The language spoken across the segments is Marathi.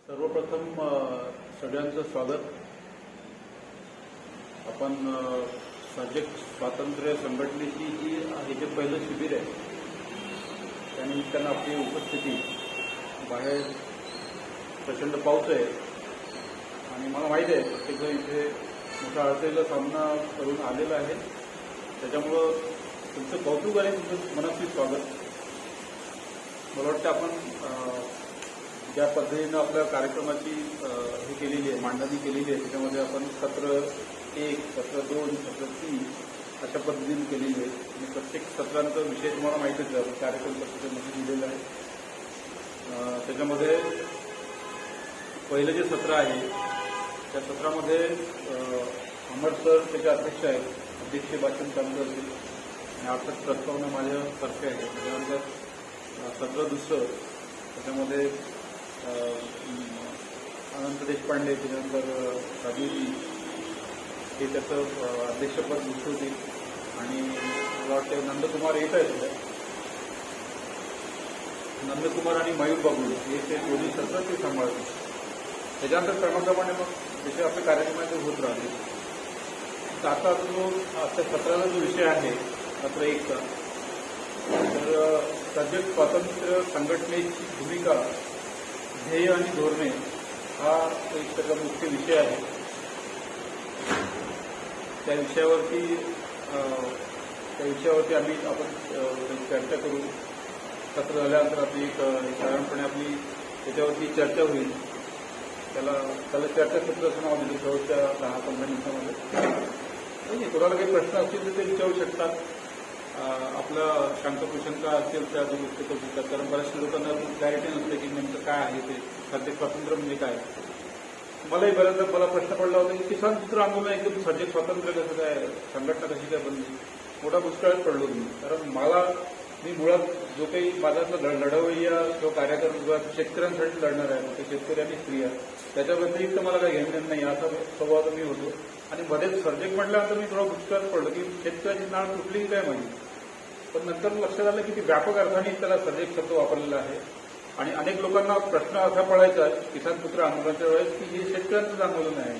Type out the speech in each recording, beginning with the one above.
सर्वप्रथम सगळ्यांचं स्वागत. आपण सजग स्वातंत्र्य संघटनेची हे जे पहिलं शिबिर आहे त्यानिमित्तानं आपली उपस्थिती. बाहेर प्रचंड पाऊस आहे आणि मला माहीत आहे प्रत्येकजण इथे मोठ्या अडचणीचा सामना करून आलेला आहे. त्याच्यामुळं तुमचं कौतुक आहे, तुमचं मनातली स्वागत. मला वाटतं आपण ज्या पद्धतीनं आपल्या कार्यक्रमाची हे केलेली आहे, मांडणी केलेली आहे, त्याच्यामध्ये आपण सत्र 1, सत्र 2, सत्र 3 अशा पद्धतीने केलेली आहे आणि प्रत्येक सत्रांचा विषय तुम्हाला माहितीच आहे. कार्यक्रम पद्धतीमध्ये दिलेला आहे. त्याच्यामध्ये पहिलं जे सत्र आहे त्या सत्रामध्ये अमर सर त्याचे अध्यक्ष आहेत. अध्यक्ष भाषण चालू असेल आणि अर्थात प्रस्तावना माझ्यासारखे आहे. त्याच्यानंतर सत्र दुसरं त्याच्यामध्ये अनंत देशपांडे, त्याच्यानंतर राजूजी हे त्याचं अध्यक्षपद भूषवतील आणि मला वाटतं नंदकुमार येत आहेत. नंदकुमार आणि मयूर बाबू हे ते दोन्ही सत्र ते सांभाळतील. त्याच्यानंतर क्रमाक्रमाने मग जसे आपले कार्यक्रमाचे होत राहतील. तर आता जो आजच्या सत्राचा जो विषय आहे सत्र 1चा, तर सजग स्वातंत्र्य संघटनेची भूमिका, ध्येय आणि धोरणे हा एक त्याचा मुख्य विषय आहे. त्या विषयावरती आपण चर्चा करू. सत्र झाल्यानंतर आपली एक साधारणपणे आपली त्याच्यावरती चर्चा होईल. त्याला चर्चासत्र असं नाव दिलं. शेवटच्या 10-15 मिनिटांमध्ये कोणाला काही प्रश्न असतील तर ते विचारू शकतात. आपला शंका असेल त्या गोष्टी करू शकतात. कारण बऱ्याचशा लोकांना क्लॅरिटी नसते की नेमकं काय आहे ते सध्या स्वातंत्र्य म्हणजे काय. मलाही बऱ्याचदा मला प्रश्न पडला होता की किसान पुत्र आंदोलन एकदम सजग स्वातंत्र्य कसं काय, संघटना कशी काय बनली. मोठा दुष्काळात पडलो मी. कारण मी मुळात जो काही माझ्यातला लढवय्या जो कार्यक्रम शेतकऱ्यांसाठी लढणार आहे, ते शेतकरी आणि स्त्रिया, त्याच्या व्यतिरिक्त मला काही घेणं नाही असा स्वभाव मी होतो. आणि मध्येच सर्जक म्हटल्यानंतर मी थोडा दुष्काळात पडलो की शेतकऱ्याची नाळ तुटली काय माझी. पण नंतर लक्षात आलं की ती व्यापक अर्थाने त्याला सर्जक शब्द वापरलेला आहे. आणि अनेक लोकांना प्रश्न असा पडायचा किसान पुत्र आंदोलनाच्या वेळेस की हे शेतकऱ्यांचंच आंदोलन आहे.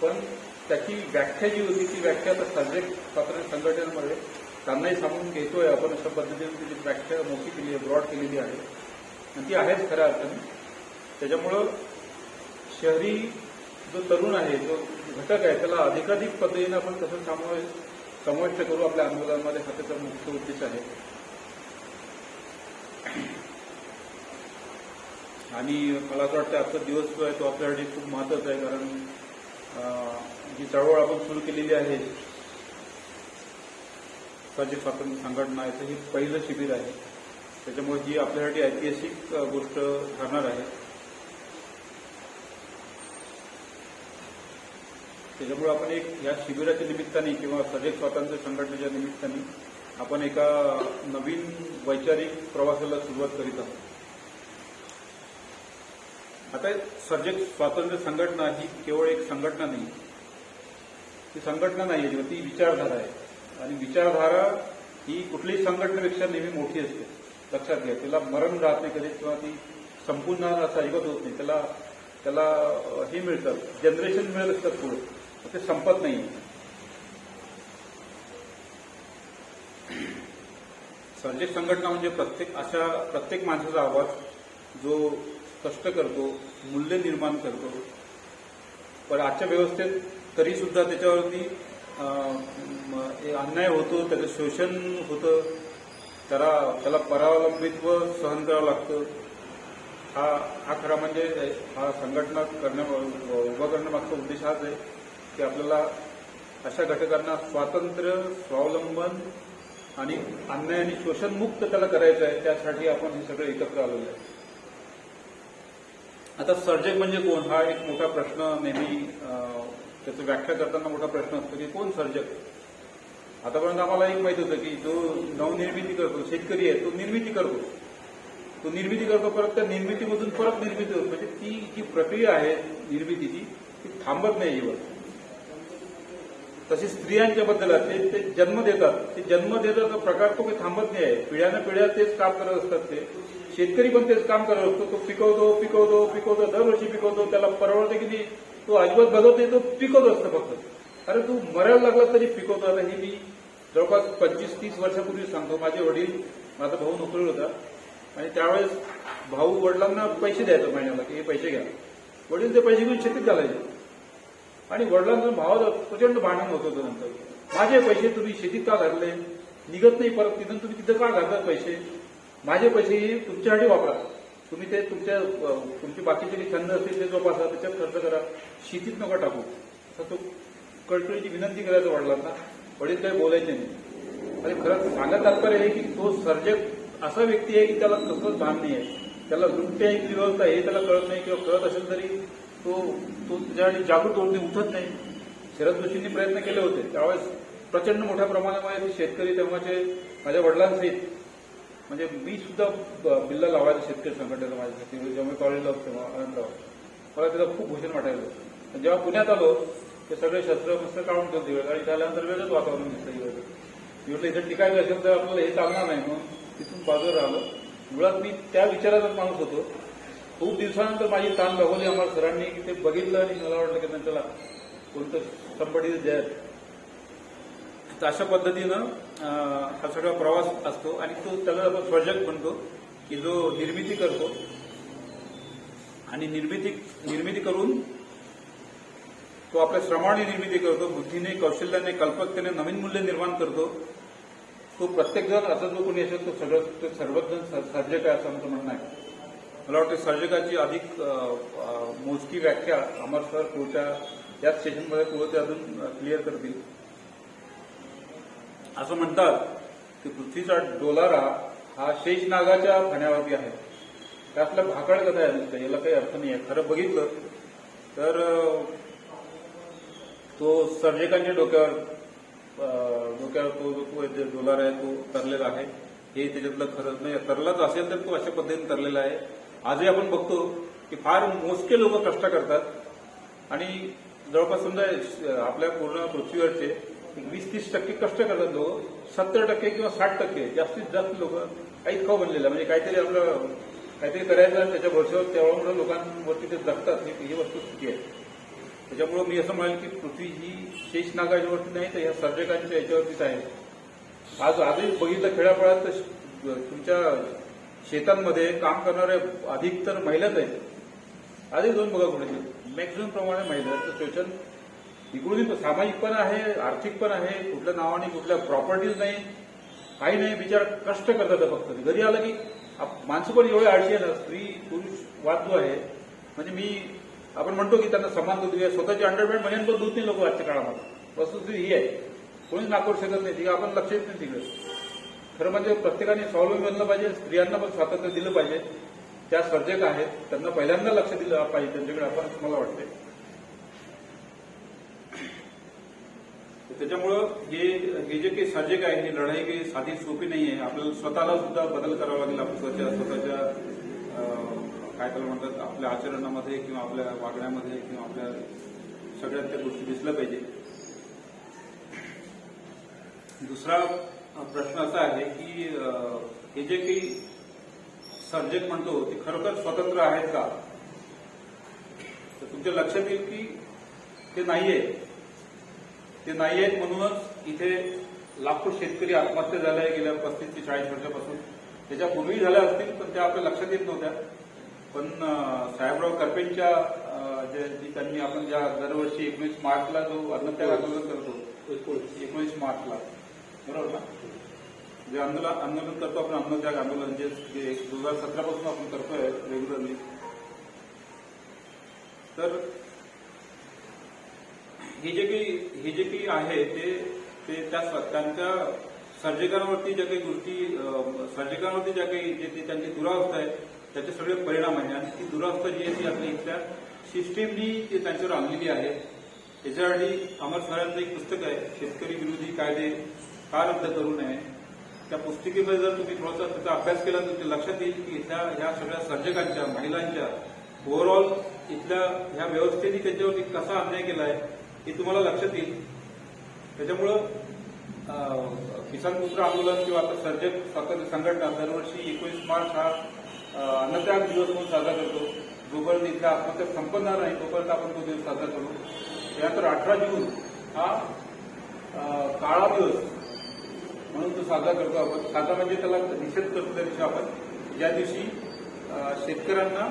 पण त्याची व्याख्या जी होती ती व्याख्या आता सर्जक स्वातंत्र्य संघटनेमध्ये त्यांनाही सांगून घेतोय आपण. अशा पद्धतीने त्याची व्याख्या मोठी केली आहे, ब्रॉड केलेली आहे आणि ती आहेच खऱ्या अर्थाने. त्याच्यामुळं शहरी जो तरुण आहे, जो घटक आहे, त्याला अधिकाधिक पद्धतीने आपण कसं समाविष्ट करू आपल्या आंदोलनामध्ये, हा त्याचा मुख्य उद्देश आहे. आणि मला असं वाटतं आजचा दिवस जो आहे तो आपल्यासाठी खूप महत्त्वाचा आहे. कारण जी चळवळ आपण सुरू केलेली आहे सजग स्वातंत्र्य संघटना आहे, तर हे पहिलं शिबिर आहे. त्याच्यामुळे जी आपल्यासाठी ऐतिहासिक गोष्ट ठरणार आहे. त्याच्यामुळे आपण या शिबिराच्या निमित्ताने किंवा सजग स्वातंत्र्य संघटनेच्या निमित्ताने आपण एका नवीन वैचारिक प्रवासाला सुरुवात करीत आहोत. आता सजग स्वातंत्र्य संघटना ही केवळ एक संघटना नाही, ती संघटना नाही आहे, ती विचारधारा आहे. आणि विचारधारा ही कुठल्याही संघटनेपेक्षा नेहमी मोठी असते, लक्षात घ्या. तिला मरण राहत नाही कधी, किंवा ती संपूर्ण असं ऐकत होत नाही. त्याला हे मिळतं, जनरेशन मिळत असतात पुढे, ते संपत नाही. सर्जक संघटना म्हणजे प्रत्येक माणसाचा आवाज जो कष्ट करतो, मूल्य निर्माण करतो. पण आजच्या व्यवस्थेत तरी सुद्धा त्याच्यावरती अन्याय होतो, त्याचं शोषण होतं, त्याला परावलंबित्व सहन करावं लागतं. हा खरा म्हणजे हा संघटना उभा करण्यामागचा उद्देश हाच आहे की आपल्याला अशा घटकांना स्वातंत्र्य, स्वावलंबन आणि अन्याय आणि शोषणमुक्त त्याला करायचं आहे. त्यासाठी आपण हे सगळं एकत्र आलेलं आहे. आता सर्जक म्हणजे कोण, हा एक मोठा प्रश्न नेहमी त्याचं व्याख्या करताना मोठा प्रश्न असतो की कोण सर्जक. आतापर्यंत आम्हाला एक माहित होतं की जो नवनिर्मिती करतो, शेतकरी आहे, तो निर्मिती करतो, परत त्या निर्मितीमधून परत निर्मिती होतो. म्हणजे ती जी प्रक्रिया आहे निर्मितीची ती थांबत नाही. तसे स्त्रियांच्या बद्दल ते जन्म देतात. ते जन्म देतात प्रकार तो काही थांबत नाही आहे. पिढ्यानं पिढ्या तेच काम करत असतात. ते शेतकरी पण तेच काम करत असतो. तो पिकवतो दरवर्षी पिकवतो. त्याला परवडते की नाही तो अजिबात बघत नाही. तो पिकवत असतो फक्त. अरे तू मरायला लागला तरी पिकवतो. आता हे मी जवळपास 25-30 वर्षापूर्वी सांगतो. माझे वडील, माझा भाऊ नोकरीवर होता आणि त्यावेळेस भाऊ वडिलांना पैसे द्यायचा महिन्याला की हे पैसे घ्या. वडील ते पैसे घेऊन शेतीत घालायचे आणि वडिलांचं भावाचं प्रचंड भांडण होत होतं. नंतर माझे पैसे तुम्ही शेतीत का घातले, निघत नाही परत तिथून, तुम्ही तिथं का घालतात पैसे, माझे पैसे तुमच्यासाठी वापरा, तुम्ही ते तुमचे बाकीचे काही छंद असतील ते जोपासा, त्याच्यात खर्च करा, शेतीत नका टाकू. असं तो कळकळीची विनंती करायचं वडिलांना. वडील काही बोलायचे नाही. आणि खरंच सांगत तात्पर्य आहे की तो सर्जक असा व्यक्ती आहे की त्याला कसलंच भान नाही आहे. त्याला लुटण्याची व्यवस्था हे त्याला कळत नाही किंवा कळत असेल तरी तो त्याच्यासाठी जागृत होऊन उठत नाही. शरद जोशींनी प्रयत्न केले होते त्यावेळेस प्रचंड मोठ्या प्रमाणामध्ये शेतकरी तेव्हाचे माझ्या वडिलांसहित, म्हणजे मी सुद्धा बिल्ला लावायचं शेतकरी संघटनेला माझ्यासाठी. जेव्हा मी कॉलेजला होतो तेव्हा अनंतराव मला त्याचं खूप भूषण वाटायचं. जेव्हा पुण्यात आलो ते सगळे शस्त्र मस्त काढून ठेवते वेळ आणि त्यानंतर वेगळंच वातावरण दिसतं. मी म्हटलं इथं टिकायचं असेल तर आपल्याला हे चालणार नाही म्हणून तिथून बाजूला राहिलो. मुळात मी त्या विचाराचाच माणूस होतो. खूप दिवसानंतर माझी ताण बघवली आम्हाला सरांनी की ते बघितलं आणि मला वाटलं की त्याला कोणतं संबंधी द्या. तर अशा पद्धतीनं हा सगळा प्रवास असतो आणि तो त्याला आपण सर्जक म्हणतो की जो निर्मिती करतो आणि निर्मिती करून तो आपल्या श्रमाने निर्मिती करतो, बुद्धीने, कौशल्याने, कल्पकतेने नवीन मूल्य निर्माण करतो. तो प्रत्येक जण असं जो कोणी असेल तो सर्वच जण सर्जक आहे असं आमचं म्हणणं आहे. मला वाटतं सर्जकाची अधिक मोजकी व्याख्या अमर सर पुढच्या या सेशनमध्ये पुढे ते अजून क्लिअर करतील. असं म्हणतात की पृथ्वीचा डोलारा हा शेषनागाच्या फण्यावरती आहे. त्यातलं भाकड कथा आहे नुसतं, याला काही अर्थ नाही आहे. खरं बघितलं तर तो सर्जकांच्या डोक्यावर तो जो डोलार आहे तो तरलेला आहे. हे त्याच्यातलं खरंच नाही. तरलाच असेल तर तो अशा पद्धतीने तरलेला आहे. आजही आपण बघतो की फार मोजके लोक कष्ट करतात आणि जवळपास समजा आपल्या पूर्ण पृथ्वीवरचे 20-30% कष्ट करतात लोक. 70% किंवा 60% जास्तीत जास्त लोक काहीच खाऊ बनलेलं, म्हणजे काहीतरी आपलं काहीतरी करायचं आणि त्याच्या भरोश्यावर तेवढ्या लोकांवरती ते जगतात. ही वस्तुस्थिती आहे. त्याच्यामुळे मी असं म्हणेल की पृथ्वी ही शेषनागाच्यावरती नाही तर ह्या सर्जकांच्या याच्यावरतीच आहे. आजही बघितलं खेड्यापाड्यात तुमच्या शेतांमध्ये काम करणारे अधिकतर महिलाच आहेत. आधी जाऊन बघा कुठे मॅक्झिमम प्रमाणे महिला. तर शोषण इकडून सामाजिक पण आहे, आर्थिक पण आहे. कुठल्या नावाने कुठल्या प्रॉपर्टीज नाही, काही नाही. बिचार कष्ट करतात फक्त. घरी आलं की माणसं पण एवढे आळशी आहे ना. स्त्री पुरुष वाद जो आहे, म्हणजे आपण म्हणतो की त्यांना समानता देऊया, स्वतःची अंडरपॅन्ट महिन्यात पण दूध नाही लोक आजच्या काळामध्ये. वस्तुस्थिती ही आहे. कोणीच नाकारू शकत नाही. तिकडे आपण लक्ष येत नाही तिकडे. खरं म्हणजे प्रत्येकाने स्वावलंबी बनलं पाहिजे. स्त्रियांना पण स्वातंत्र्य दिलं पाहिजे. त्या सर्जक आहेत, त्यांना पहिल्यांदा लक्ष दिलं पाहिजे त्यांच्याकडे, आपण मला वाटते. त्याच्यामुळं हे जे काही सर्जक आहे, ही लढाई काही साधी सोपी नाही आहे. आपल्याला स्वतःला सुद्धा बदल करावा लागेल. आपण स्वतःच्या काय त्याला म्हणतात आपल्या आचरणामध्ये किंवा आपल्या वागण्यामध्ये किंवा आपल्या सगळ्यात त्या गोष्टी दिसल्या पाहिजे. दुसरा प्रश्न असा आहे की हे जे काही सर्जक म्हणतो ते खरोखर स्वतंत्र आहेत का? तर तुमच्या लक्षात येईल की ते नाहीये. ते नाही आहेत. म्हणूनच इथे लाखो शेतकरी आत्महत्या झाल्या आहे गेल्या 35 ते 40 वर्षापासून. त्याच्यापूर्वी झाल्या असतील पण त्या आपल्या लक्षात येत नव्हत्या. पण साहेबराव करपेंच्या त्यांनी आपण ज्या दरवर्षी 19 मार्चला जो अन्नत्याग आंदोलन करतो, 19 मार्चला बरोबर ना, जे आंदोलन करतो आपण अन्नत्याग आंदोलन, जे 2017 पासून आपण करतोय रेग्युलरली. तर हे जे काही आहे ते त्यांच्या सर्जकांवरती ज्या काही गोष्टी, सर्जकांवरती ज्या काही जे त्यांची दुरावस्था आहे त्याचे सगळे परिणाम आहे. आणि ती दुरावस्था जी आहे ती आपल्या इथल्या सिस्टीमनी ते त्यांच्यावर आणलेली आहे. त्याच्यासाठी अमर सरांचं एक पुस्तक आहे, शेतकरी विरोधी कायदे का रद्द करू नये. त्या पुस्तिकेमध्ये जर तुम्ही थोडासा त्याचा अभ्यास केला तर ते लक्षात येईल की इथल्या ह्या सगळ्या सर्जकांच्या, महिलांच्या, ओव्हरऑल इथल्या ह्या व्यवस्थेने त्याच्यावरती कसा अन्याय केला आहे हे तुम्हाला लक्षात येईल. त्याच्यामुळं किसान पुत्र आंदोलन किंवा आता सर्जक स्वातंत्र्य संघटना दरवर्षी 19 मार्च हा अन्नत्याग दिवस म्हणून साजरा करतो. जोपर्यंत इथला आत्महत्या संपन्नार नाही तोपर्यंत आपण तो दिवस साजरा करू. त्यानंतर 18 जून हा काळा दिवस म्हणून तो साजरा करतो आपण. साजरा म्हणजे त्याला निषेध करतो त्या दिवशी आपण, ज्या दिवशी शेतकऱ्यांना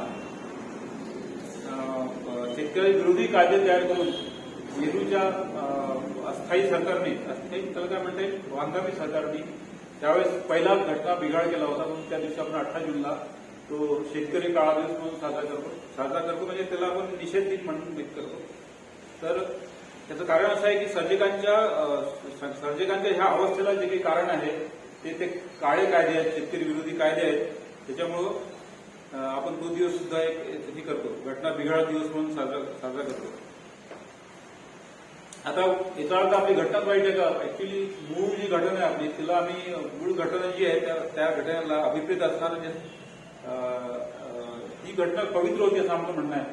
शेतकरी विरोधी कायदे तयार करून नेहरूच्या अस्थायी सरकारने, अस्थायी त्याला काय म्हणता येईल, हंगामी सरकारने त्यावेळेस पहिला घटना बिघाड केला होता. म्हणून त्या दिवशी आपण 18 जूनला तो शेतकरी काळा दिवस म्हणून साजरा करतो म्हणजे त्याला आपण निषेध दिन म्हणून व्यक्त करतो. तर त्याचं कारण असं आहे की सर्जकांच्या ह्या अवस्थेला जे काही कारण आहे ते काळे कायदे आहेत, शेतकरी विरोधी कायदे आहेत. त्याच्यामुळं आपण तो दिवस सुद्धा एक करतो, घटना बिघाड दिवस म्हणून साजरा करतो. आता याचा अर्थ आपली घटनाच वाईट आहे का? ऍक्च्युली मूळ जी घटना आहे आपली तिला आम्ही, मूळ घटना जी आहे त्या घटनेला अभिप्रेत असणारं जे ती घटना पवित्र होती असं आमचं म्हणणं आहे.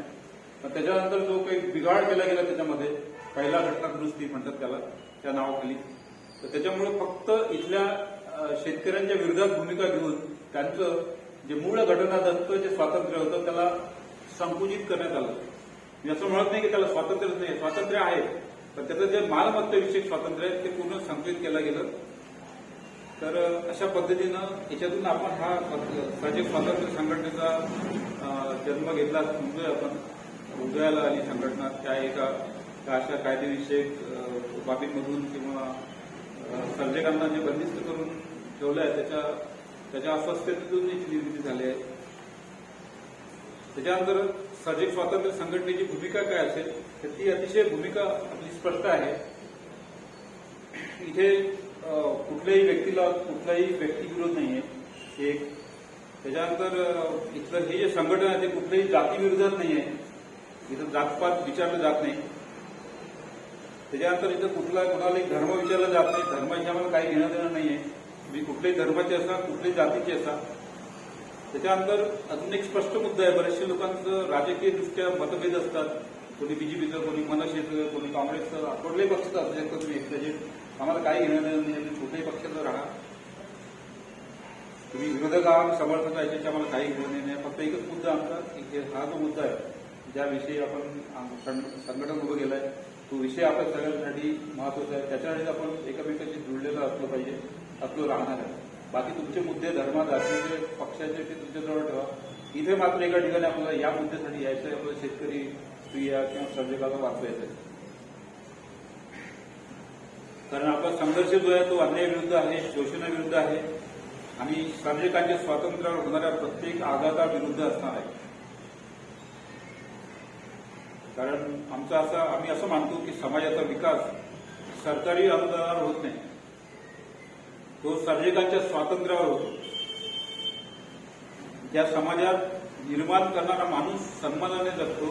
पण त्याच्यानंतर जो काही बिघाड केला गेला त्याच्यामध्ये, पहिला घटना दुरुस्ती म्हणतात त्याला, त्या नावाखाली, तर त्याच्यामुळे फक्त इथल्या शेतकऱ्यांच्या विरोधात भूमिका घेऊन त्यांचं जे मूळ घटनादत्त जे स्वातंत्र्य होतं त्याला संकुचित करण्यात आलं. मी असं म्हणत नाही की त्याला स्वातंत्र्यच नाही, स्वातंत्र्य आहे, पण त्याचं जे मालमत्तेविषयक स्वातंत्र्य आहे ते पूर्ण संकुचित केलं गेलं. तर अशा पद्धतीनं याच्यातून आपण हा सर्जक स्वातंत्र्य संघटनेचा जन्म घेतला. आपण उदयाला आली संघटना त्या अशा कायदेविषयक बाबींमधून किंवा सर्जकांना जे बंदिस्त करून ठेवलं आहे त्याच्या अस्वस्थतेतून याची निर्मिती झाली आहे. त्याच्यानंतर सर्जक स्वातंत्र्य संघटनेची भूमिका काय असेल तर ती अतिशय भूमिका आपली स्पष्ट आहे. इथे कुठल्याही व्यक्तीला कुठलाही व्यक्तिविरोध नाहीये एक. त्याच्यानंतर इथलं हे जे संघटन आहे ते कुठल्याही जातीविरोधात नाहीये, इथं जातपात विचारलं जात नाही. त्याच्यानंतर इथं कुणालाही धर्म विचारला जात नाही, धर्माशी आम्हाला काही घेणं देणं नाहीये. तुम्ही कुठल्याही धर्माचे असा, कुठल्याही जातीचे असा. त्याच्यानंतर अजून एक स्पष्ट मुद्दा आहे, बरेचशे लोकांचं राजकीय दृष्ट्या मतभेद असतात, कोणी बीजेपीचं, कोणी मनसेचं, कोणी काँग्रेसचं, कुठल्याही पक्षाचं असू शकतं तुम्ही त्याचे आम्हाला काही घेणं देणं नाही. तुम्ही कुठल्याही पक्षाचं राहा, तुम्ही विरोधक आहात, समर्थक आहे, त्याची आम्हाला काही घेणं नाही. फक्त एकच मुद्दा आमचा, हा जो मुद्दा आहे ज्याविषयी आपण संघटन उभं केलं आहे तो विषय आपल्या सगळ्यांसाठी महत्वाचा आहे. त्याच्यासाठी आपण एकमेकांशी जुळलेलं असलं पाहिजे, असलं राहणार आहे. बाकी तुमचे मुद्दे धर्म, जातीचे, पक्षाचे ते तुमच्याजवळ ठेवा. इथे मात्र एका ठिकाणी आपल्याला या मुद्द्यासाठी यायचं आहे, आपल्याला शेतकरी, स्त्रिया किंवा सर्जकाला वाचवायचं आहे. कारण आपला संघर्ष जो आहे तो अन्यायाविरुद्ध आहे, शोषणाविरुद्ध आहे आणि सर्जकांच्या स्वातंत्र्यावर होणाऱ्या प्रत्येक आघाताविरुद्ध असणार आहे. कारण आम्ही असं मानतो की समाजाचा विकास सरकारी अनुदानावर होत नाही, तो सर्जकांच्या स्वातंत्र्यावर होतो. ज्या समाजात निर्माण करणारा माणूस सन्मानाने जगतो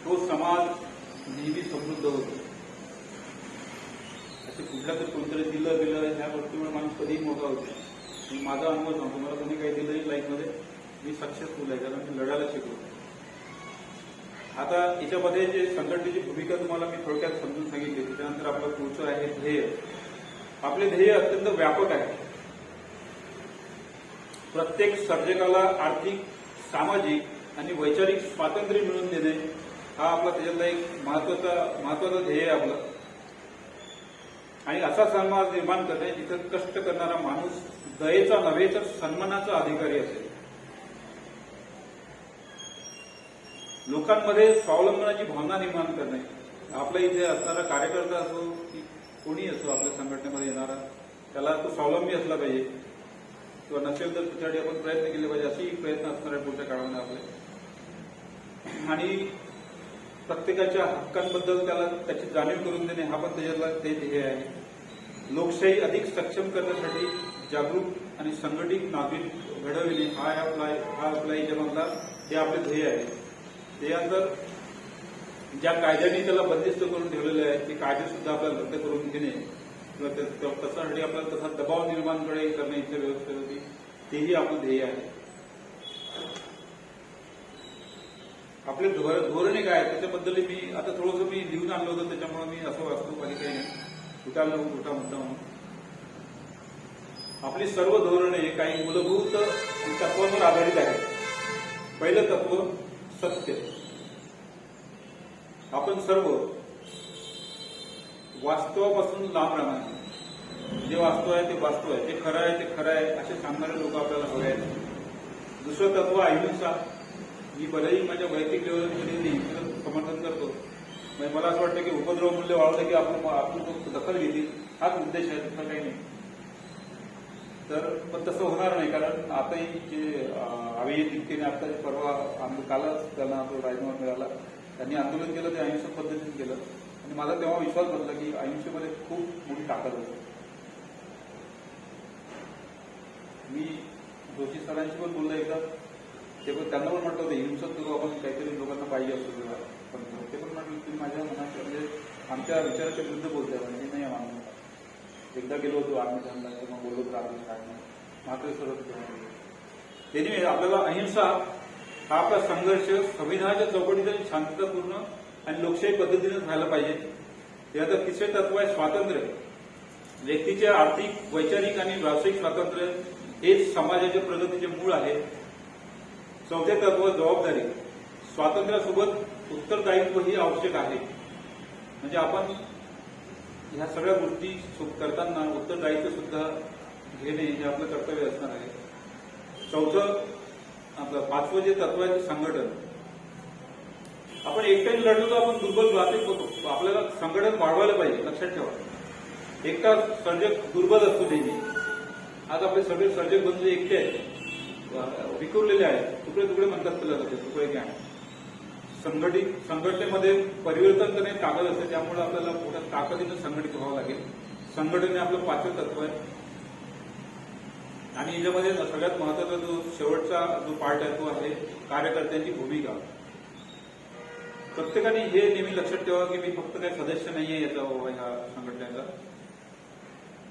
तो समाज नेहमी समृद्ध होतो. असे कुठल्या तरी कोणतरी दिलं ह्या गोष्टीमुळे माणूस कधीही मोठा होतो. माझा अनुभव सांगतो, मला कोणी काही दिलं लाईफमध्ये मी सक्सेसफुल आहे, कारण मी लढायला शिकलो. आता याच्यामध्ये जे संघटनेची भूमिका तुम्हाला मी थोडक्यात समजून सांगितली. त्याच्यानंतर आपलं पुढचं आहे ध्येय. आपले ध्येय अत्यंत व्यापक आहे. प्रत्येक सर्जकाला आर्थिक, सामाजिक आणि वैचारिक स्वातंत्र्य मिळवून देणे हा आपला त्याच्यातला एक महत्वाचा ध्येय आहे आपलं. आणि असा समाज निर्माण करणे जिथं कष्ट करणारा माणूस दयेचा नव्हे तर सन्मानाचा अधिकारी असेल. लोकांमध्ये स्वावलंबनाची भावना निर्माण करणे. आपल्या इथे असणारा कार्यकर्ता असो की कोणी असो आपल्या संघटनेमध्ये येणारा, त्याला तो स्वावलंबी असला पाहिजे किंवा नसेल तर त्यासाठी आपण प्रयत्न केले पाहिजे, असेही प्रयत्न असणार आहे पुढच्या काळामध्ये आपले. आणि प्रत्येकाच्या हक्कांबद्दल त्याची जाणीव करून देणे हा पण त्याच्यातला ते ध्येय आहे. लोकशाही अधिक सक्षम करण्यासाठी जागरूक आणि संघटित नागरिक घडविणे हा आपला याच्यामधला हे आपले ध्येय आहे. त्यानंतर ज्या कायद्यांनी त्याला बंदिस्त करून ठेवलेले आहे ते कायदे सुद्धा आपल्याला रद्द करून घेणे किंवा त्यासाठी आपल्याला तसा दबाव निर्माण करणे इथल्या व्यवस्थेवरती, तेही आपलं ध्येय आहे. आपले धोरणे काय त्याच्याबद्दल मी आता थोडंसं लिहून आणलं होतं, त्याच्यामुळे मी असं वाचतो, बाकी काही नाही. उठायला नको उठा मुद्दा म्हणून आपली सर्व धोरणे काही मूलभूत तत्वांवर आधारित आहेत. पहिलं तत्व सत्य. आपण सर्व वास्तवापासून लांब राहणार. जे वास्तव आहे ते वास्तव आहे, जे खरं आहे ते खरं आहे असे सांगणारे लोक आपल्याला हवे आहेत. दुसरं तत्व अहिंसा. मी बरंही माझ्या वैयक्तिक लेवलवर समर्थन करतो. म्हणजे मला असं वाटतं की उपद्रव मूल्य वाढवलं की आपण दखल घेतील, हाच उद्देश आहे, दुसरा काही नाही. तर पण तसं होणार नाही, कारण आताही जे अभिजित तितकेने आता परवा कालच त्यांना तो राजीनामा मिळाला, त्यांनी आंदोलन केलं ते अहिंसक पद्धतीने केलं आणि माझा तेव्हा विश्वास बसला की अहिंसेमध्ये खूप मोठी ताकद असते. मी जोशी सरांशी पण बोललो एकदा, ते पण त्यांना पण म्हटलं होतं हिंसक करू आपण, काहीतरी लोकांना पाहिजे असतो पण ते पण म्हटलं की माझ्या मनात म्हणजे आमच्या विचाराच्या विरुद्ध बोलतोय म्हणजे नाही मानून. एकदा गेलो होतो आर्मीला किंवा बोललो तर आम्ही काढणं मात्र सरळ त्याने आपल्याला अहिंसा हा आपला संघर्ष संविधानाच्या चौकटीत शांततापूर्ण आणि लोकशाही पद्धतीने व्हायला पाहिजे. त्याचं तिसरे तत्व आहे स्वातंत्र्य. व्यक्तीचे आर्थिक, वैचारिक आणि व्यावसायिक स्वातंत्र्य हेच समाजाच्या प्रगतीचे मूळ आहे. चौथे तत्व जबाबदारी. स्वातंत्र्यासोबत उत्तरदायित्वही आवश्यक आहे. म्हणजे आपण ह्या सगळ्या गोष्टी करताना उत्तरदायित्व सुद्धा घेणे हे आपलं कर्तव्य असणार आहे. चौथं आपलं पाचवं जे तत्व आहे ते संघटन. आपण एकट्याने लढलो तर आपण दुर्बल ग्राफिक होतो. आपल्याला संघटन वाढवायला पाहिजे. लक्षात ठेवा, एकटा सर्जक दुर्बल असतो नेहमी. आज आपले सगळे सर्जक बंधू एकटे आहेत, विखुरलेले आहेत, तुकडे तुकडे म्हणतात तुला तुकडे घ्या. संघटनेमध्ये परिवर्तन करणे ताकद असते, त्यामुळे आपल्याला मोठ्या ताकदीनं संघटित व्हावं लागेल. संघटन हे आपलं पाचवं तत्व आहे. आणि याच्यामध्ये सगळ्यात महत्वाचा जो शेवटचा जो पार्ट आहे तो आहे कार्यकर्त्यांची भूमिका. प्रत्येकाने हे नेहमी लक्षात ठेवा की मी फक्त काही सदस्य नाहीये याचा ह्या संघटनेचा,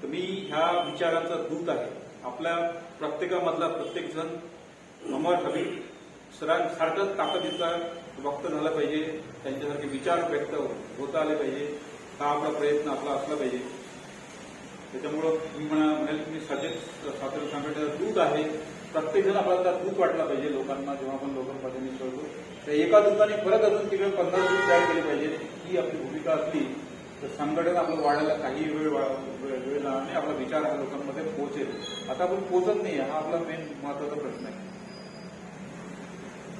तर मी ह्या विचारांचा दूत आहे. आपल्या प्रत्येकामधला प्रत्येक जण अमर हवी सरांसारखाच ताकदीचा वक्त झाला पाहिजे, त्यांच्यासारखे विचार व्यक्त होता आले पाहिजे. हा आपला प्रयत्न आपला असला पाहिजे. त्याच्यामुळं मी म्हणेल की मी स्वातंत्र्य संघटनेचा दूत आहे. प्रत्येक जण आपल्याला दूत वाटला पाहिजे लोकांना. जेव्हा आपण लोकांपर्यंत मिसळतो त्या एका दूताने परत अजून तिकडे 15 दूत तयार केले पाहिजे. ही आपली भूमिका असली तर संघटन आपलं वाढायला काही वेळ लागणार नाही. आपला विचार हा लोकांमध्ये पोहोचेल. आता आपण पोहोचत नाही, हा आपला मेन महत्वाचा प्रश्न आहे.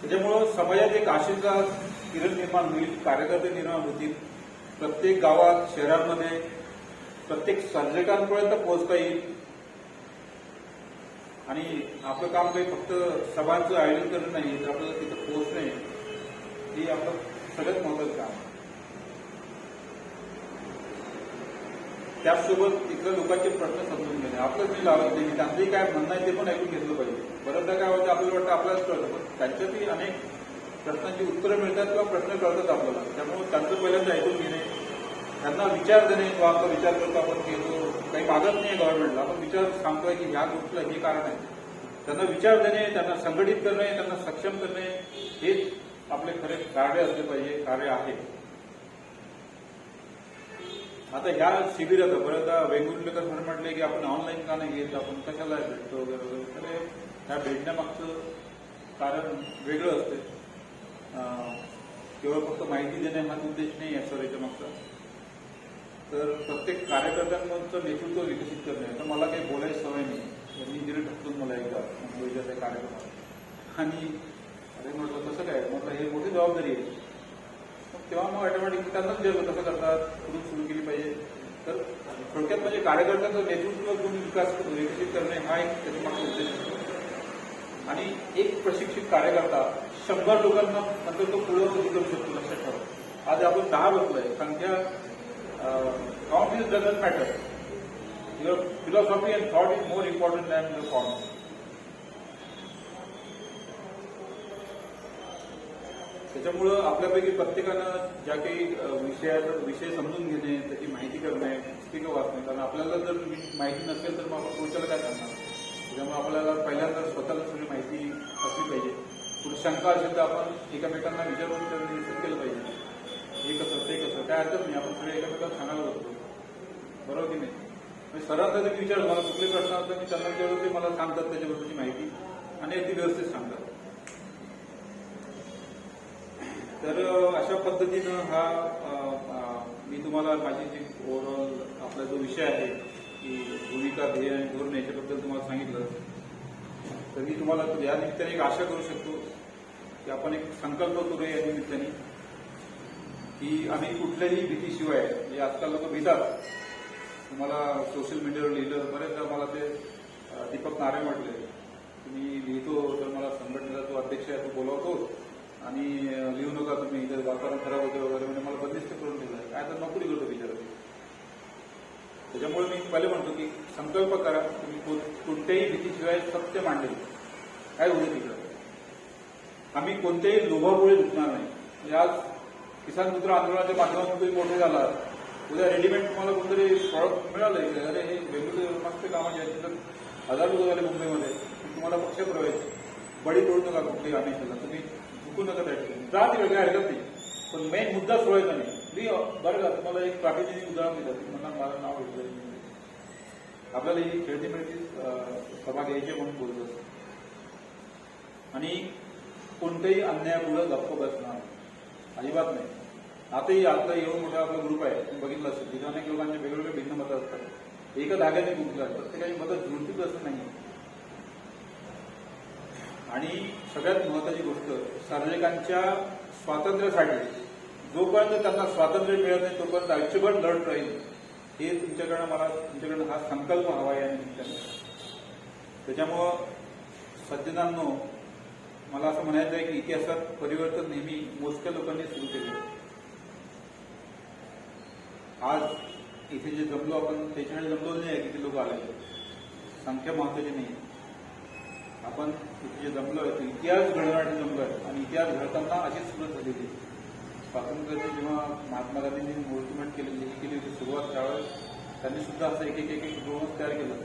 त्याच्यामुळं समाजात एक आशेचा किरण निर्माण होईल, कार्यकर्ते निर्माण होतील. प्रत्येक गावात, शहरांमध्ये प्रत्येक सर्जकांपर्यंत पोहोचता येईल. आणि आपलं काम काही फक्त सभांचं आयोजन करणं नाही, तर आपल्याला तिथं पोहोचणे हे आपलं सगळ्यात महत्वाचं काम आहे. त्याचसोबत तिथल्या लोकांचे प्रश्न समजून घेणे. आपलं जे लावत नाही, त्यांचंही काय म्हणणं आहे ते पण ऐकून घेतलं पाहिजे. बऱ्याचदा काय होतं आपल्याला वाटतं आपल्यालाच कळतं, पण त्यांच्यातही अनेक प्रश्नांची उत्तरं मिळतात किंवा प्रश्न कळतात आपल्याला. त्यामुळे त्यांचं पहिल्यांदा ऐकून घेणे, त्यांना विचार देणे. तो आपला विचार करतो आपण की जो काही मागत नाही गव्हर्नमेंटला, आपण विचार सांगतोय की ह्या गोष्टीला हे कारण आहे. त्यांना विचार देणे, त्यांना संघटित करणे, त्यांना सक्षम करणे हेच आपले खरे कार्य असले पाहिजे, कार्य आहे. आता ह्या शिबिरात बऱ्याचदा वेंगुर्लेकर सर म्हटले की आपण ऑनलाईन का नाही घेत, आपण कशाला भेटतो वगैरे वगैरे. तर ह्या भेटण्यामागचं कारण वेगळं असते. केवळ फक्त माहिती देणे हाच उद्देश नाही आहे सर याच्या मागचा. तर प्रत्येक कार्यकर्त्यांचं नेतृत्व विकसित करणे. तर मला काही बोलायची सवय नाही, यांनी दिले ठकतून मला एकदा मुंबईच्या त्या कार्यक्रमात. आणि अरे म्हटलं कसं काय, म्हटलं हे मोठी जबाबदारी आहे. तेव्हा मग ऑटोमॅटिक त्यांनाच विचारलं कसं करतात, कुठून सुरू केली पाहिजे. तर थोडक्यात म्हणजे कार्यकर्त्यांचं नेतृत्व गुण विकसित करणे हा एक त्याच्या मागचा उद्देश असतो. आणि एक प्रशिक्षित कार्यकर्ता 100 लोकांना नंतर तो पुढे करू शकतो. लक्षात ठेवा, आज आपण 10 बसलोय. संख्या count is doesn't matter. Your philosophy and thought is more important than your count. त्याच्यामुळं आपल्यापैकी प्रत्येकानं ज्या काही विषय समजून घेणे, त्याची माहिती करणे, पुस्तकं वाचणे. कारण आपल्याला जर माहिती नसेल तर मग आपण पुढच्याला काय करणार. त्याच्यामुळे आपल्याला पहिल्यांदा स्वतःला सगळी माहिती असली पाहिजे. पुढे शंका असेल तर आपण एकमेकांना विचारून त्याला निश्चित केलं पाहिजे. हे कसं ते कसं काय अडचण नाही, आपण सगळे एकमेकांना सांगायला बसतो. बरोबर की नाही? म्हणजे सरांचा जर विचार मला कुठले प्रश्न असतात मी त्यांना विचारतो ते मला सांगतात त्याच्याबद्दलची माहिती आणि अगदी व्यवस्थित सांगतात. तर अशा पद्धतीनं मी तुम्हाला माझी जी ओव्हरऑल आपला जो विषय आहे की भूमिका, ध्येय आणि धोरण याच्याबद्दल तुम्हाला सांगितलं. तर मी तुम्हाला या निमित्ताने एक आशा करू शकतो की आपण एक संकल्प करूया या निमित्ताने की आम्ही कुठल्याही भीतीशिवाय, म्हणजे आजकाल लोक भीतात. तुम्हाला सोशल मीडियावर लिहिलं, बरेचदा मला ते दीपक नारे म्हटले की मी लिहितो तर मला संघटनेचा जो अध्यक्ष आहे तो बोलावतो आणि लिहू नका तुम्ही, इथे वातावरण खराब होते वगैरे, म्हणजे मला बंदिस्त करून दिलं आहे. काय तर नोकरी करतो बिचारा. त्याच्यामुळे मी पहिले म्हणतो की संकल्प करा, तुम्ही कोणत्याही भीतीशिवाय सत्य मांडेल. काय होईल तिकडं? आम्ही कोणत्याही लोभामुळे झुकणार नाही. म्हणजे आज किसान मित्र आंदोलनाच्या माध्यमातून तुम्ही मोठे झाला, उद्या रेडीमेड तुम्हाला कोणतरी प्रॉडक्ट मिळालं, अरे हे बेंगळुरू मस्त कामाचे आहेत, तर 1000 लोक झाले मुंबईमध्ये, तुम्हाला पक्षप्रवेश, बडी तोडू नका कुठली आम्ही केला, तुम्ही झुकू नका त्या ठिकाणी. जा ती वेगळ्या हरकत नाही, पण मेन मुद्दा सोडायचा नाही. मी बरं का तुम्हाला एक प्रातिनिधिक उदाहरण दिलं, तुम्हाला माझं नाव घेतलं. आपल्याला ही खेळती मिळती सभा घ्यायची म्हणून बोलत असतो आणि कोणत्याही अन्यायापुढे गप्प बसणार अजिबात नाही. आता एवढं मोठा आपला ग्रुप आहे, तुम्ही बघितलं असेल, तिथे अनेक लोकांचे वेगवेगळे भिन्न मतं असतात. एका धाग्याने गुंतलं, प्रत्येकाची मतं जुळतीच असं नाही. आणि सगळ्यात महत्वाची गोष्ट, सर्जकांच्या स्वातंत्र्यासाठी जोपर्यंत त्यांना स्वातंत्र्य मिळत नाही तोपर्यंत आयुष्यभर लढत राहील. हे तुमच्याकडनं हा संकल्प हवा आहे या निमित्ताने. त्याच्यामुळं सज्जनांनो, मला असं म्हणायचं आहे की इतिहासात परिवर्तन नेहमी मोजक्या लोकांनी सुरू केले. आज इथे जे जमलो आपण त्याच्याकडे जमलो नाही आहे, किती लोक आले, संख्या महत्वाची नाही. आपण इथे जे जमलोय ते इतिहास घडवण्यासाठी जमलोय आणि इतिहास घडताना अशीच सुरुवात झालेली. स्वातंत्र्याची जेव्हा महात्मा गांधींनी मूर्तिमंत केली होती सुरुवात, त्यावेळेस त्यांनी सुद्धा असं एक ड्रोनच तयार केलं.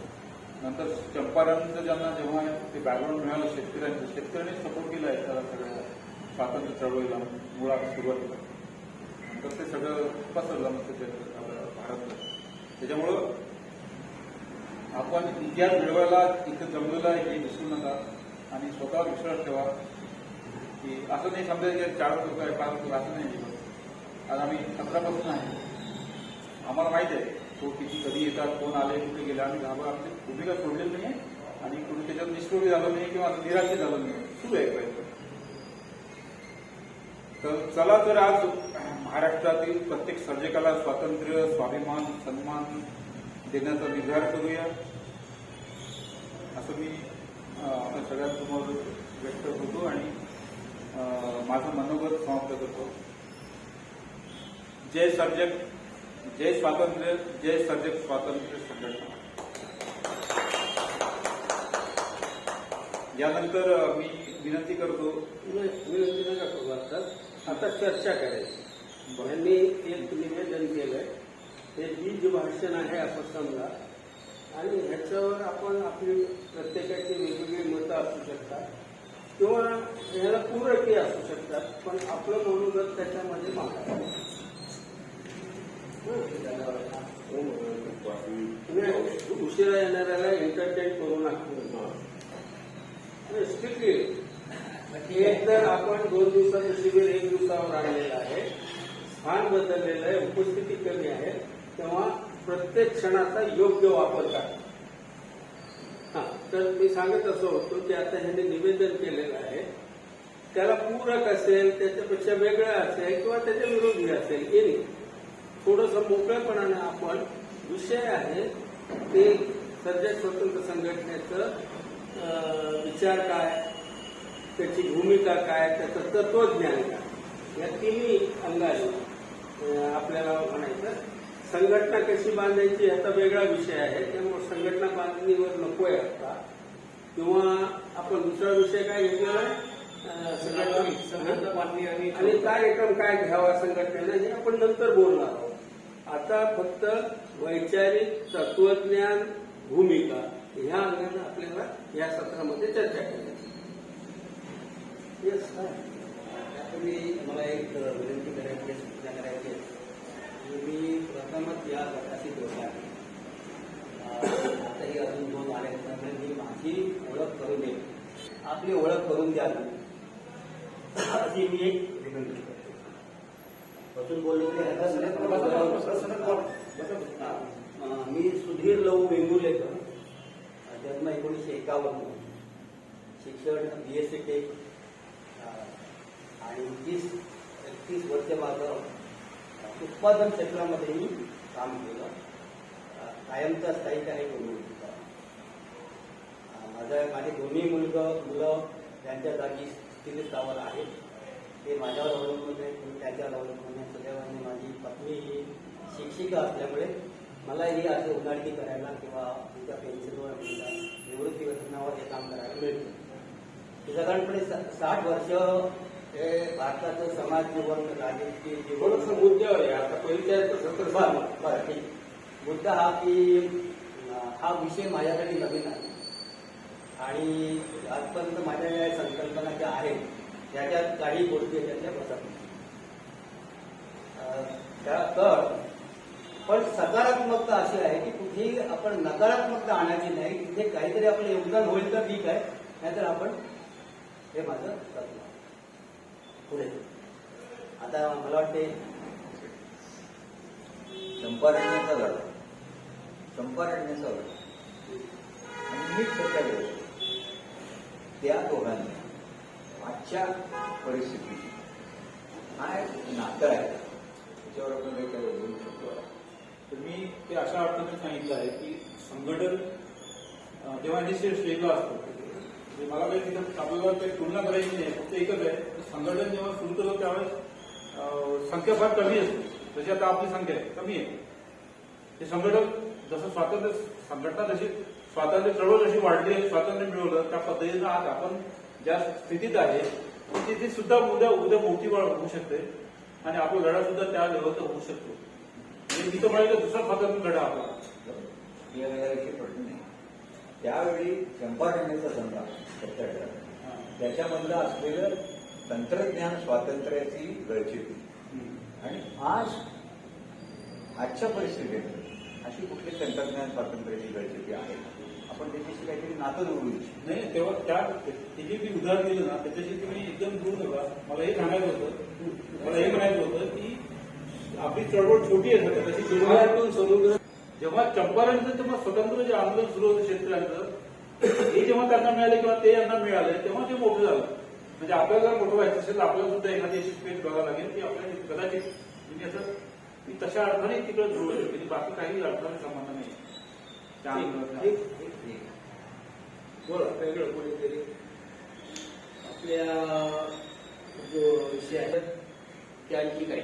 नंतर चंपारणचं जेव्हा ते बॅकग्राऊंड मिळालं शेतकऱ्यांनी सपोर्ट केला आहे त्याला सगळ्या स्वातंत्र्य चळवळीला मुळात सुरुवातीला. नंतर ते सगळं पसरलं मग भारतला. त्याच्यामुळं आपण इतिहास घडवायला इथं जमलेलं आहे हे विसरू नका आणि स्वतःवर विश्वास ठेवा की असं नाही समजायचं की 4 लोक आहे 5 लोक असं नाही. आज आम्ही 17 आहे, आम्हाला माहिती आहे तो किती कधी येतात, कोण आले, कुठे गेले. आम्ही आमची भूमिका सोडलेली नाही आणि कुठे त्याच्यात निष्प्रयोगी झालं नाही किंवा निराश झालं नाही, सुरू आहे प्रयत्न. तर चला तर आज महाराष्ट्रातील प्रत्येक सर्जकाला स्वातंत्र्य, स्वाभिमान, सन्मान देण्याचा निर्धार करूया, असं मी आपण सगळ्यांसमोर व्यक्त करतो आणि माझं मनोगत समाप्त करतो. जय सर्जक, जय स्वातंत्र्य, जय सर्जक स्वातंत्र्य संघटना. यानंतर मी विनंती करतो, विनंती नका करू, आता चर्चा करायची. यांनी एक निवेदन केलंय, हे बीज भाषण आहे आपण समजा, आणि ह्याच्यावर आपण आपली प्रत्येकाची वेगवेगळी मतं असू शकतात किंवा ह्याला पूरकही असू शकतात, पण आपलं मनोगत त्याच्यामध्ये मांडावं. उशिरा येणाऱ्याला एंटरटेन करू नका. स्ट्रिक्टली एक तर आपण 2 दिवसाचं शिबिर 1 दिवसावर आणलेलं आहे, स्थान बदललेलं आहे, उपस्थिती कमी आहे, तेव्हा प्रत्येक क्षणाचा योग्य वापर करा. तर मी सांगत असं होतो की आता ह्याने निवेदन केलेलं आहे, त्याला पूरक असेल, त्याच्यापेक्षा वेगळं असेल किंवा त्याच्या विरोधी असेल, हे थोडंसं मोकळेपणाने आपण विषय आहे ते सर्जक स्वतंत्र संघटनेचं विचार काय, त्याची भूमिका काय, त्याचं तत्वज्ञान काय, या तिन्ही अंगाने आपल्याला म्हणायचं. संघटना कशी बांधायची याचा वेगळा विषय आहे, त्यामुळे संघटना बांधणीवर नकोय आता. किंवा आपण दुसरा विषय काय घेतलेला आहे, संघटना बांधणी आणि कार्यक्रम काय घ्यावा संघटनेनं, हे आपण नंतर बोलणार आहोत. आता फक्त वैचारिक तत्वज्ञान, भूमिका ह्या अंगाने आपल्याला या सत्रामध्ये चर्चा करायची. येस, मला एक विनंती करायची, सूचना करायची. मी प्रथमच या गटाशी जोडला आहे. अजून 2 आले त्यांनी माझी ओळख करून दे, आपली ओळख करून द्या अशी मी एक विनंती करतो. बसून बोललो तरी हरकत नाही. मी सुधीर लहू वेंगुर्लेकर, जन्म 1951, शिक्षण BSc टेक आणि 31 वर्ष माझं उत्पादन क्षेत्रामध्येही काम केलं. कायमचा स्थायिक आहे वेंगुर्लेचा. माझे दोन्ही मुलं त्यांच्या जागी स्थिर स्थावर आहेत. ते माझ्यावर अवलंबून आहेत, मी त्यांच्यावर अवलंबून आहे. सदैवाने माझी पत्नी ही शिक्षिका असल्यामुळे मलाही असे उन्हाळी करायला किंवा तुमच्या पेन्शनवर किंवा निवृत्ती वेतनावर हे काम करायला मिळतं. साधारणपणे 60 वर्ष हे भारताचं समाज जीवन, राजकीय जीवन थोडंसं मुद्द्यावर आहे. आता परिचयाचं सत्र बरं ठीक. मुद्दा हा की हा विषय माझ्यासाठी नवीन आहे आणि आजपर्यंत माझ्या ज्या संकल्पना ज्या आहेत त्याच्यात काही गोष्टी त्याच्या बसत नाही. तर पण सकारात्मकता अशी आहे की कुठेही आपण नकारात्मकता आणायची नाही. तिथे काहीतरी आपलं योगदान होईल तर ठीक आहे, नाहीतर आपण हे माझं तत्व आहे. पुढे आता मला वाटते चंपारण्याचा लढा आणि मीठ सत्या व्यवस्था, त्या दोघांनी आजच्या परिस्थितीची काय नातं आहे त्याच्यावर आपण काही बोलू शकतो. तर मी ते अशा अर्थाने सांगितलं आहे की संघटन जेव्हा इनिशियल स्टेजला असतो, म्हणजे मला काही तिथं आपल्याला काही तुलना करायची नाही, फक्त एकच आहे की संघटन जेव्हा सुरू करतो त्यावेळेस संख्या फार कमी असते. जशी आता आपली संख्या आहे कमी आहे. हे संघटन जसं संघटना जशी स्वातंत्र्य चळवळ जशी वाढली आहे, स्वातंत्र्य मिळवलं, त्या पद्धतीनं आज आपण ज्या स्थितीत आहे तिथे सुद्धा उद्या मोठी वाढ होऊ शकते आणि आपला लढा सुद्धा त्या लेवलचा होऊ शकतो. म्हणजे मी तर म्हणायचं दुसरा स्वातंत्र्य लढा आपला याविषयी प्रश्न नाही. त्यावेळी चंपारण्याचा संग्राम सत्याग्रह, त्याच्यामधलं असलेलं तंत्रज्ञान स्वातंत्र्याची गळचेपी आणि आजच्या परिस्थितीत अशी कुठली तंत्रज्ञान स्वातंत्र्याची गळचेपी आहे, आपण त्याच्याशी काहीतरी नातं जोडू इच्छितो. नाही. तेव्हा ते जे मी उदाहरण दिलं ना त्याच्याशी तुम्ही एकदम दूर नका. मला हे म्हणायचं होतं की आपली चळवळ छोटी आहे सध्या, तशी हिमालयातून समुद्र जेव्हा चंपारणचं तेव्हा स्वतंत्र जे आंदोलन सुरू होतं शेतकऱ्यांचं, हे जेव्हा त्यांना मिळाले किंवा ते यांना मिळालं तेव्हा ते मोठं झालं. म्हणजे आपल्याला जर मोठं व्हायचं असेल तर आपल्याला सुद्धा एखादी अशी स्पेस बघावं लागेल की आपल्याला कदाचित म्हणजे असं मी तशा अर्थाने तिकडे जुळू शकते, बाकी काही अर्थाने संबंध नाही त्या आंदोलनात. बोला वेगळं कोणीतरी आपल्या जो विषय आहे त्यांची काही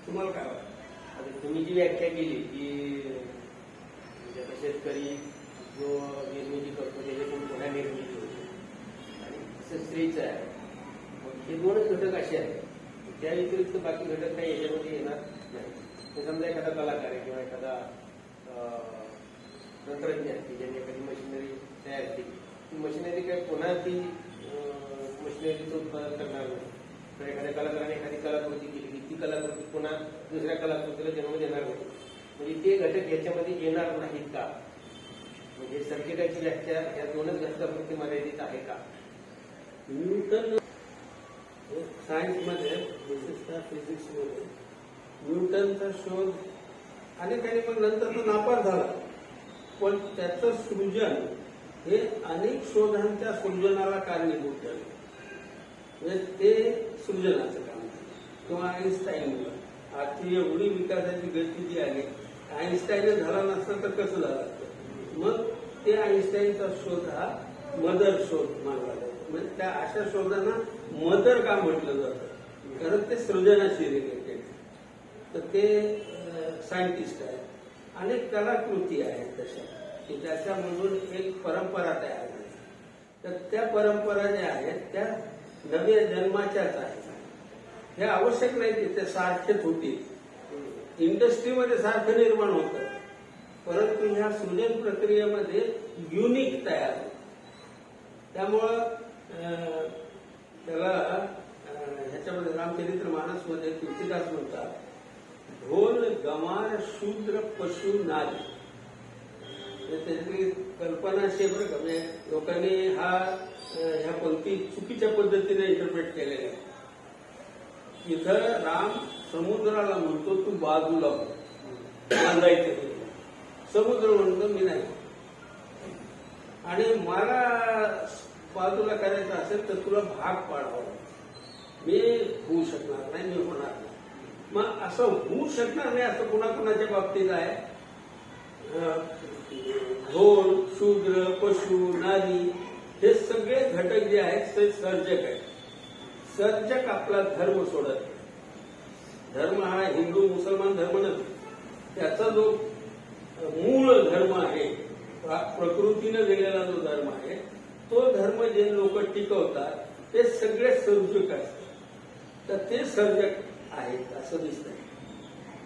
तुम्हाला काय वाटतं? आता तुम्ही जी व्याख्या केली की म्हणजे आता शेतकरी जो निर्मिती करतो त्याच्यातून पुन्हा निर्मिती होते आणि तसं स्त्रीचं आहे. मग हे दोनच घटक असे आहेत, त्या व्यतिरिक्त बाकी घटक काही याच्यामध्ये येणार नाही. समजा एखादा कलाकार आहे किंवा एखादा तंत्रज्ञ आहे की ज्यांनी एखादी मशिनरी तयार केली, ती मशिनरी काय पुन्हा ती मशिनरीचं उत्पादन करणार नाही. तर एखाद्या कलाकाराने एखादी कलाकृती केली की ती कलाकृती पुन्हा दुसऱ्या कलाकृतीला जन्म देणार नाही. म्हणजे ते घटक याच्यामध्ये येणार नाहीत का? म्हणजे सर्किटाची व्याख्या या दोनच घटकापुरती मर्यादित आहे का? न्यूटन सायन्समध्ये विशेषतः फिजिक्समध्ये न्यूटनचा शोध अनेकांनी पण नंतर तो नापास झाला, पण त्याचं सृजन हे अनेक शोधांच्या सृजनाला कारणीभूत झाले. म्हणजे ते सृजनाचं काम किंवा आईन्स्टाईनला आजची एवढी विकासाची गती जी आहे, आईन्स्टाईन झाला नसतं तर कसं झालं असतं. मग ते आईन्स्टाईनचा शोध हा मदर शोध मानला जातो. म्हणजे त्या अशा शोधांना मदर का म्हटलं जातं, कारण ते सृजनाशी रिलेटेड. तर ते सायंटिस्ट आहेत. अनेक कलाकृती आहेत तशा की त्याच्यामधून एक परंपरा तयार झाली. तर त्या परंपरा ज्या आहेत त्या नव्या जन्माच्याच आहेत. हे आवश्यक नाही की ते सारखेच होतील. इंडस्ट्रीमध्ये सारखं निर्माण होतं, परंतु ह्या सृजन प्रक्रियेमध्ये युनिक तयार होतं. त्यामुळं त्याला ह्याच्यामध्ये रामचरित्र मानसमध्ये तुलसीदास म्हणतात, ढोल गमार शूद्र पशु नारी. त्याची कल्पना अशी आहे बरं का, म्हणजे लोकांनी ह्या पंक्ती चुकीच्या पद्धतीने इंटरप्रेट केलेल्या आहे. इथं राम समुद्राला म्हणतो तू बाजूला हो, बांधायचं. समुद्र म्हणतो मी नाही, आणि मला बाजूला करायचं असेल तर तुला भाग पाडावा, मी होऊ शकणार नाही, मी होणार नाही. मग असं होऊ शकणार नाही असं कुणाकुणाच्या बाबतीत आहे. ढोल, शूद्र, पशु, नारी हे सगळे घटक जे आहेत ते सर्जक आहेत. सर्जक आपला धर्म सोडत नाही. धर्म हा हिंदू मुसलमान धर्म नव्हे, त्याचा जो मूळ धर्म आहे, प्रकृतीनं दिलेला जो धर्म आहे, तो धर्म जे लोक टिकवतात ते सगळे सर्जक असतात. तर ते सर्जक आहेत असं दिसतंय.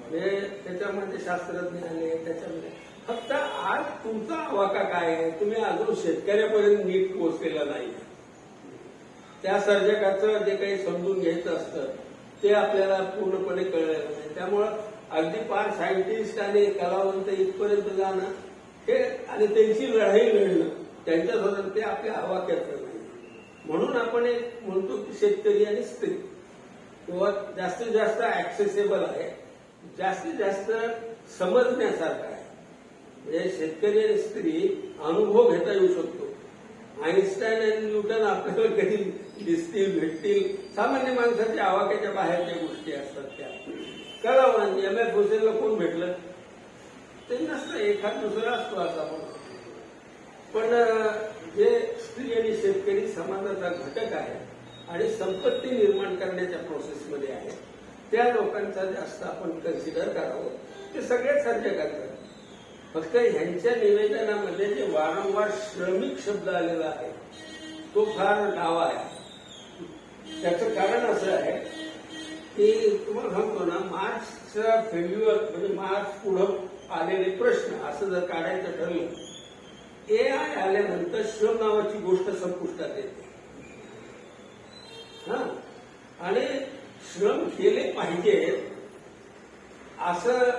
म्हणजे त्याच्यामध्ये शास्त्रज्ञ आले, त्याच्यामध्ये फक्त आज तुमचा आवाका काय आहे, तुम्ही अजून शेतकऱ्यापर्यंत नीट पोहोचलेला नाही. त्या सर्जकाचं जे काही समजून घ्यायचं असतं ते आपल्याला पूर्णपणे कळलेलं नाही. त्यामुळं अगदी फार सायंटिस्ट आणि कलावंत इथपर्यंत जाणं हे आणि त्यांची लढाई लढणं त्यांच्यासोबत ते आपल्या आवाक्याचं नाही. म्हणून आपण एक म्हणतो की शेतकरी आणि स्त्री किंवा जास्तीत जास्त ऍक्सेसेबल आहे, जास्तीत जास्त समजण्यासारखं आहे. म्हणजे शेतकरी आणि स्त्री अनुभव घेता येऊ शकतो. आईन्स्टाईन आणि न्यूटन आपल्याला कधी दिसतील, भेटतील, सामान्य माणसाच्या आवाक्याच्या बाहेरच्या गोष्टी असतात त्या. कलावंत M.F. हुसेनला कोण भेटलं ते नसतं, एखाद दुसरा असतो असा पण जे स्त्री आणि शेतकरी समाजाचा घटक आहे आणि संपत्ती निर्माण करण्याच्या प्रोसेसमध्ये आहे, त्या लोकांचा जास्त आपण कन्सिडर करावं. ते सगळ्यात सर्जकांचं. फक्त ह्यांच्या निवेदनामध्ये जे वारंवार श्रमिक शब्द आलेला आहे तो फार डावा आहे. त्याचं कारण असं आहे की तुम्हाला सांगतो ना, मार्क्सचा फेल्युअर म्हणजे मार्क्स पुढं आलेले प्रश्न असं जर काढायचं ठरलं, AI आल्यानंतर श्रम नावाची गोष्ट संपुष्टात येते. आणि श्रम केले पाहिजे असं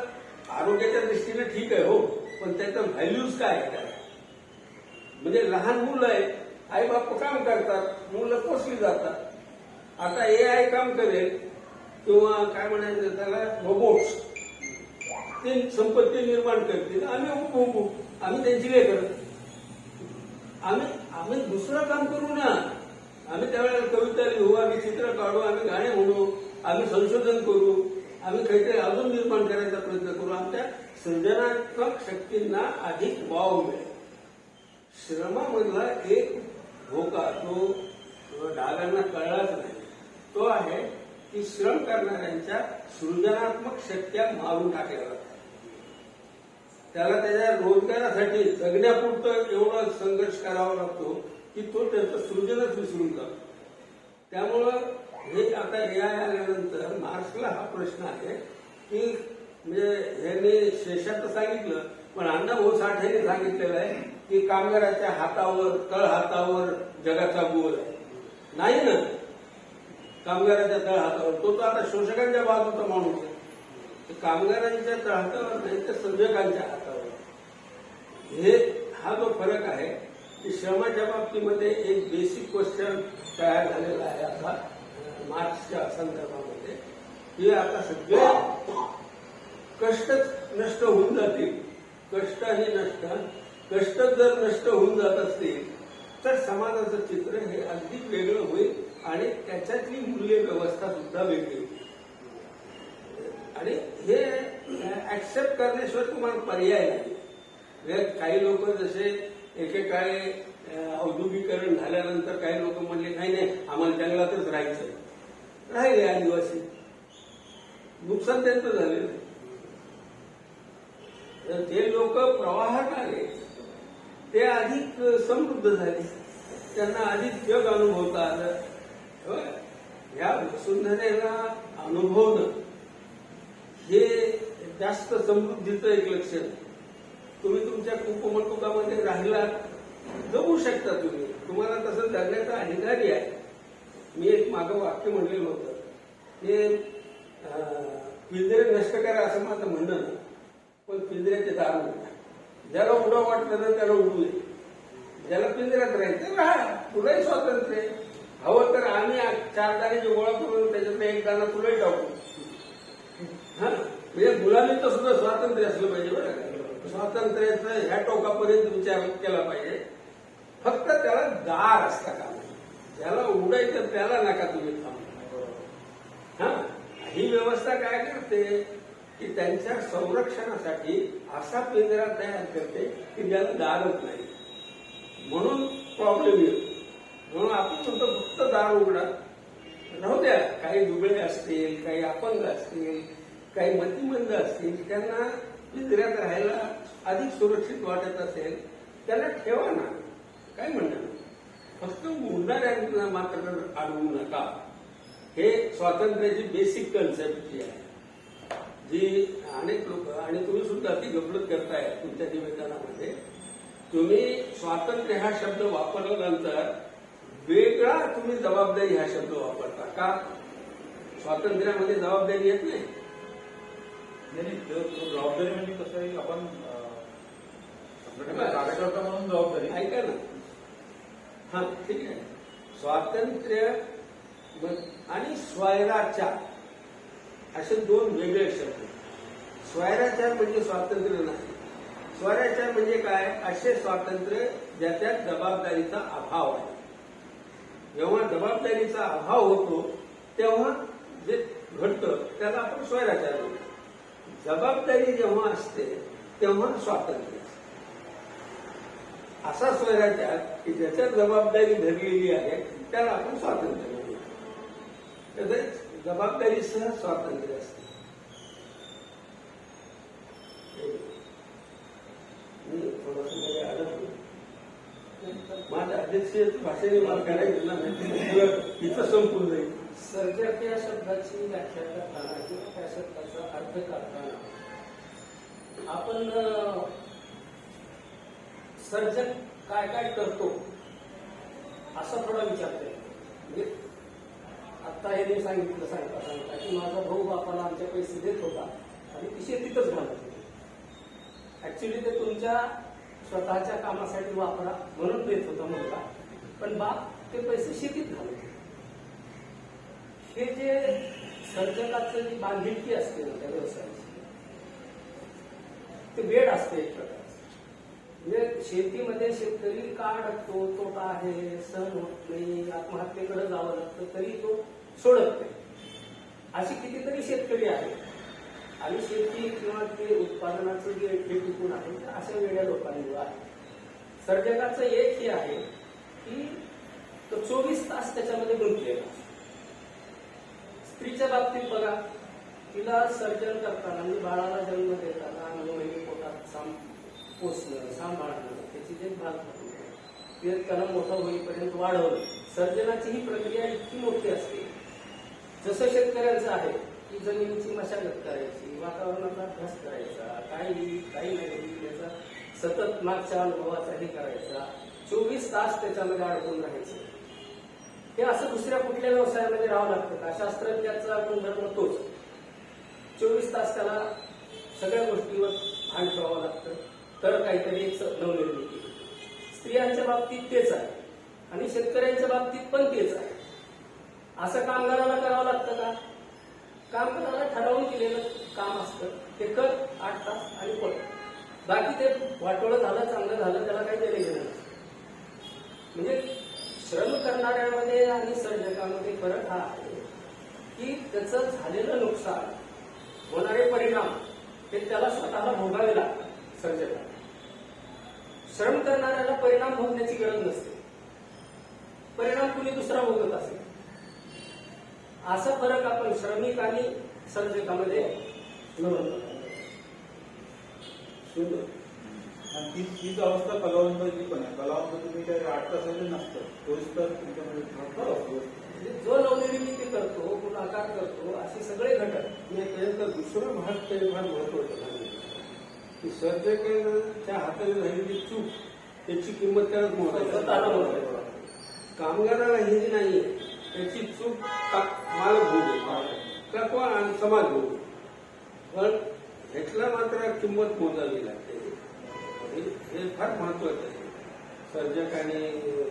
आरोग्याच्या दृष्टीने ठीक आहे हो, पण त्याचं व्हॅल्यूज काय आहे? म्हणजे लहान मुलं आहेत, आई बाप काम करतात, मुलं पोसली जातात. आता AI काम करेल किंवा काय म्हणायचं त्याला रोबोट्स, ते संपत्ती निर्माण करतील, आम्ही उपभोगू, आम्ही त्यांची लेकरं, आम्ही दुसरं काम करू ना. आम्ही त्यावेळेला कविता लिहू, आम्ही चित्र काढू, आम्ही गाणे म्हणू, आम्ही संशोधन करू, आम्ही काहीतरी अजून निर्माण करायचा प्रयत्न करू. आमच्या सृजनात्मक शक्तींना अधिक वाव मिळेल. श्रमामधला एक धोका तो डागांना कळलाच नाही, तो आहे की श्रम करणाऱ्यांच्या सृजनात्मक शक्त्या मारून टाकल्या जातात. त्याला त्याच्या रोजगारासाठी जगण्यापुरतं एवढा संघर्ष करावा लागतो की तो त्याचं सृजनच विसरून जातो. त्यामुळं हे आता AI आल्यानंतर मार्क्सला हा प्रश्न आहे की म्हणजे ह्यांनी शेषात सांगितलं, पण अण्णाभाऊ साठेने सांगितलेलं आहे की कामगाराच्या हातावर, तळ हातावर जगाचा बोल आहे. नाही ना, कामगाराच्या तळ हातावर तो आता शोषकांच्या बाजूचा माणूस आहे. कामगारांच्या तळहातावर नाही तर सर्जकांच्या हातावर. हा जो फरक आहे की श्रमाच्या बाबतीमध्ये एक बेसिक क्वेश्चन तयार झालेला आहे आता मार्क्सच्या संदर्भामध्ये, की आता सगळे कष्टच नष्ट होऊन जातील. कष्ट आणि नष्ट, कष्ट जर नष्ट होऊन जात असतील तर समाजाचं चित्र हे अगदी वेगळं होईल आणि त्याच्यातली मूल्य व्यवस्था सुद्धा वेगळी होईल. आणि हे ऍक्सेप्ट करण्याशिवाय तुम्हाला पर्याय नाही. काही लोक जसे एकेकाळी औद्योगिकरण झाल्यानंतर काही लोक म्हणले नाही नाही आम्हाला जंगलातच राहायचं, राहिले आदिवासी, नुकसान त्यांचं झालेलं. ते लोक प्रवाहात आले, ते अधिक समृद्ध झाले, त्यांना अधिक जग अनुभवता आलं. या वसुंधरेला अनुभवणं हे जास्त समृद्धीचं एक लक्षण. तुम्ही तुमच्या कुटुंबामध्ये राहिलात, जगू शकता तुम्ही, तुम्हाला तसं जगण्याचा अधिकारी आहे. मी एक मागं वाक्य म्हणलेलं होतं, हे पिंजरे नष्ट करा असं माझं म्हणणं, पण पिंजऱ्याचे दार उघडा. ज्याला उडा वाटलं ना त्याला उडू दे, ज्याला पिंजऱ्यात राहायचं राहा, तुलाही स्वातंत्र्य आहे. हवं तर आम्ही 4 दाणे गोळा करून त्याच्यातलं 1 दाणा तुलाही टाकू. हा म्हणजे गुलामीचं सुद्धा स्वातंत्र्य असलं पाहिजे बरं का. स्वातंत्र्याचा ह्या टोकापर्यंत विचार केला पाहिजे. फक्त त्याला दार असता का, ज्याला उडायचं त्याला नका तुम्ही थांबू. हा ही व्यवस्था काय करते की त्यांच्या संरक्षणासाठी असा पिंजरा तयार करते की ज्याला दारच नाही, म्हणून प्रॉब्लेम येतो. म्हणून आपण म्हणतो फक्त दार उघडा, राहू द्या. काही दुबळे असतील, काही अपंग असतील, काही मतिमंद असतील, त्यांना पिंजऱ्यात राहायला अधिक सुरक्षित वाटत असेल त्यांना ठेवा ना, काय म्हणणार. फक्त उडणाऱ्यांना मात्र अडवू नका. हे स्वातंत्र्याची बेसिक कन्सेप्ट जी आहे, जी अनेक लोक आणि तुम्ही सुद्धा ती गफलत करताय तुमच्या निवेदनामध्ये. तुम्ही स्वातंत्र्य हा शब्द वापरल्यानंतर वेगळा तुम्ही जबाबदारी हा शब्द वापरता का. स्वातंत्र्यामध्ये जबाबदारी येत नाही. नाही, जबाबदारी म्हणजे कसं आहे, आपण कार्यकर्ता म्हणून जबाबदारी. ऐका ना, हा ठीक आहे. स्वातंत्र्य आणि स्वैराचार असे 2 वेगळे शब्द. स्वैराचार म्हणजे स्वातंत्र्य नाही. स्वैराचार म्हणजे काय, असे स्वातंत्र्य ज्याच्यात जबाबदारीचा अभाव आहे. जेव्हा जबाबदारीचा अभाव होतो तेव्हा जे घडतं त्याला आपण स्वैराचार म्हणतो. जबाबदारी जेव्हा असते तेव्हा स्वातंत्र्य असते. असा स्वैराचार की ज्याच्यात जबाबदारी धरलेली आहे त्याला आपण स्वातंत्र्य म्हणतो. तसंच जबाबदारीसह स्वातंत्र्य असते. थोडंसं मध्ये अडकलो. माझ्या अध्यक्षीय भाषेने मला करायचं ना, इथं संपून जाईल. सर्जक या शब्दाची व्याख्या करताना किंवा त्या शब्दाचा अर्थ करताना आपण सर्जक काय काय करतो असा थोडा विचार केला. म्हणजे आता हे मी सांगता की माझा भाऊ बापाला आमच्या पैसे देत होता आणि ती शेतीतच घालत होती. ऍक्च्युली ते तुमच्या स्वतःच्या कामासाठी वापरा म्हणून देत होता मुलगा, पण बाप ते पैसे शेतीत घालत होते. हे जे सर्जकाचं जी बांधिलकी असते ना त्या व्यवसायाची, ते वेड असते एक प्रकारचं. म्हणजे शेतीमध्ये शेतकरी का अडकतो, तोटा आहे, सहन होत नाही, आत्महत्येकडे जावं लागतं तरी तो सोडत नाही. अशी कितीतरी शेतकरी आहेत. आणि शेती किंवा ते उत्पादनाचं जे टिकून आहे ते अशा वेगळ्या लोकांमुळे आहे. सर्जकाचं एक हे आहे की तो 24 तास त्याच्यामध्ये गुंतलेला असतो. स्त्रीच्या बाबतीत बघा, तिला सर्जन करताना म्हणजे बाळाला जन्म देताना 9 महिने पोटात पोचणं, सांभाळणं, त्याची देखभाल करणं, ते त्याला मोठं होईपर्यंत वाढवणं, सर्जनाची ही प्रक्रिया इतकी मोठी असते. जसं शेतकऱ्यांचं आहे की जमिनीची मशागत करायची, वातावरणाचा अभ्यास करायचा, काही नाही याचा सतत मागच्या अनुभवाचाही करायचा, 24 तास त्याच्यामध्ये अडकून राहायचं. हे असं दुसऱ्या कुठल्या व्यवसायामध्ये राहावं लागतं का. शास्त्रज्ञाचा गुणधर्म तोच. 24 तास त्याला सगळ्या गोष्टीवर भान ठेवावं लागतं तर काहीतरी एक नवनिर्मिती. स्त्रियांच्या बाबतीत तेच आहे आणि शेतकऱ्यांच्या बाबतीत पण तेच आहे. असं कामगाराला करावं लागतं का. कामगाराला ठरवून केलेलं काम असतं, ते कर 8 तास आणि पळ. बाकी ते वाटोळं झालं, चांगलं झालं, त्याला काही देणे घेणं नसतं. म्हणजे श्रम करणाऱ्यामध्ये आणि सर्जकामध्ये फरक हा आहे की त्याचं झालेलं नुकसान, होणारे परिणाम हे त्याला स्वतःला भोगावे लागतात. सर्जकाला श्रम करणाऱ्याला परिणाम भोगण्याची गरज नसते, परिणाम कुणी दुसरा भोगत असेल. असा फरक आपण श्रमिक आणि सर्जकामध्ये नोंदवतो. आणि तीच अवस्था कलावंताची पण आहे. कलावंत तुम्ही काही 8 तासाचे नसतं, 24 तास तुमच्यामध्ये. जो नवनिर्मिती करतो, गुणाकार करतो, असे सगळे घटक. त्यानंतर दुसरा भाग ते फार महत्वाचा आहे की सर्जकाच्या हाताने झालेली चूक त्याची किंमत त्यालाच मोजायची. कामगाराला हे जी नाहीये त्याची चूक मालक भोगतो का समाज भोगतो, पण ह्यातला मात्र किंमत मोजावी लागते. हे फार महत्वाचं आहे. सर्जक आणि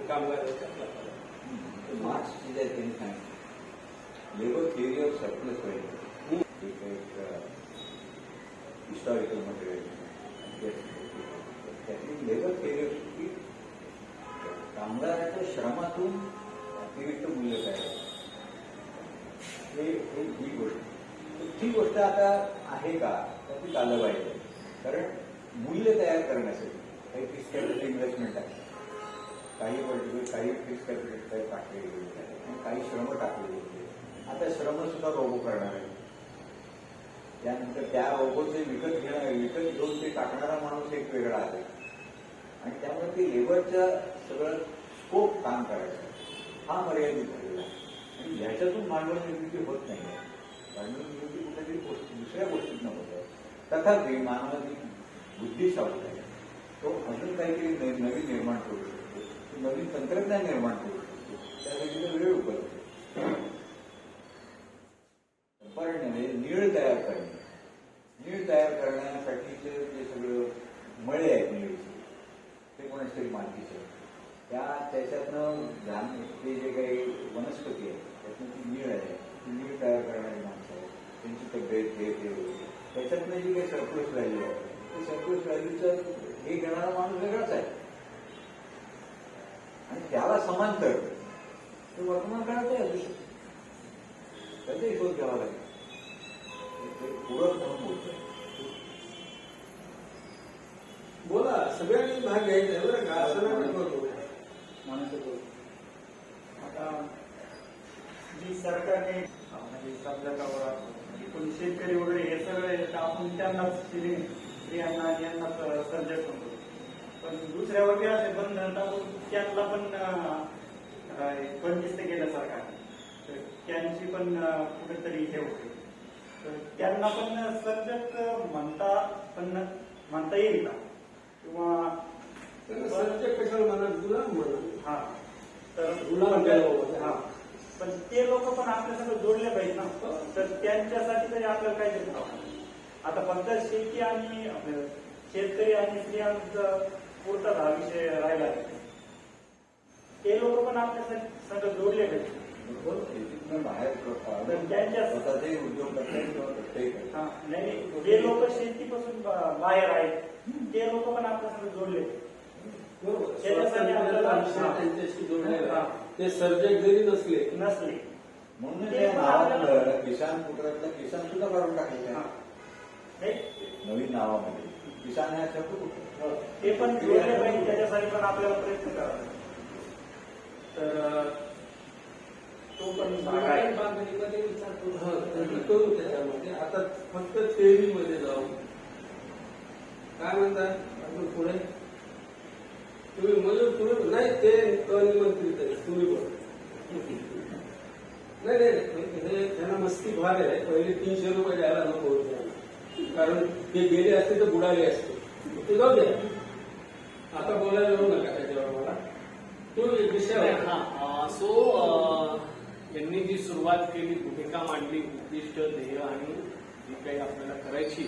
कामगार याच्यातला फरक. मार्क्स जे आहे त्यांनी सांगितलं labour theory of surplus value historical material त्यातली लेबर थिअरी की कामगाराच्या श्रमातून अतिरिक्त मूल्य काय ही गोष्ट ही गोष्ट आता आहे का तर ती चाललं पाहिजे. कारण मूल्य तयार करण्यासाठी काही फिक्स कॅपिटल इन्व्हेस्टमेंट आहे, काही पर्टिक्युलर काही फिक्स कॅपिटल टाकले गेलेले आहे आणि काही श्रम टाकले गेलेले. आता श्रम सुद्धा रोबो करणार आहे. त्यानंतर त्या रोबोचे विकत घेऊन ते टाकणारा माणूस एक वेगळा आहे आणि त्यामुळे ते लेबरच्या सगळं स्कोप काम करायचं हा मर्यादित झालेला आहे आणि ह्याच्यातून भांडवल निर्मिती होत नाही. भांडवल निर्मिती कुठेतरी दुसऱ्या गोष्टीत न होत आहे. तथापि मानवाची बुद्धी सावध आहे. तो अजून काहीतरी नवीन निर्माण करू शकतो, नवीन तंत्रज्ञान निर्माण करू शकतो. त्यासाठी तो वेळ उपलब्ध आहे. नीळ तयार करणे, नीळ तयार करण्यासाठीचे जे सगळं मळे आहेत नीळचे ते कोणाच तरी मातीचे त्याच्यातनं ते जे काही वनस्पती आहे त्यातून ती नीळ आहे, ती नीळ तयार करणारी माणसं आहेत, त्यांची तब्येत हे त्याच्यातनं जी काही सरप्लस व्हॅल्यू आहे ते सरप्लस व्हॅल्यूचं हे घेणारा माणूस वेगळाच आहे आणि त्याला समांतर ते वर्तमान काळातही असू शकतो. त्याचाही शोध घ्यावा लागेल. पूरक म्हणून बोलतोय. बोला, सगळ्यांनी भाग घ्यायचा आहे बरं का, असं नाही करू. आता जी सरकारने म्हणजे सध्यावर कोणी शेतकरी वगैरे हे सगळे आपण त्यांनाच स्त्रियांना आणि यांनाच सर्जक म्हणतो. पण दुसऱ्यावरती असे बंधन टाकून त्यांना पण बंदिस्त केलं सरकारने. तर त्यांची पण कुठेतरी हे होते. तर त्यांना पण सर्जक म्हणता येईल का? किंवा सर्जक कशाला म्हणा, गुलाम म्हणा. हा तर गुलाम हा पण ते लोक पण आपल्या सगळं जोडले पाहिजे ना. तर त्यांच्यासाठी तरी आपल्याला काहीतरी करावं. आता फक्त शेती आणि शेतकरी आणि स्त्रियांचा पुरता हा विषय राहिला आहे. ते लोक पण आपल्यासाठी सगळं जोडले पाहिजे. बाहेर स्वतःचे उद्योग करतात. हा नाही, जे लोक शेतीपासून बाहेर आहेत ते लोक पण आपल्यासाठी जोडले. त्याच्यासाठी आपल्याला त्यांच्याशी जोडलेला ते सर्जक जरी नसले म्हणून त्या नावातलं किसान पुत्रातलं किसान सुद्धा काढून टाकलेलं आहे. नवीन नावामध्ये किसान हा शब्द कुठे ते पण जोडले पाहिजे. त्याच्यासाठी पण आपल्याला प्रयत्न करावा. तर तो पण बांधणीमध्ये विचार करू त्याच्यामध्ये. आता फक्त थेअरीमध्ये जाऊ. काय म्हणतात अजून पुढे तुम्ही मजूर तुम्ही नाही ते अनिमंत्रित आहे तुम्ही बोल. नाही हे त्यांना मस्ती भाग आहे. पहिले 300 रुपये द्यायला नको होते कारण ते गेले असते तर बुडाले असते. ते जाऊ द्या, आता बोलायला येऊ नका त्याच्यावर. मला तू विषय यांनी जी सुरुवात केली, भूमिका मांडली, उद्दिष्ट, ध्येय आणि जी काही आपल्याला करायची,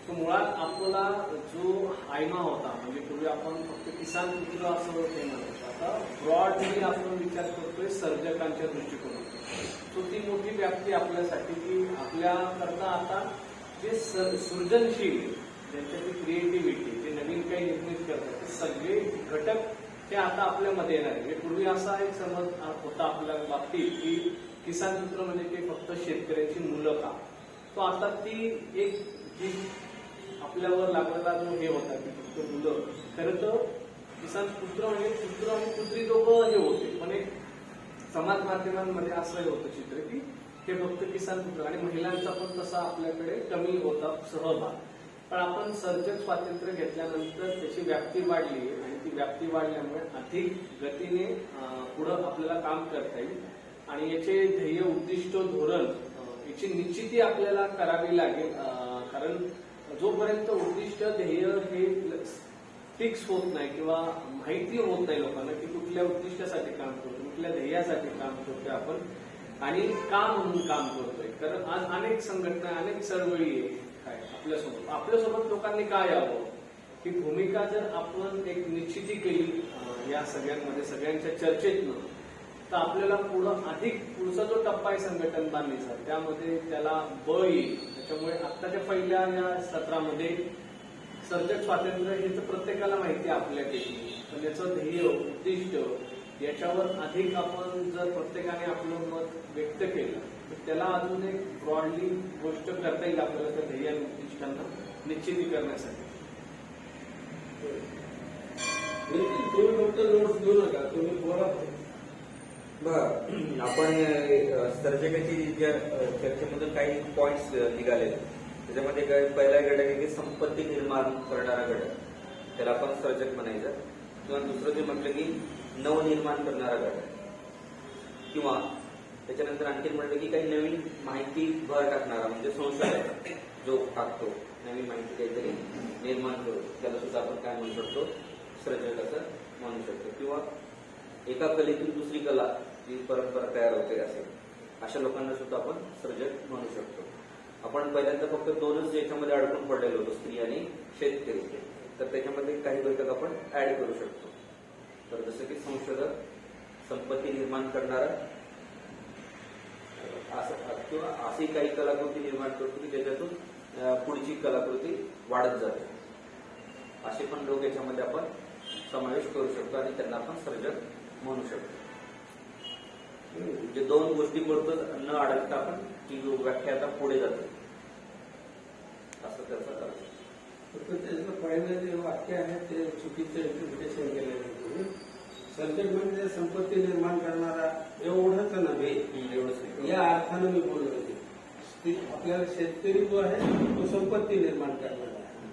तो मुळात आपला जो आयमा होता म्हणजे पूर्वी आपण फक्त किसान पुत्र असं ते म्हणतो. आता ब्रॉडली आपण विचार करतोय सर्जकांच्या दृष्टिकोनातून. तो ती मोठी व्याप्ती आपल्यासाठी की आपल्याकरता आता जे सृजनशील, ज्यांच्याची क्रिएटिव्हिटी, जे नवीन काही निर्मित करतात ते सगळे घटक ते आता आपल्यामध्ये येणार आहे. पूर्वी असा एक समज होता आपल्या बाबतीत की किसान पुत्र म्हणजे ते फक्त शेतकऱ्याची मुलं का. तो आता ती एक जी आपल्यावर लागलेला जो हे होता की फक्त मुलं, खरं तर किसान पुत्र म्हणजे पुत्र आणि पुत्री दोघं हे होते. पण एक समाज माध्यमांमध्ये असं होतं चित्र की ते फक्त किसान पुत्र आणि महिलांचा पण तसा आपल्याकडे कमी होता सहभाग. पण आपण सर्जक स्वातंत्र्य घेतल्यानंतर त्याची व्याप्ती वाढली आणि ती व्याप्ती वाढल्यामुळे अधिक गतीने पुढं आपल्याला काम करता येईल आणि याचे ध्येय, उद्दिष्ट, धोरण याची निश्चिती आपल्याला करावी लागेल. कारण जोपर्यंत उद्दिष्ट, ध्येय हे फिक्स होत नाही किंवा माहिती होत नाही लोकांना की कुठल्या उद्दिष्टासाठी काम करतो, कुठल्या ध्येयासाठी काम करतोय आपण आणि का म्हणून काम करतोय. कारण आज अनेक संघटना, अनेक चळवळी आहे काय आपल्यासोबत लोकांनी काय यावं, ही भूमिका जर आपण एक निश्चिती केली या सगळ्यांमध्ये सगळ्यांच्या चर्चेतनं, तर आपल्याला पुढचा जो टप्पा आहे संघटन बांधणीचा त्यामध्ये त्याला बळ येईल. त्याच्यामुळे आत्ताच्या पहिल्या या सत्रामध्ये सर्जक स्वातंत्र्य हे तर प्रत्येकाला माहिती आहे आपल्यापैकी, पण याचं ध्येय उद्दिष्ट याच्यावर अधिक आपण जर प्रत्येकाने आपलं मत व्यक्त केलं तर त्याला अजून एक ब्रॉडली गोष्ट करता येईल आपल्याला त्या ध्येय आणि उद्दिष्टांना निश्चिती करण्यासाठी. तुम्ही फक्त नोट्स देऊ नका, तुम्ही बोला. बरं, आपण सर्जकाची ज्या चर्चेमधून काही पॉइंट्स निघाले त्याच्यामध्ये काय पहिला घटक आहे की संपत्ती निर्माण करणारा घटक, त्याला आपण सर्जक म्हणायचं. किंवा दुसरं जे म्हटलं की नवनिर्माण करणारा घटक, किंवा त्याच्यानंतर आणखी म्हटलं की काही नवीन माहिती भर टाकणारा म्हणजे संशोधक जो टाकतो नवीन माहिती काहीतरी निर्माण करू, त्याला सुद्धा आपण काय म्हणू शकतो, सर्जक असं म्हणू शकतो. किंवा एका कलेतून दुसरी कला जी परंपरा तयार होते असेल अशा लोकांना सुद्धा आपण सर्जक म्हणू शकतो. आपण पहिल्यांदा फक्त दोनच याच्यामध्ये अडकून पडलेलो होतो, स्त्री आणि शेतकरी, तर त्याच्यामध्ये काही घटक आपण ऍड करू शकतो. तर जसं की संशोधक, संपत्ती निर्माण करणारा, असं किंवा अशी काही कलाकृती निर्माण करतो की ज्याच्यातून पुढची कलाकृती वाढत जाते, असे पण लोक याच्यामध्ये आपण समावेश करू शकतो आणि त्यांना आपण सर्जक म्हणू शकतो. म्हणजे दोन गोष्टी करतो न अडकता आपण ती व्याख्या आता पुढे जाते असं त्याचा अर्थ. त्याचं पहिलं जे वाक्य आहे ते चुकीचं इंटरप्रिटेशन केलेलं आहे तुम्ही. सर्जक म्हणजे संपत्ती निर्माण करणारा एवढंच नव्हे, एवढंच या अर्थानं मी बोललो होते. आपल्याला शेतकरी जो आहे तो संपत्ती निर्माण करणारा आहे,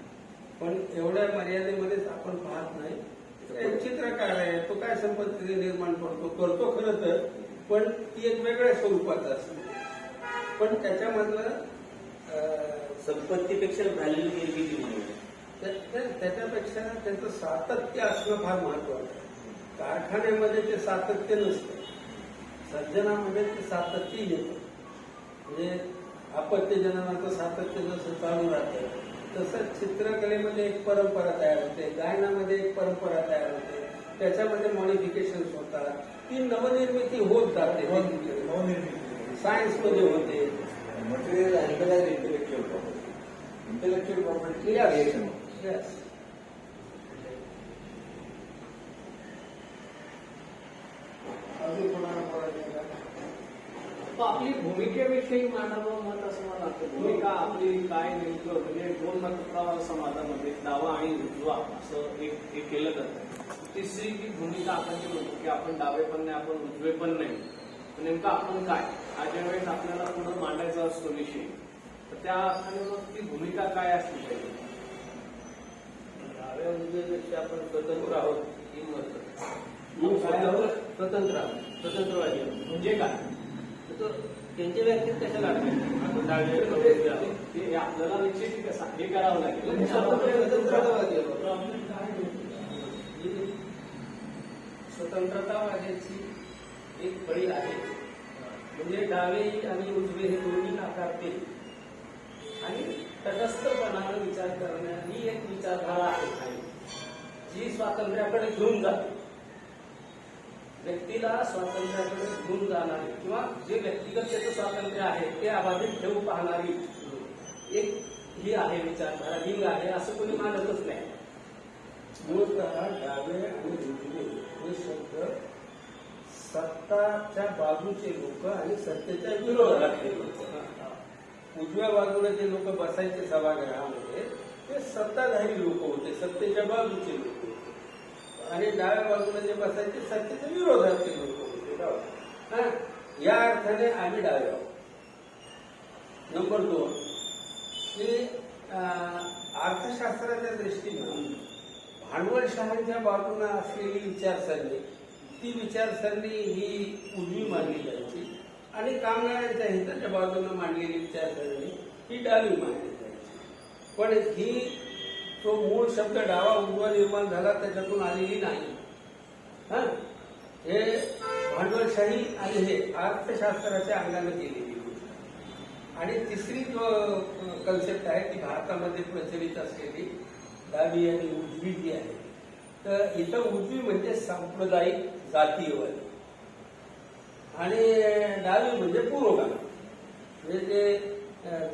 पण एवढ्या मर्यादेमध्येच आपण पाहत नाही. एक चित्रकार आहे, तो काय संपत्ती निर्माण करतो खरं तर, पण ती एक वेगळ्या स्वरूपाचं असते. पण त्याच्यामधलं संपत्तीपेक्षा व्हॅल्यू निर्मिती म्हणून त्याच्यापेक्षा त्याचं सातत्य असणं फार महत्वाचं आहे. कारखान्यामध्ये ते सातत्य नसतं, सर्जनामध्ये ते सातत्य येतं. म्हणजे आपत्तीजननाचं सातत्य जसं चालू राहतं तसं चित्रकलेमध्ये एक परंपरा तयार होते, गायनामध्ये एक परंपरा तयार होते, त्याच्यामध्ये मॉडिफिकेशन्स होतात, ती नवनिर्मिती होत जाते. सायन्समध्ये होते. Material and intellectual property, intellectual property creation. अजून कोणाला बोलायचं का? तो आपली भूमिकेविषयी मांडावं मत असं मला वाटतं. भूमिका आपली काय नेमकं म्हणजे दोन मतप्रवाह समाजामध्ये डावा आणि उजवा असं एक केलं जातं. तिसरी जी भूमिका आपण जी म्हणतो की आपण डावे पण नाही आपण उजवे पण नाही, तर नेमकं आपण काय हा ज्या वेळेस आपल्याला पुढे मांडायचा असतो विषय, तर त्या अर्थाने मग ती भूमिका काय असली पाहिजे. डाव्या उजव्यापेक्षा आपण स्वतंत्र आहोत ही मत. स्वतंत्र आहोत, स्वतंत्रवादी आहोत म्हणजे काय, तर त्यांच्या व्याख्येत कशाला ते आपल्याला निश्चित कसं हे करावं लागेल. स्वतंत्रतावाद्याची एक फळी आहे, म्हणजे डावे आणि उजवे हे दोन्ही नाकारतील आणि तटस्थपणाने विचार करण्या ही एक विचारधारा आहे जी स्वातंत्र्याकडे घेऊन जाते, व्यक्तीला स्वातंत्र्याकडे घेऊन जाणारी किंवा जे व्यक्तिगत त्याचं स्वातंत्र्य आहे ते अबाधित ठेवू पाहणारी एक ही आहे विचारधारा, लिंग आहे असं कोणी मानतच नाही. मूळतः डावे आणि उजवे हे शब्द सत्ताच्या बाजूचे लोक आणि सत्तेच्या विरोधातले लोक. उजव्या बाजूला जे लोक बसायचे सभागृहामध्ये ते सत्ताधारी लोक होते, सत्तेच्या बाजूचे लोक होते, आणि डाव्या बाजूला जे बसायचे सत्तेच्या विरोधातले लोक होते. या अर्थाने आम्ही डावे आहोत. नंबर 2 की अर्थशास्त्राच्या दृष्टीनं भांडवलशाहीच्या बाजूने असलेली विचारसरणी, ती विचारसरणी ही उजवी मानली जायची आणि कामगारांच्या हिताच्या बाजूने मांडलेली विचारसरणी ही डावी मानली जायची. पण ही तो मूळ शब्द डावा उजवा निर्माण झाला त्याच्यातून आलेली नाही. हे भांडवलशाही आणि हे अर्थशास्त्राच्या अंगाने केलेली गोष्ट. आणि तिसरी जो कन्सेप्ट आहे ती भारतामध्ये प्रचलित असलेली डावी आणि उजवी जी आहे, तर इथं उजवी म्हणजे सांप्रदायिक जातीयवादी आणि डावी म्हणजे पुरोगामी, म्हणजे ते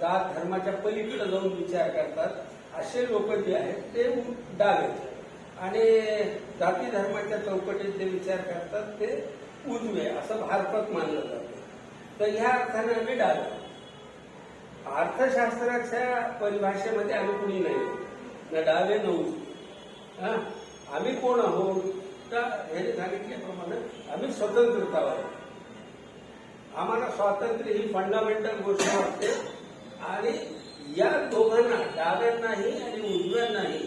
जात धर्माच्या पलीकडे जाऊन विचार करतात असे लोक जे आहेत ते डावे आणि जाती धर्माच्या चौकटीत जे विचार करतात ते उजवे असं भारतात मानलं जातं. तर ह्या अर्थाने आम्ही डावे. अर्थशास्त्राच्या परिभाषेमध्ये आम्ही कुणी नाही, ना डावे न उजवे. आम्ही कोण आहोत तर ह्याने सांगितल्याप्रमाणे आम्ही स्वतंत्रतावादी. आम्हाला स्वातंत्र्य ही फंडामेंटल गोष्ट वाटते आणि या दोघांना, डाव्यांनाही आणि उजव्यांनाही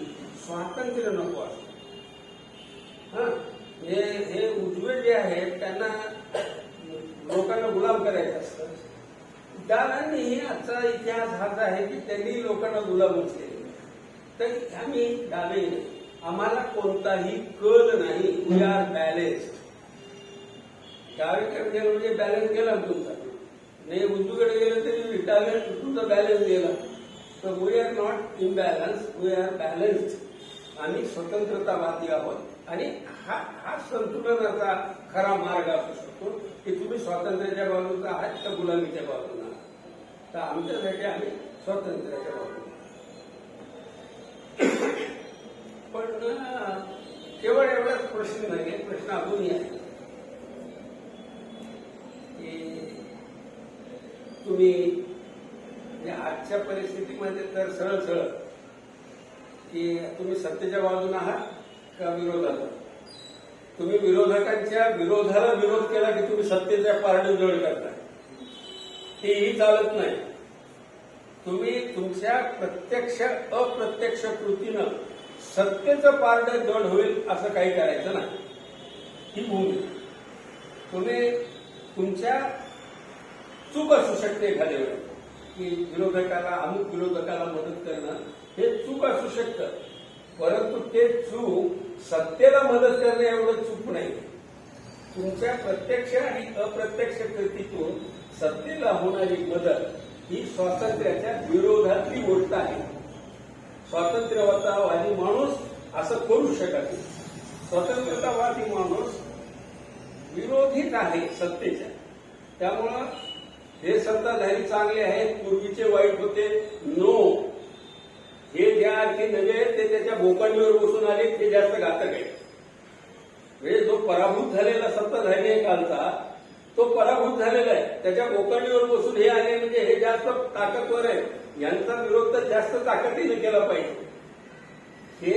स्वातंत्र्य नको असतं. हे उजवे जे आहेत त्यांना लोकांना गुलाम करायचं असतं. डाव्यांनीही आजचा इतिहास हाच आहे की त्यांनी लोकांना गुलामच केले. तर आम्ही डावे नाही, आम्हाला कोणताही कल नाही. We are balanced. डावीकडे गेलं म्हणजे बॅलन्स गेला तुमचा, नाही उजवीकडे गेलं तरी डावे तुमचा बॅलन्स गेला. तर we are not imbalance, we are balanced. आम्ही स्वतंत्रतावादी आहोत आणि हा संतुलनाचा खरा मार्ग असू शकतो की तुम्ही स्वातंत्र्याच्या बाजूचा आहात का गुलामीच्या बाजूला आहात. तर आमच्यासाठी आम्ही स्वातंत्र्याच्या बाजूला. पण केवळ एवढाच प्रश्न नाही, प्रश्न अजूनही आहे की तुम्ही आजच्या परिस्थितीमध्ये तर सरळ सरळ की तुम्ही सत्तेच्या बाजूने आहात का विरोधात. तुम्ही विरोधकांच्या विरोधाला विरोध केला की तुम्ही सत्तेच्या पारडे जड करताय, तेही चालत नाही. तुम्ही तुमच्या प्रत्यक्ष अप्रत्यक्ष कृतीनं सत्तेचं पारडं जड होईल असं काही करायचं नाही. ही भूमी तुम्ही तुमच्या चूक असू शकते एखाद्या वेळी की विरोधकाला अमुक विरोधकाला मदत करणं हे चूक असू शकतं, परंतु ते चूक सत्तेला मदत करणं एवढं चूक नाही. तुमच्या प्रत्यक्ष आणि अप्रत्यक्ष कृतीतून सत्तेला होणारी मदत ही स्वातंत्र्याच्या विरोधातली गोष्ट आहे. स्वातंत्र्यवादी माणूस असं करू शकत नाही. स्वतंत्रतावादी माणूस विरोधीच आहे सत्तेच्या. त्यामुळं हे सत्ताधारी चांगले आहेत, पूर्वीचे वाईट होते, नो. हे ज्या अर्थी नव्हे ते त्याच्या बोकांडीवर बसून आले ते जास्त घातक आहे. म्हणजे जो पराभूत झालेला सत्ताधारी आहे कालचा, तो पराभूत झालेला आहे, त्याच्या बोकांडीवर बसून हे आले म्हणजे हे जास्त ताकदवर आहे. यांचा विरोध तर जास्त ताकदीने केला पाहिजे. हे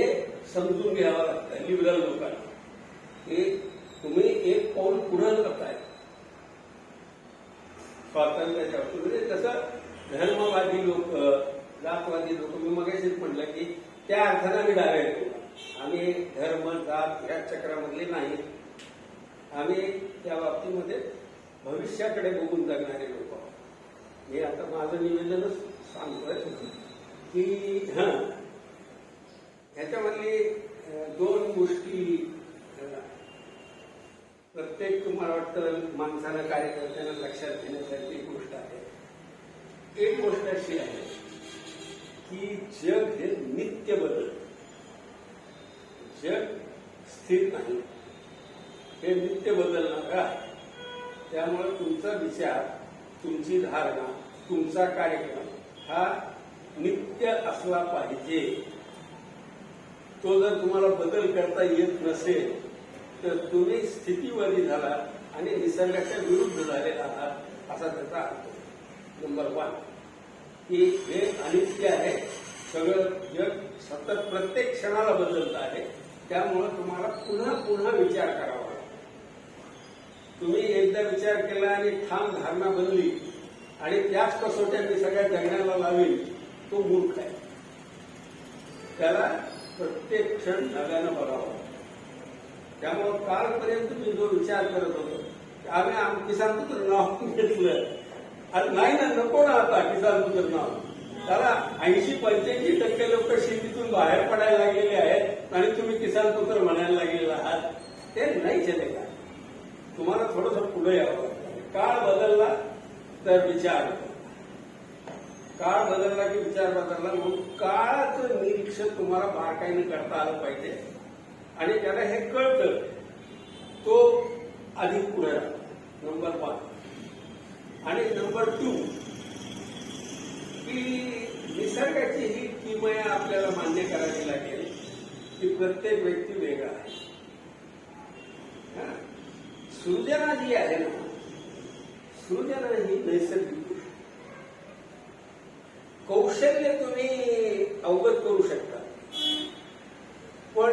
समजून घ्यावं लागतं लिबरल लोकांना की तुम्ही एक पाऊल पुढे करताय स्वातंत्र्याच्या. म्हणजे तसं धर्मवादी लोक, जातवादी लोक, मी मगाशीच म्हटलं की त्या अर्थाने आम्ही डावे येतो. आम्ही धर्म जात या चक्रामधले नाही. आम्ही त्या बाबतीमध्ये भविष्याकडे बघून जगणारे लोक आहोत. हे आता माझं निवेदनच सांगतोय की ह्याच्यामधली दोन गोष्टी प्रत्येक मला वाटतं माणसानं कार्यकर्त्यांना लक्षात घेण्यासारखी गोष्ट आहे. एक गोष्ट अशी आहे की जग हे नित्य बदलतं. जग स्थिर नाही, हे नित्य बदलणार आहे. त्यामुळे तुमचा विचार, तुमची धारणा, तुमचा कार्यक्रम हा नित्य असला पाहिजे. तो जर तुम्हाला बदल करता येत नसेल तर तुम्ही स्थितीवादी झाला आणि निसर्गाच्या विरुद्ध झालेला आहात असा त्याचा अर्थ. नंबर 1 की हे अनित्य आहे, सगळं जग सतत प्रत्येक क्षणाला बदलत आहे. त्यामुळं तुम्हाला पुन्हा पुन्हा विचार करावा. तुम्ही एकदा विचार केला आणि ठाम धारणा बनली आणि त्याच कसोट्यांनी सगळ्या जगण्याला लावेल, तो मूर्ख आहे. त्याला प्रत्येक क्षण नव्यानं बघावं. त्यामुळं कालपर्यंत मी जो विचार करत होतो आम्ही किसान पुत्र नाव घेतलं, आता नाही ना, नको ना आता किसान पुत्र नाव. त्याला 80-85% लोक शेतीतून बाहेर पडायला लागलेले आहेत आणि तुम्ही किसान पुत्र म्हणायला लागलेला आहात. ते नाही चले का? तुम्हाला थोडंसं पुढे यावं. काळ बदलला तर विचार, काळ बदलला की विचार बदलला, म्हणून काळाचं निरीक्षण तुम्हाला बारकाईने करता आलं पाहिजे. आणि ज्याला हे कळतं तो अधिक पुढे राहतो, नंबर 1. आणि नंबर 2 की निसर्गाची ही किमया आपल्याला मान्य करावी लागेल की प्रत्येक व्यक्ती वेगळा आहे. सृजना जी आहे ना, सृजना ही नैसर्गिक गोष्ट. कौशल्य तुम्ही अवगत करू शकता, पण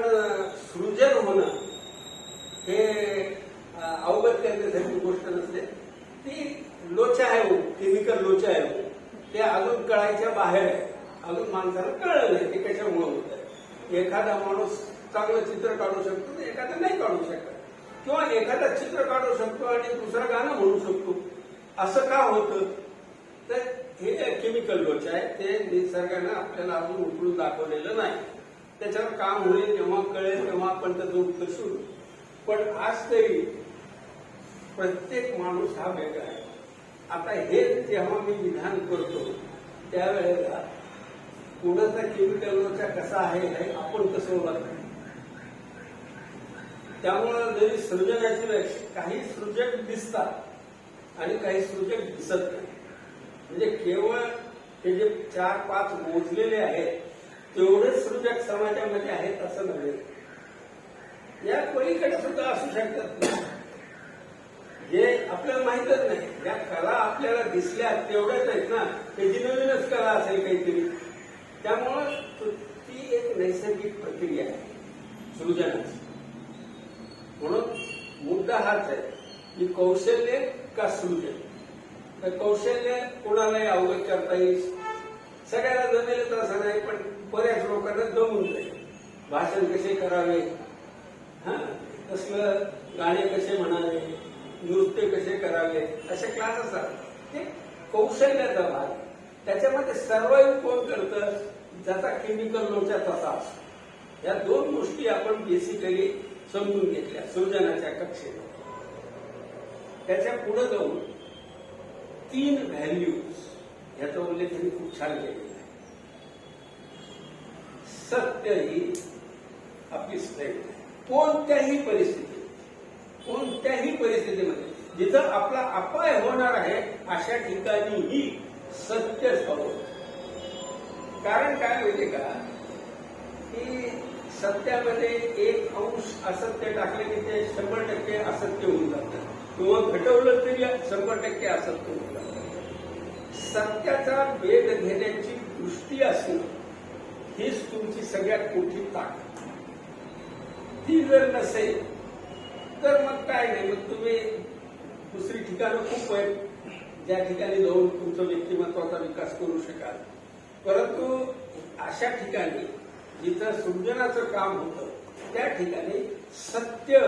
सृजन होणं हे अवगत करण्यासारखी गोष्ट नसते. ती लोचा आहे हो, केमिकल लोचा आहे हो, ते अजून कळायच्या बाहेर आहे. अजून माणसाला कळलं नाही ते कशामुळे होत आहे. एखादा माणूस चांगलं चित्र काढू शकतो तर एखादा नाही काढू शकत, किंवा एखादा चित्र काढू शकतो आणि दुसरं गाणं म्हणू शकतो. असं का होतं? तर हे केमिकल लोचा आहे, ते निसर्गानं आपल्याला अजून उकळून दाखवलेलं नाही. त्याच्यावर काम होईल, जेव्हा कळेल तेव्हा आपण त्याचं उत्तर शोधू. पण आज तरी प्रत्येक माणूस हा वेगळा आहे. आता हे जेव्हा मी विधान करतो त्यावेळेला कुणाचा केमिकल लोचा कसा आहे हे आपण कसं ओळखतो. त्यामुळं जरी सृजनाची काही सृजक दिसतात आणि काही सृजक दिसत नाही. म्हणजे केवळ हे जे 4-5 मोजलेले आहेत तेवढेच सृजक समाजामध्ये आहेत असं नव्हे. या पलीकडे सुद्धा असू शकतात जे आपल्याला माहीतच नाही. ज्या कला आपल्याला दिसल्या तेवढ्याच आहेत ना, त्याची नवीनच कला असेल काहीतरी. त्यामुळं ती एक नैसर्गिक प्रक्रिया आहे सृजनाची. म्हणून मुद्दा हाच आहे की कौशल्य का सृजन. तर कौशल्य कोणालाही अवगत करता येईल, सगळ्याला जमेल तर असं नाही, पण बऱ्याच लोकांना जमून जाईल. भाषण कसे करावे, कसलं गाणे कसे म्हणावे, नृत्य कसे करावे, असे क्लास असतात. ते कौशल्याचा भाग. त्याच्यामध्ये सर्वाईव्ह कोण करतं, ज्याचा केमिकल लोचा तसा असतो. या 2 गोष्टी आपण बेसिकली समजून घेतल्या सृजनाच्या कक्षेत. त्याच्या पुढे जाऊन 3 व्हॅल्यूज याचा उल्लेख त्यांनी खूप छान केलेला आहे. सत्य ही आपली स्ट्रेंथ आहे. कोणत्याही परिस्थितीमध्ये जिथं आपला अपाय होणार आहे अशा ठिकाणीही सत्यच हवं. कारण काय माहिती का, की सत्यामध्ये 1% असत्य टाकले की ते 100% असत्य होऊन जातं, किंवा घटवलं तरी 100% असत्य होऊन जातं. सत्याचा वेध घेण्याची दृष्टी असणं हीच तुमची सगळ्यात मोठी ताकद. ती जर नसेल तर मग काय नाही, मग तुम्ही दुसरी ठिकाणं खूप आहेत ज्या ठिकाणी जाऊन तुमचा व्यक्तिमत्वाचा विकास करू शकाल. परंतु अशा ठिकाणी जिथं सृजनाचं काम होतं त्या ठिकाणी सत्य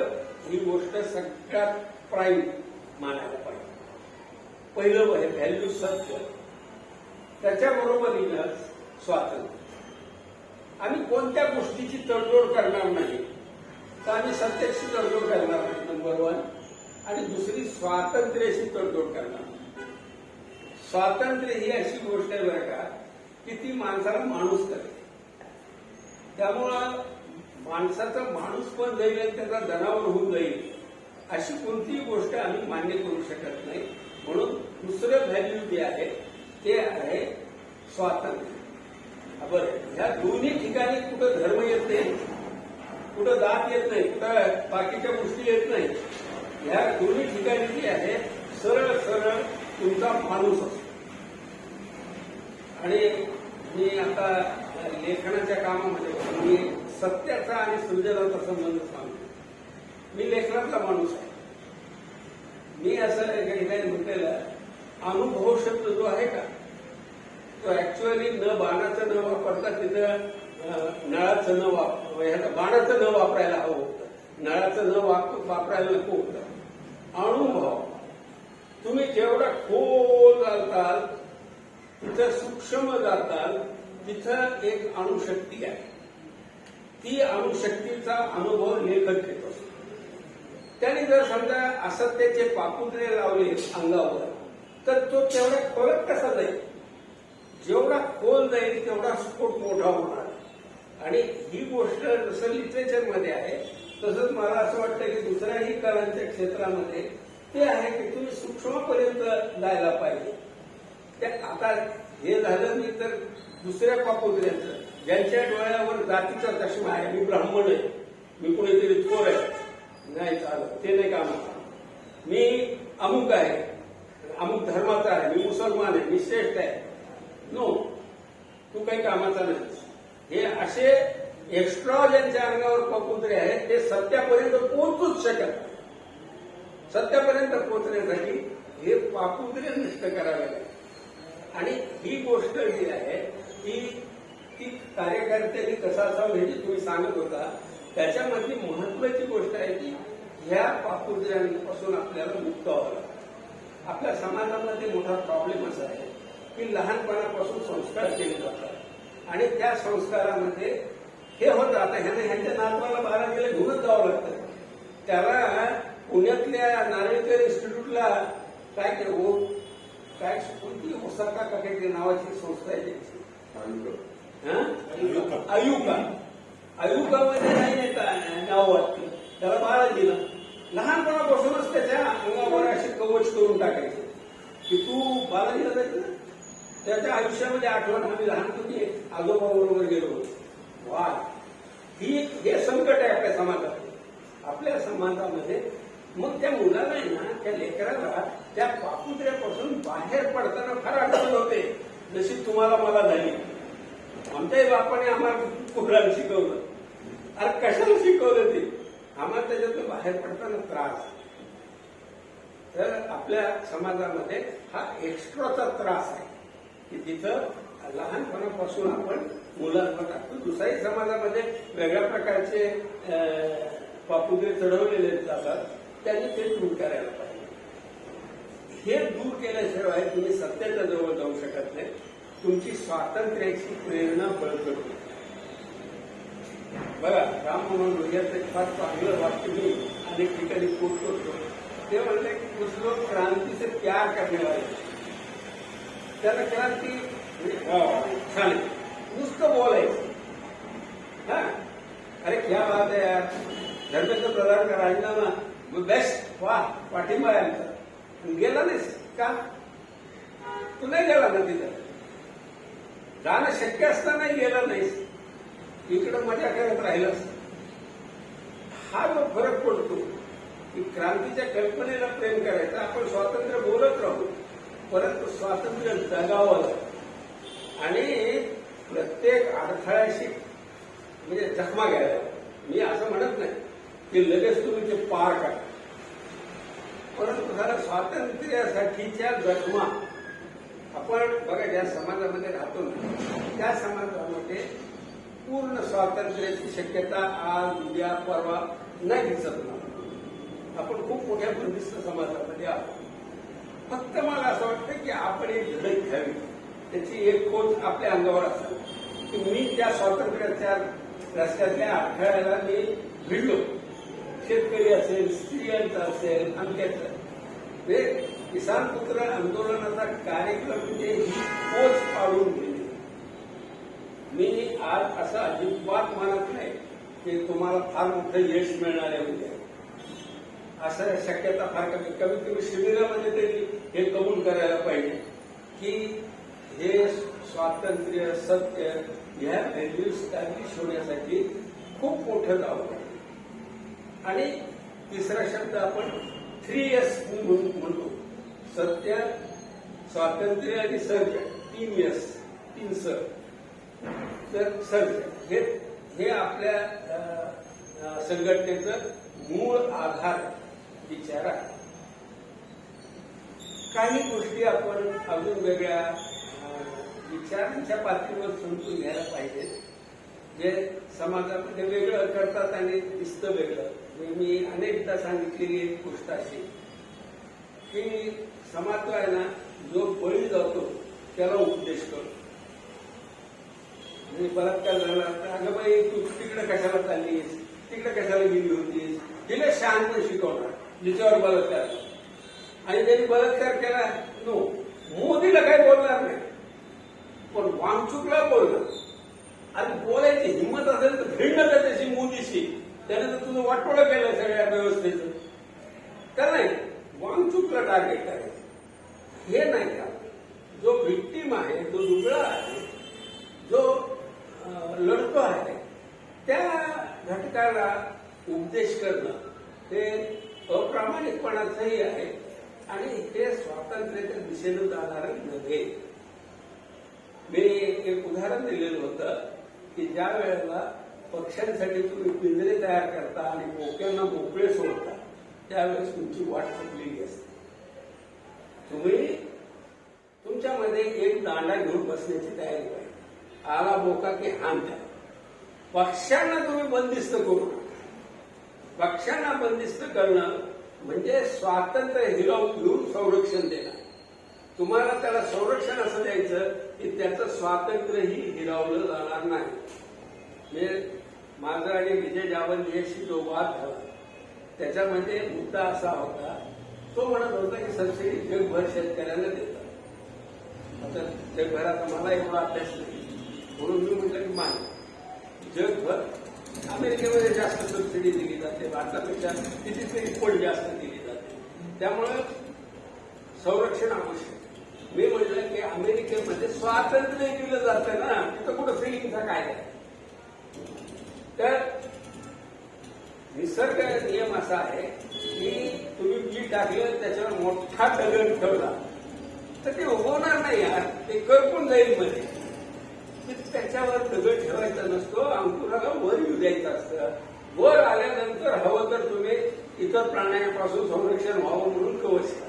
ही गोष्ट सगळ्यात प्राईम मानायला पाहिजे. पहिलं व्हॅल्यू सत्य, त्याच्याबरोबरीनं स्वातंत्र्य. आम्ही कोणत्या गोष्टीची तडजोड करणार नाही, तर आम्ही सत्याची तडजोड करणार नाही नंबर 1, आणि दुसरी स्वातंत्र्याची तडजोड करणार. स्वातंत्र्य ही अशी गोष्ट आहे बरं का, की ती माणसाला माणूस करते. त्यामुळं माणसाचा माणूस पण जाईल आणि त्याचा जनावर होऊन जाईल अशी कोणतीही गोष्ट आम्ही मान्य करू शकत नाही. म्हणून दुसरं व्हॅल्यू जे आहे ते आहे स्वातंत्र्य. बरं, ह्या दोन्ही ठिकाणी कुठं धर्म येत नाही, कुठं जात येत नाही, कुठं बाकीच्या गोष्टी येत नाही. ह्या दोन्ही ठिकाणी जे आहे सरळ सरळ तुमचा माणूस असतो. आणि मी आता लेखनाच्या कामामध्ये मी सत्याचा आणि सृजनाचा संबंध सांगतो. मी लेखनातला माणूस आहे. मी असं एका ठिकाणी म्हटलेलं, अनुभव शब्द जो आहे का तो ऍक्च्युअली बाणाचं न वापरता तिथं नळाचं बाणाचं न वापरायला हवं होतं, नळाचं न वापरायला नको होतं. अनुभव तुम्ही जेवढा खोल जाताल तिथं सूक्ष्म जाताल तिथं एक अणुशक्ती आहे. ती अणुशक्तीचा अनुभव लेखक घेत असतो. त्याने जर समजा असत्याचे पापुद्रे लावले अंगावर तर तो तेवढ्या खोलात कसा जाईल. जेवढा खोल जाईल तेवढा स्फोट मोठा होणार. आणि ही गोष्ट जसं लिटरेचरमध्ये आहे तसंच मला असं वाटतं की दुसऱ्याही कलांच्या क्षेत्रामध्ये ते आहे की तुम्ही सूक्ष्मपर्यंत जायला पाहिजे. ते आता हे झालं मी तर दुसऱ्या पापुत्र्यांचं, ज्यांच्या डोळ्यावर जातीचा चष्मा आहे, मी ब्राह्मण आहे, मी कुणीतरी चोर आहे, नाही चालत, ते नाही कामाचं. मी अमुक आहे, अमुक धर्माचा आहे, मी मुसलमान आहे, मी श्रेष्ठ आहे, नो, तू काही कामाचा नाही. हे असे एक्स्ट्रा ज्यांच्या अंगावर पापुत्रे आहेत ते सत्यापर्यंत पोहोचूच शकत नाही. सत्यापर्यंत पोहोचण्यासाठी हे पापुत्रे नष्ट करावे लागेल. आणि ही गोष्ट जी आहे ती कार्यकर्त्यांनी कसा असावं हे जे तुम्ही सांगत होता त्याच्यामधली महत्वाची गोष्ट आहे की ह्या पापुत्र्यांपासून आपल्याला मुक्त व्हावं लागतं. आपल्या समाजामध्ये मोठा प्रॉब्लेम असा आहे की लहानपणापासून संस्कार केले जातात आणि त्या संस्कारामध्ये हे होतं. आता ह्यांच्या नातवाला बारावीला घेऊनच जावं लागतं. त्याला पुण्यातल्या नार्वेकर इन्स्टिट्यूटला काय कोणती ओसाका का काहीतरी नावाची संस्था आहे त्याची, आयुकामध्ये नाही नाव वाटतं. त्याला बारावीला लहानपणापासूनच त्याच्या अंगावर असे कवच करून टाकायचे की तू बारावीला जायचं. त्याच्या आयुष्यामध्ये आठवण आम्ही लहानपणी आजोबाबरोबर गेलो. वा, हे संकट आहे आपल्या समाजात. आपल्या समाजामध्ये मग त्या मुलाला आहे ना, त्या लेकराला त्या पापुत्र्यापासून बाहेर पडताना फार अडचण होते. जशी तुम्हाला मला झाली. आमच्याही बापाने आम्हाला कुठला शिकवलं. अरे कशाला शिकवलं ते, आम्हाला त्याच्यातून बाहेर पडताना त्रास. तर आपल्या समाजामध्ये हा एक्स्ट्राचा त्रास आहे की तिथं लहानपणापासून आपण मुलांना टाकतो. दुसऱ्याही समाजामध्ये वेगळ्या प्रकारचे पापुत्रे चढवलेले जातात, त्यांनी ते दूर करायला पाहिजे. हे दूर केल्याशिवाय तुम्ही सत्याच्या जवळ जाऊ शकत नाही. तुमची स्वातंत्र्याची प्रेरणा बळकट होते. बघा, राम मनोहर लोहियाचं एक फार चांगलं वाक्य मी अनेक ठिकाणी कोट करतो. ते म्हणले की कुछ लोग क्रांती से प्यार करने वाले, त्याला क्रांती छान नुसतं बोलायचं. हा, अरे क्या बात आहे यार, धर्मेंद्र प्रधान का राजीनामा बेस्ट, वा, पाठिंबा आहे आमचा. गेला नाहीस का? तू नाही गेला ना तिथं. जाणं शक्य असतानाही गेला नाहीस, इकडं मजा करत राहिलास. हा जो फरक पडतो की क्रांतीच्या कल्पनेला प्रेम करायचं. आपण स्वातंत्र्य बोलत राहू, परंतु स्वातंत्र्य जगावं आणि प्रत्येक अडथळ्याशी म्हणजे जखमा घ्यायला. मी असं म्हणत नाही की लगेच तुम्ही ते पार करा, परंतु जरा स्वातंत्र्यासाठीच्या जखमा आपण बघा. ज्या समाजामध्ये राहतो ना त्या समाजामध्ये पूर्ण स्वातंत्र्याची शक्यता आज उद्या परवा नाही दिसत ना. आपण खूप मोठ्या बंदिस्त समाजामध्ये आहोत. फक्त मला असं वाटतं की आपण एक लढत घ्यावी, त्याची एक खोज आपल्या अंगावर असावी की मी त्या स्वातंत्र्याच्या रस्त्यातल्या अडथळ्याला मी भिडलो. शेतकरी असेल, स्त्रियांचा असेल, अमक्याचं. किसान पुत्र आंदोलनाचा कार्यक्रम म्हणजे ही खोज पाडून गेली. मी आज असं अजिबात मानत नाही की तुम्हाला फार मोठं यश मिळणार आहे उद्या. असं शक्यता फार कमी. कमीत कमी शिबिरामध्ये तरी हे कबूल करायला पाहिजे की हे स्वातंत्र्य, सत्य ह्या व्हॅल्यू स्टॅब्लिश होण्यासाठी खूप मोठं जावं लागतं. आणि तिसरा शब्द आपण 3S म्हणतो, सत्य, स्वातंत्र्य आणि सर्जन. 3S, 3 स. तर सर्जन हे आपल्या संघटनेचं मूळ आधार विचार आहे. काही गोष्टी आपण अजून वेगळ्या विचारांच्या पातळीवर समजून घ्यायला पाहिजे, जे समाजामध्ये वेगळं करतात आणि दिसतं वेगळं. मी अनेकदा सांगितलेली एक गोष्ट अशी की समाज जो आहे ना, जो बळी जातो त्याला उपदेश करतो. म्हणजे बलात्कार झाला तर अगं बाई तू तिकडे कशाला चाललीस, तिकडे कशाला गेली होतीस, तिला शहाणपण शिकवणार जिच्यावर बलात्कार. आणि त्यांनी बलात्कार केला, नो, मोदीला काही बोलणार नाही. पण वांगचुकला बोलणं आणि बोलायची हिंमत असेल तर भिडणं का त्याची मोदीशी, त्याने तर तुझं वाटोळं केलं सगळ्या व्यवस्थेचं. तर नाही, वांगचुकला टार्गेट करायचं हे नाही का. जो व्हिक्टीम आहे, जो दुबळा आहे, जो लढतो आहे, त्या घटकाला उपदेश करणं हे अप्रामाणिकपणाचंही आहे आणि हे स्वातंत्र्याच्या दिशेनं जाणारं नव्हे. मी एक उदाहरण दिलेलं होतं की ज्या वेळेला पक्ष्यांसाठी तुम्ही पिंजरे तयार करता आणि मोक्यांना मोकळे सोडता त्यावेळेस तुमची वाट चुकलेली असते. तुम्ही तुमच्यामध्ये एक दांडा घेऊन बसण्याची तयारी पाहिजे. आला बोका की हान द्या. पक्ष्यांना तुम्ही बंदिस्त करू नका. पक्ष्यांना बंदिस्त करणं म्हणजे स्वातंत्र्य हिरावून संरक्षण देणं. तुम्हाला त्याला संरक्षण असं द्यायचं की त्याचं स्वातंत्र्यही हिरावलं जाणार नाही. म्हणजे माझा आणि विजय जावंदीशी जो वाद झाला त्याच्यामध्ये मुद्दा असा होता, तो म्हणत होता की सबसिडी जगभर शेतकऱ्यांना देतात. आता जगभरात मला एवढा अभ्यास नाही म्हणून मी म्हटलं की मान जगभर अमेरिकेमध्ये जास्त सबसिडी दिली जाते, भारतापेक्षा कितीतरी पट जास्त दिली जाते. त्यामुळे संरक्षण आवश्यक. मी म्हटलं की अमेरिकेमध्ये स्वातंत्र्य दिलं जातं ना, तिथं कुठं फिलिंगचा काय आहे. तर निसर्ग नियम असा आहे की तुम्ही बी टाकलं त्याच्यावर मोठा दगड ठेवला तर ते उगवणार नाही यार, ते करपून जाईल मध्ये. त्याच्यावर दगड ठेवायचा नसतो, अंकुराला वर येऊ द्यायचं असतं. वर आल्यानंतर हवं तर तुम्ही इतर प्राण्यांपासून संरक्षण व्हावं म्हणून कवच करा.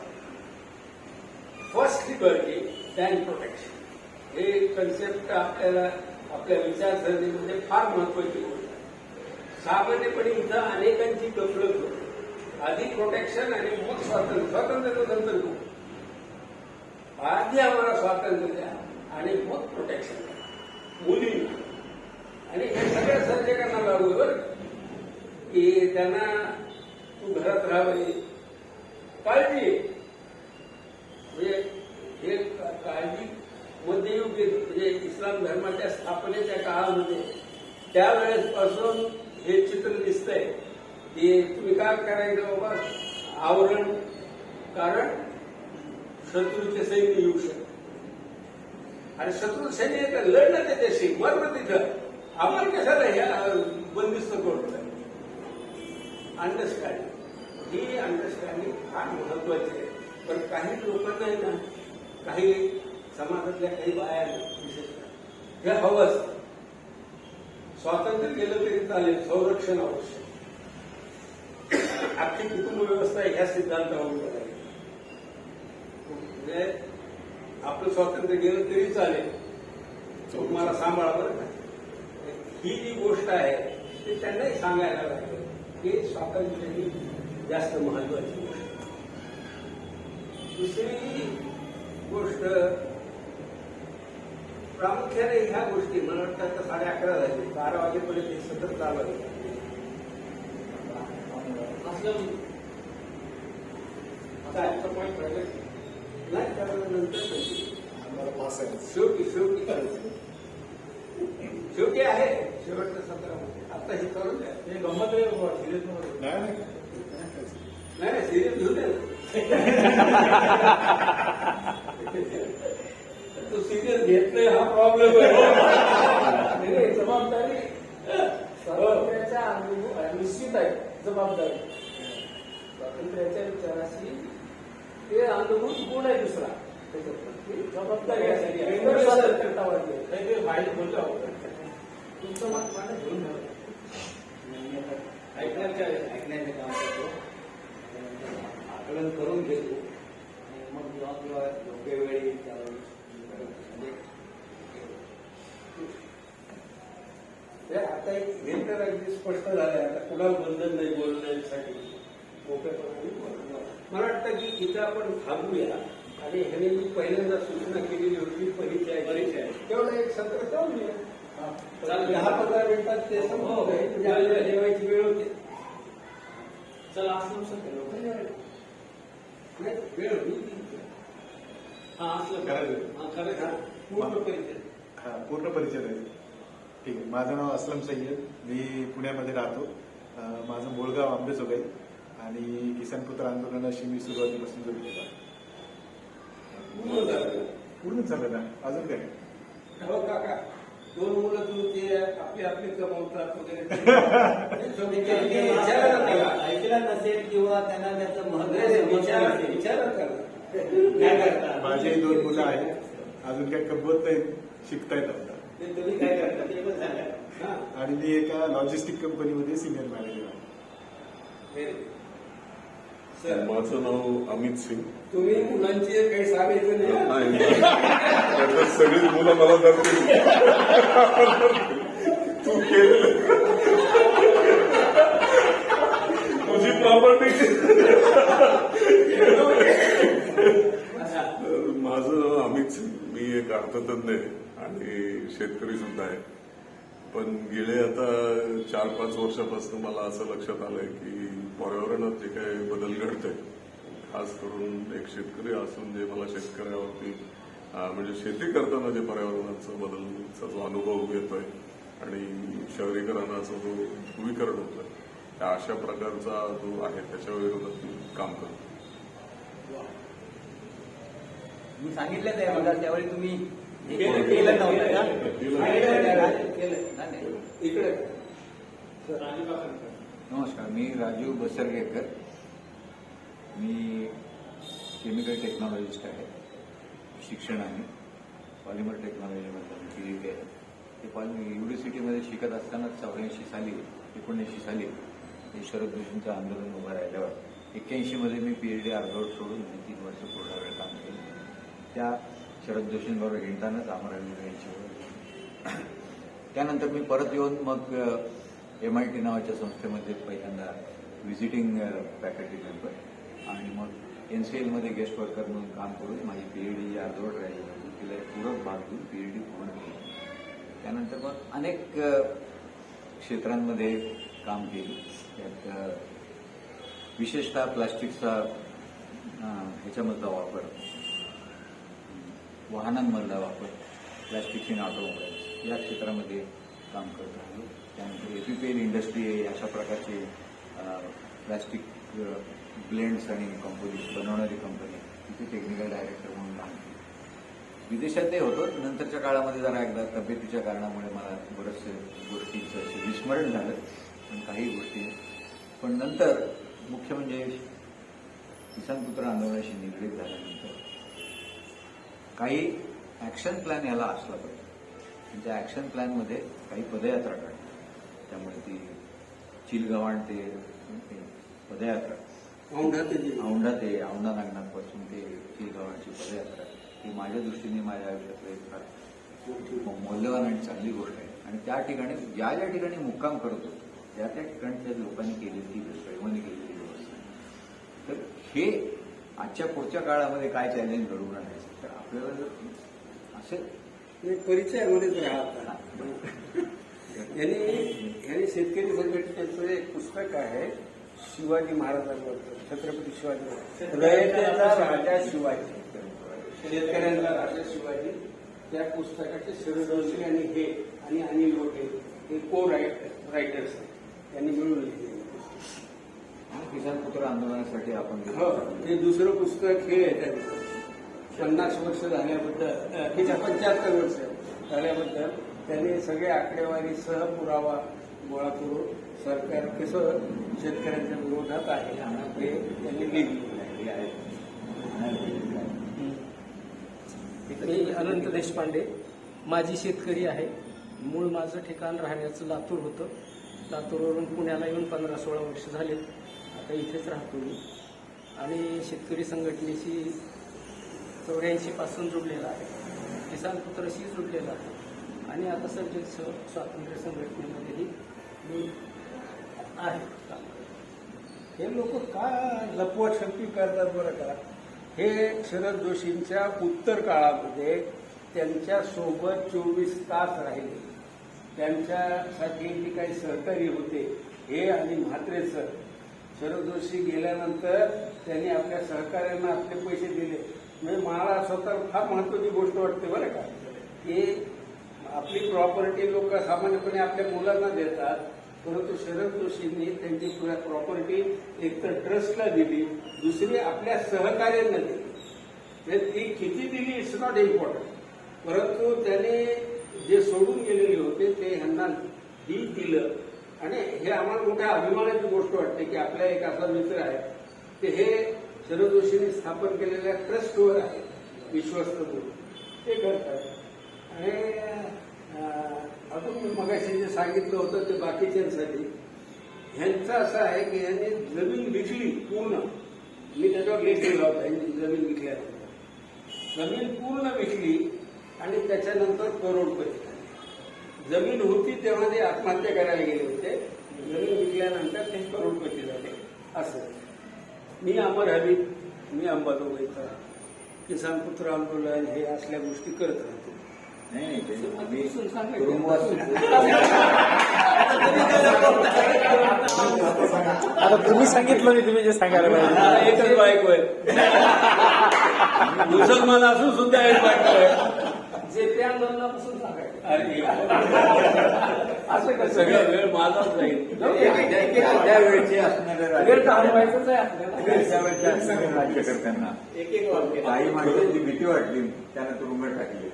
फर्स्ट लिबर्टी दॅन प्रोटेक्शन हे कन्सेप्ट आपल्याला आपल्या विचारसरणीमध्ये फार महत्वाची गोष्ट आहे. सामान्यपणे इथं अनेकांची गफलत होते. आधी प्रोटेक्शन आणि मग स्वातंत्र्य. स्वातंत्र्याचं नंतर खूप आधी आम्हाला स्वातंत्र्य द्या आणि मग प्रोटेक्शन द्या मुलींना. आणि हे सगळ्या सर्जकांना लागू बरं की त्यांना तू घरात राहावी काळजी. म्हणजे हे काळजी मध्ययुगीन म्हणजे इस्लाम धर्माच्या स्थापनेच्या काळामध्ये त्यावेळेसपासून हे चित्र दिसतंय की तुम्ही काय करायचं बाबा आवरण, कारण शत्रूचे सैन्य येऊ शकते आणि शत्रू सैन्य लढणं त्याच्याशी मरणं तिथं. आपण कशाला ह्या बंदिस्त करतोय. अंडरस्टँडिंग ही अंडरस्टँडिंग फार महत्वाची आहे. पण काही लोकांना आहे ना, काही समाजातल्या काही बायांना विशेषतः हे हवं असतं. स्वातंत्र्य गेलं तरी चालेल, संरक्षण आवश्यक. अख्खी कुटुंब व्यवस्था ह्या सिद्धांतावरून करायची. म्हणजे आपलं स्वातंत्र्य गेलं तरी चालेल, तुम्हाला सांभाळा बरं का. ही जी गोष्ट आहे ती त्यांनाही सांगायला लागेल की स्वातंत्र्य ही जास्त महत्वाची गोष्ट. दुसरी गोष्ट प्रामुख्याने ह्या गोष्टी मला वाटतं आता 11:30 झाली, 12 वाजेपर्यंत हे सतत चालू आहे. नाही त्यानंतर शेवटी आहे शेवटचं सत्र. आता हे करून द्या. हे गंमत आहे सिरियस नाही सिरियस घेऊ दे. तू सिरियस घेत नाही हा प्रॉब्लेम आहे. जबाबदारी स्वातंत्र्याच्या निश्चित आहे. जबाबदारी स्वातंत्र्याच्या विचाराशी ते अनुभूत गुण आहे. दुसरा जबाबदारी स्वातंत्र्यतावादी ते माहिती बोलतो. तुमचं मत मला घेऊन ऐकण्याचं काम करतो, आकलन करून घेतो आणि मग जेव्हा योग्य वेळी त्यावेळी आता हे तर अगदी स्पष्ट झालंय. आता कुणाला बंधन नाही बोलण्यासाठी मोकळेपणाने बोलणं. मला वाटतं की इथं आपण थांबूया आणि ह्याने मी पहिल्यांदा सूचना केलेली होती परिचय तेवढं एक सत्र चालूया. 10-15 मिनिटात ते संपत आहे. म्हणजे आपल्याला जेवायची वेळ होते. चला असं नाही वेळ होती. हा असलं करायचं. खरं पूर्ण परिचय हा पूर्ण परिचय आहे. ठीक आहे. माझं नाव असलम सय्यद. मी पुण्यामध्ये राहतो. माझं मूळगाव आंबेजोगाई आणि किसान पुत्र आंदोलनाशी मी सुरुवातीपासून जोडलेलो आहे. पूर्ण झालं ना. अजून काय? हो काका, 2 मुलं तुमची आपली आपली कमवतात वगैरे विचारा ना त्याला. ऐकलं नसेल किंवा त्यांना त्याचं महत्व विचारा काय करता माझे 2 मुलं आहेत. अजून काय कमवत नाहीत, शिकतायत आता. ते तुम्ही काय करता ते पण सांगा. आणि मी एका लॉजिस्टिक कंपनीमध्ये सिनियर मॅनेजर आहे. माझं नाव अमित सिंग. तुम्ही मुलांची काही सांगायचं नाही. त्याच्यात सगळीच मुलं मला धरतील. तू केलेलं तुझी प्रॉपर्टी. माझं नाव अमित सिंग. मी एक अर्थतज्ञ आहे आणि शेतकरी सुद्धा आहे. पण गेले आता 4-5 वर्षापासून मला असं लक्षात आलंय की पर्यावरणात जे काही बदल घडतोय, खास करून एक शेतकरी असून जे मला शेतकऱ्यावरती म्हणजे शेती करताना जे पर्यावरणाचा बदलचा जो अनुभव येतोय आणि शहरीकरणाचा जो ध्रुवीकरण होतोय, त्या अशा प्रकारचा जो आहे त्याच्या विरोधात मी काम करतो. मी सांगितलं ते मला त्यावेळी तुम्ही केलं केलं नव्हतं का? केलं. इकडे नमस्कार. मी राजू बसरगेकर. मी केमिकल टेक्नॉलॉजिस्ट आहे. शिक्षण आहे पॉलिमर टेक्नॉलॉजीमधलं PhD आहे. ते युनिव्हर्सिटीमध्ये शिकत असतानाच 1980 साली हे शरद जोशींचं आंदोलन उभं राहिल्यावर 81 मध्ये मी PhD अर्धवट सोडून 3 वर्ष पूर्ण वेळ काम केलं. त्या शरद जोशींबरोबर हिंडतानाच अमरावती यांची. त्यानंतर मी परत येऊन मग MIT नावाच्या संस्थेमध्ये पहिल्यांदा व्हिजिटिंग फॅकल्टी मेंबर आणि मग NCL मध्ये गेस्ट वर्कर म्हणून काम करून माझी PhD अर्धवट राहिली होती. तिला एक पूरक भाग देऊन PhD पूर्ण केली. त्यानंतर मग अनेक क्षेत्रांमध्ये काम केले. त्यात विशेषतः प्लास्टिकचा ह्याच्यामधला वापर, वाहनांमधला वापर, प्लास्टिक इन ऑटोमोबाईल्स या क्षेत्रामध्ये काम करत राहिलो. त्यानंतर APPL इंडस्ट्री अशा प्रकारचे प्लास्टिक ब्लेंड्स आणि कंपोजिट्स बनवणारी कंपनी, तिथे टेक्निकल डायरेक्टर म्हणून काम केलं. विदेशातही होतो. नंतरच्या काळामध्ये जरा एकदा तब्येतीच्या कारणामुळे मला बऱ्याचशा गोष्टींचं असे विस्मरण झालं, पण काही गोष्टी. पण नंतर मुख्य म्हणजे किसान पुत्र आंदोलनाशी निगडीत झाल्यानंतर काही ॲक्शन प्लॅन याला असला पाहिजे. त्या ॲक्शन प्लॅनमध्ये काही पदयात्रा काढली. त्यामुळे ती चिलगव्हाण ते पदयात्रा, औंढा ते औंढा नागनाथपासून ते चिलगव्हाणची पदयात्रा ही माझ्या दृष्टीने माझ्या आयुष्यातलं एक फार मौल्यवान आणि चांगली गोष्ट आहे. आणि त्या ठिकाणी ज्या ज्या ठिकाणी मुक्काम करत होतो त्या त्या ठिकाणच्या लोकांनी केलेली स्वयंने केलेली व्यवस्था. तर हे आजच्या पुढच्या काळामध्ये काय चॅलेंज घडवून आणायचं, तर आपल्याला जर असे परिचयामध्येच राहतात. यांनी शेतकरी संघटनेचं एक पुस्तक आहे शिवाजी महाराजांवरचं, छत्रपती शिवाजी महाराज, रयतेचा राजा शिवाजी, शेतकऱ्यांचा राजा शिवाजी. त्या पुस्तकाचे शरद जोशी आणि हे आणि अनिल लोटे हे रायटर्स त्यांनी मिळून लिहिलेलं पुस्तक. किसान पुत्र आंदोलनासाठी आपण हे दुसरं पुस्तक हे आहे त्यांचं 50 वर्ष झाल्याबद्दल, 75 वर्ष झाल्याबद्दल त्यांनी सगळे आकडेवारीसह पुरावा गोळा करून सरकार कसं शेतकऱ्यांच्या विरोधात आहे हे त्यांनी लिहिलेलं आहे. मी अनंत देशपांडे, माजी शेतकरी आहे. मूळ माझं ठिकाण राहण्याचं लातूर होतं. लातूरवरून पुण्याला येऊन 15-16 वर्ष झालेत. आता इथेच राहतो मी आणि शेतकरी संघटनेशी 84 पासून जुडलेला आहे. किसान पुत्रशी जुडलेला आहे आणि आता सर्जित स्वातंत्र्य संघटनेमध्येही मी आहे. हे लोक का लपवाछपी करतात बरं का? हे शरद जोशींच्या उत्तर काळामध्ये त्यांच्यासोबत 24 तास राहिले. त्यांच्यासाठी जे काही सहकारी होते हे आणि म्हात्रे सर, शरद जोशी गेल्यानंतर त्यांनी आपल्या सहकाऱ्यांना आपले पैसे दिले. म्हणजे मला स्वतः फार महत्वाची गोष्ट वाटते बरं का, की आपली प्रॉपर्टी लोक सामान्यपणे आपल्या मुलांना देतात, परंतु शरद जोशींनी त्यांची प्रॉपर्टी एकतर ट्रस्टला दिली, दुसरी आपल्या सहकार्यांना दिली. ती किती दिली इट्स नॉट इम्पॉर्टंट, परंतु त्याने जे सोडून गेलेले होते ते ह्यांना दिलं. आणि हे आम्हाला मोठ्या अभिमानाची गोष्ट वाटते की आपला एक असा मित्र आहे ते हे शरद जोशींनी स्थापन केलेल्या ट्रस्टवर आहे, विश्वस्त म्हणून ते करतात. आणि अजून मगाशी जे सांगितलं होतं ते बाकीच्यांसाठी, ह्यांचं असं आहे की ह्यांनी जमीन विकली पूर्ण. मी त्याच्यावर लेख लिहिला होता, ह्यांनी जमीन विकल्यानंतर जमीन पूर्ण विकली आणि त्याच्यानंतर करोडपती झाले. जमीन होती तेव्हा ते आत्महत्या करायला गेले होते, जमीन विकल्यानंतर ते करोडपती झाले. असं मी अमर हबीब, मी अंबाजोगाईचा किसान पुत्र आंदोलन हे असल्या गोष्टी करत राहतो. नाही ते आम्ही सांगायचं. तुरुंगवास आता तुम्ही सांगितलं मी तुम्ही जे सांगायला पाहिजे. मला एकच बायको आहे, मुसलमान असून सुद्धा एक बायको आहे. जे ते आंदोलनापासून सांगायचं. असं कसं सगळा वेळ माझाच जाईल. त्यावेळेचे असणारे वेळ तर हलवायचंच आहे आपल्याला. त्यावेळेचे असणारे राज्यकर्त्यांना काही माणसांची भीती वाटली त्यांना तुरुंगात टाकली,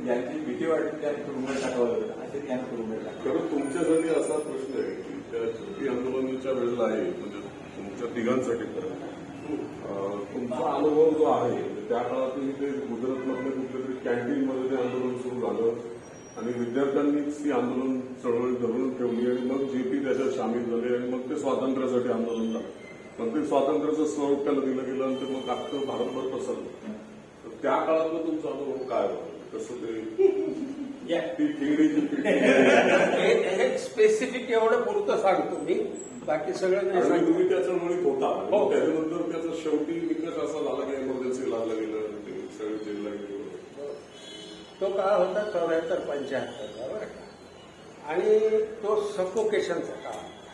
ज्यांची भीती वाटली त्यांना तुरुंगात टाकावं असे त्यांना तुरुंगात टाकले. खरं तुमच्यासाठी असा प्रश्न आहे की त्या शेवटी आंदोलनाच्या वेळेला आहे, म्हणजे तुमच्या तिघांसाठी खरं तुमचा अनुभव जो आहे त्या काळातही ते गुजरातमधल्या कुठल्या तरी कॅन्टीनमध्ये ते आंदोलन सुरू झालं आणि विद्यार्थ्यांनीच ती आंदोलन चळवळ धरून ठेवली आणि मग जेपी त्याच्यात सामील झाले आणि मग ते स्वातंत्र्यासाठी आंदोलन झालं. मग ते स्वातंत्र्याचं स्वरूप त्याला दिलं गेलं आणि ते मग अख्खं भारतभर पसरलं. तर त्या काळातलं तुमचा अनुभव काय होता, कसं ते ती थिंगडीची हे स्पेसिफिक एवढं पुरतं सांगतो मी, बाकी सगळं नाही आणि सांगतो. तुम्ही त्याच्या मुळीत होता. हो. त्याच्यानंतर त्याचा शेवटी निकष असा झाला की इमर्जन्सी लागला गेलं आणि ते सगळे जेलला गेले. तो काळ होता 74-75 बरं का, आणि तो सफोकेशनचा काळ होता.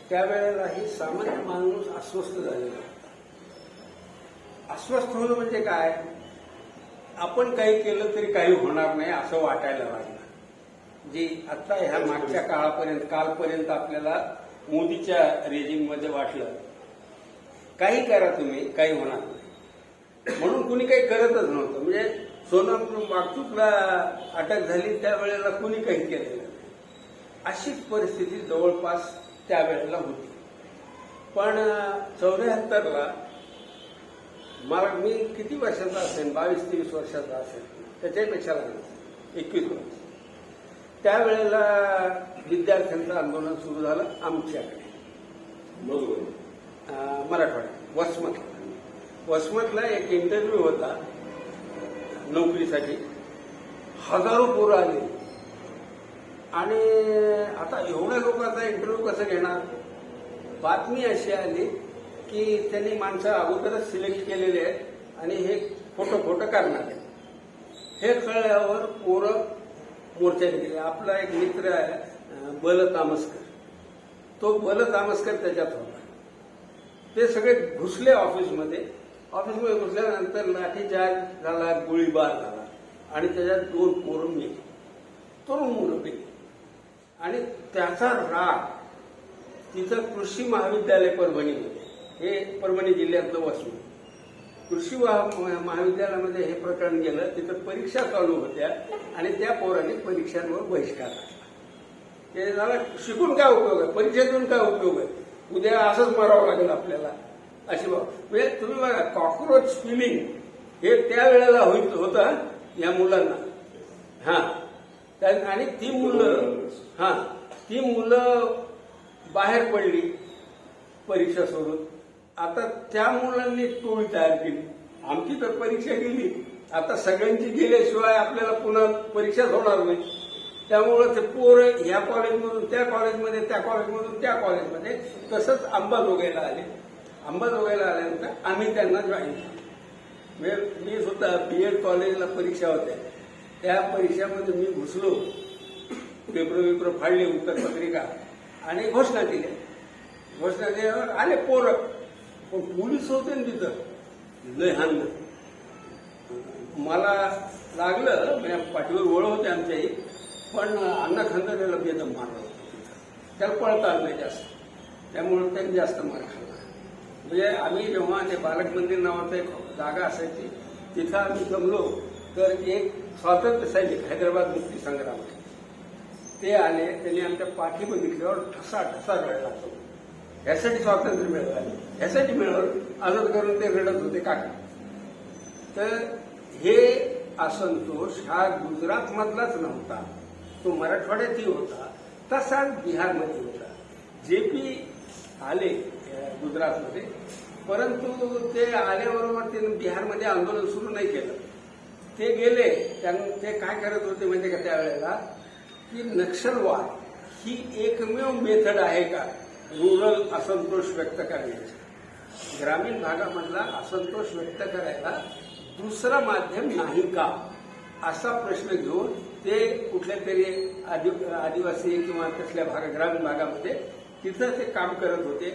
त्यावेळेलाही सामान्य माणूस अस्वस्थ झालेला होता. अस्वस्थ होणं म्हणजे काय, आपण काही केलं तरी काही होणार नाही असं वाटायला लागलं. जी आता ह्या मागच्या काळापर्यंत कालपर्यंत आपल्याला मोदीच्या रेजिममध्ये वाटलं काही करा तुम्ही, काही होणार नाही, म्हणून कुणी काही करतच नव्हतं. म्हणजे सोनम वागचूकला अटक झाली त्यावेळेला कुणी काही केलेलं नाही. अशीच परिस्थिती जवळपास त्यावेळेला होती. पण 74ला मला मी किती वर्षाचा असेल, 22-23 वर्षाचा असेल, त्याच्यापेक्षा लहान असेल, 21 वर्ष. त्यावेळेला विद्यार्थ्यांचं आंदोलन सुरू झालं आमच्याकडे मराठवाड्यात वसमतला एक इंटरव्ह्यू होता नोकरीसाठी. हजारो पोरं आले आणि आता एवढ्या लोकांचा इंटरव्ह्यू कसं घेणार. बातमी अशी आली की त्यांनी माणसं अगोदरच सिलेक्ट केलेले आहेत आणि हे खोटं करणार आहे. हे कळल्यावर पोरं मोर्चाने गेले. आपला एक मित्र आहे बल तामसकर, तो बल तामसकर त्याच्यात होता. ते सगळे घुसले ऑफिसमध्ये घुसल्यानंतर लाठीचार्ज झाला, गोळीबार झाला आणि त्याच्यात 2 पोरं मेली, तरुण मुलं मेली. आणि त्याचा राग तिथं कृषी महाविद्यालय परभणीमध्ये, हे परभणी जिल्ह्यातलं वसमत कृषी महाविद्यालयामध्ये हे प्रकरण गेलं. तिथं परीक्षा चालू होत्या आणि त्या पोराने परीक्षांवर बहिष्कार टाकला. ते झालं शिकून काय उपयोग आहे, परीक्षेतून काय उपयोग आहे, उद्या असंच मारावं लागेल आपल्याला अशी बाब. म्हणजे तुम्ही बघा कॉक्रोच फिलिंग हे त्यावेळेला होतं या मुलांना. आणि ती मुलं बाहेर पडली परीक्षा सोडून. आता त्या मुलांनी टोळी तयार केली. आमची तर परीक्षा गेली, आता सगळ्यांची गेल्याशिवाय आपल्याला पुन्हा परीक्षाच होणार नाही. त्यामुळं ते पोरं ह्या कॉलेजमधून त्या कॉलेजमध्ये, त्या कॉलेजमधून त्या कॉलेजमध्ये, तसंच अंबाजोगाईला आले. अंबाजोगाईला आल्यानंतर आम्ही त्यांना जॉईन केलं. मी सुद्धा बीएड कॉलेजला परीक्षा होत्या, त्या परीक्षामध्ये मी घुसलो, पेपर फाडले, उत्तरपत्रिका आणि घोषणा केल्या. घोषणा केल्यावर आले पोरं, पण पोलीस होते ना तिथं, लय हाणलं. मला लागलं म्हणजे पाठीवर ओळ होते आमच्याही, पण अण्णा खंदारेला बेदम मारलं होतं. त्याला पळता आलं नाही जास्त, त्यामुळे त्यांनी जास्त मार खाल्ला. म्हणजे आम्ही जेव्हा ते बालक मंदिर नावाचं एक जागा असायची तिथं आम्ही जमलो तर एक स्वातंत्र्य सैनिक हैदराबाद मुक्ती संग्राम ते आले, त्यांनी आमच्या पाठी बघितल्यावर ठसा ठसा रडला. ह्यासाठी स्वातंत्र्य मिळालं, ह्यासाठी मिळालं आजच करून ते रडत होते काका. तर हे असंतोष हा गुजरात मधलाच नव्हता, तो मराठवाड्यातही होता, तसाच बिहारमध्ये होता. JP आले गुजरातमध्ये, परंतु ते आल्याबरोबर त्यांनी बिहारमध्ये आंदोलन सुरू नाही केलं. ते गेले, ते काय करत होते म्हणजे का त्यावेळेला की नक्षलवाद ही एकमेव मेथड आहे का रुरल असंतोष व्यक्त करण्याची. ग्रामीण भागामधला असंतोष व्यक्त करायला दुसरं माध्यम नाही का असा प्रश्न घेऊन ते कुठल्या तरी आदिवासी किंवा तसल्या ग्रामीण भागामध्ये तिथं ते काम करत होते.